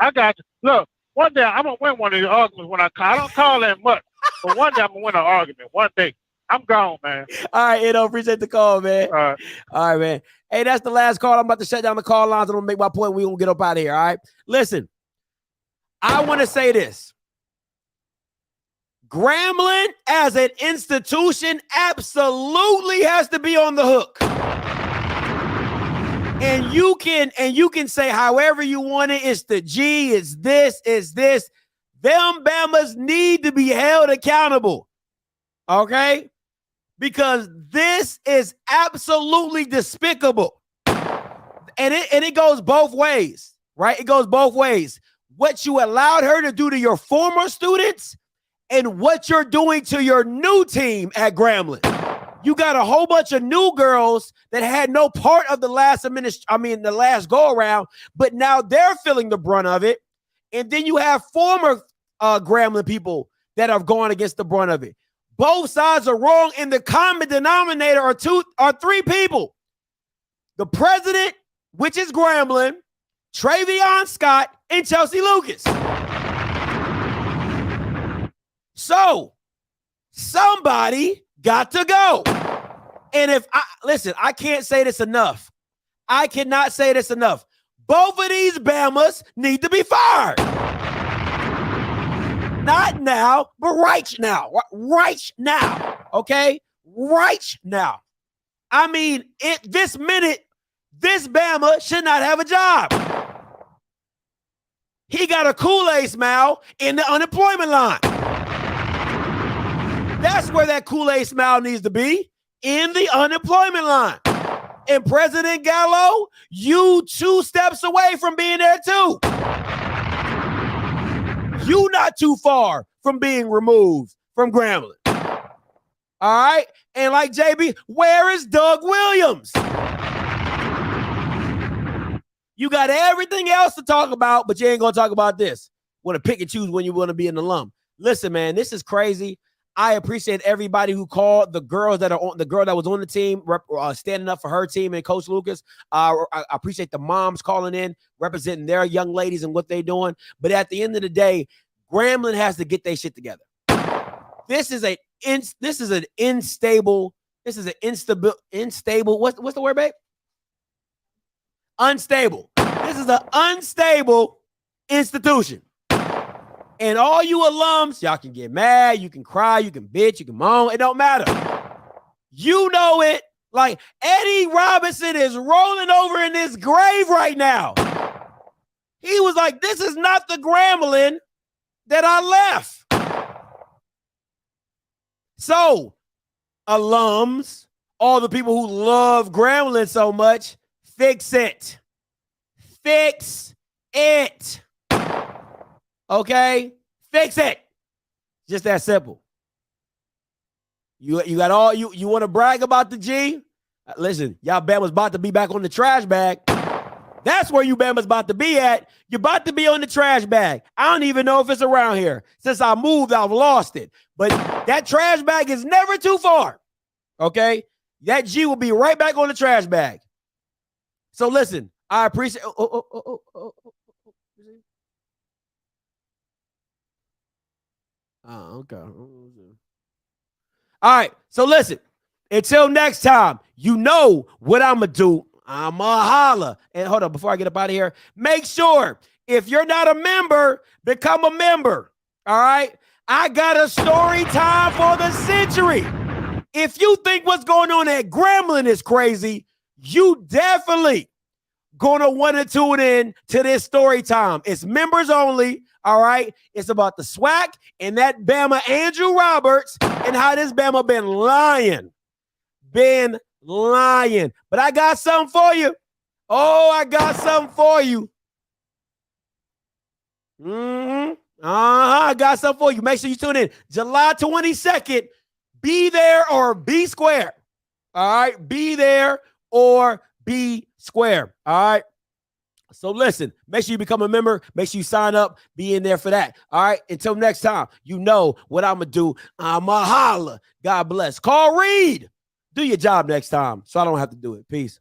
I got you. Look, one day I'm gonna win one of the arguments when I call. I don't call that much, but one day I'm gonna win an argument. One day. I'm gone, man. All right, Edo, appreciate the call, man. All right, man. Hey, that's the last call. I'm about to shut down the call lines. I'm gonna make my point. We're gonna get up out of here. All right. Listen, I want to say this. Grambling as an institution absolutely has to be on the hook. And you can say however you want it. It's the G, it's this. Them Bamas need to be held accountable. Okay? Because this is absolutely despicable. And it goes both ways, right? It goes both ways. What you allowed her to do to your former students and what you're doing to your new team at Grambling. You got a whole bunch of new girls that had no part of the last go around, but now they're feeling the brunt of it. And then you have former Grambling people that have gone against the brunt of it. Both sides are wrong, and the common denominator are three people. The president, which is Grambling, Travion Scott, and Chelsea Lucas. So somebody got to go. And I can't say this enough. I cannot say this enough. Both of these Bamas need to be fired. Not now, but right now. Right now. Okay? Right now. I mean, this minute, this Bama should not have a job. He got a Kool-Aid smile in the unemployment line. That's where that Kool-Aid smile needs to be, in the unemployment line. And President Gallo, you 2 steps away from being there too. You not too far from being removed from Grambling. All right? And like JB, where is Doug Williams? You got everything else to talk about, but you ain't going to talk about this. Want to pick and choose when you want to be an alum. Listen, man, this is crazy. I appreciate everybody who called, the girl that was on the team, standing up for her team and Coach Lucas. I appreciate the moms calling in, representing their young ladies and what they're doing. But at the end of the day, Grambling has to get their shit together. This is an instable. What's the word, babe? Unstable. This is an unstable institution. And all you alums, y'all can get mad, you can cry, you can bitch, you can moan. It don't matter. You know it. Like Eddie Robinson is rolling over in this grave right now. He was like, this is not the Grambling that I left. So, alums, all the people who love Grambling so much, fix it. Fix it. Okay? Fix it. Just that simple. You got all you want to brag about the G? Listen, y'all Bama's about to be back on the trash bag. That's where you Bama's about to be at. You're about to be on the trash bag. I don't even know if it's around here. Since I moved, I've lost it. But that trash bag is never too far. Okay? That G will be right back on the trash bag. So listen, I appreciate. Oh, okay. All right. So listen, until next time, you know what I'm going to do. I'm going to holla. And hold on, before I get up out of here, make sure if you're not a member, become a member. All right. I got a story time for the century. If you think what's going on at Grambling is crazy, you definitely going to want to tune in to this story time. It's members only. All right. It's about the SWAC and that Bama Andrew Roberts and how this Bama been lying. But I got something for you. Oh, I got something for you. I got something for you. Make sure you tune in. July 22nd. Be there or be square. All right. Be there or be square. All right. So listen, make sure you become a member. Make sure you sign up. Be in there for that. All right. Until next time, you know what I'm going to do. I'm going to holla. God bless. Call Reed. Do your job next time so I don't have to do it. Peace.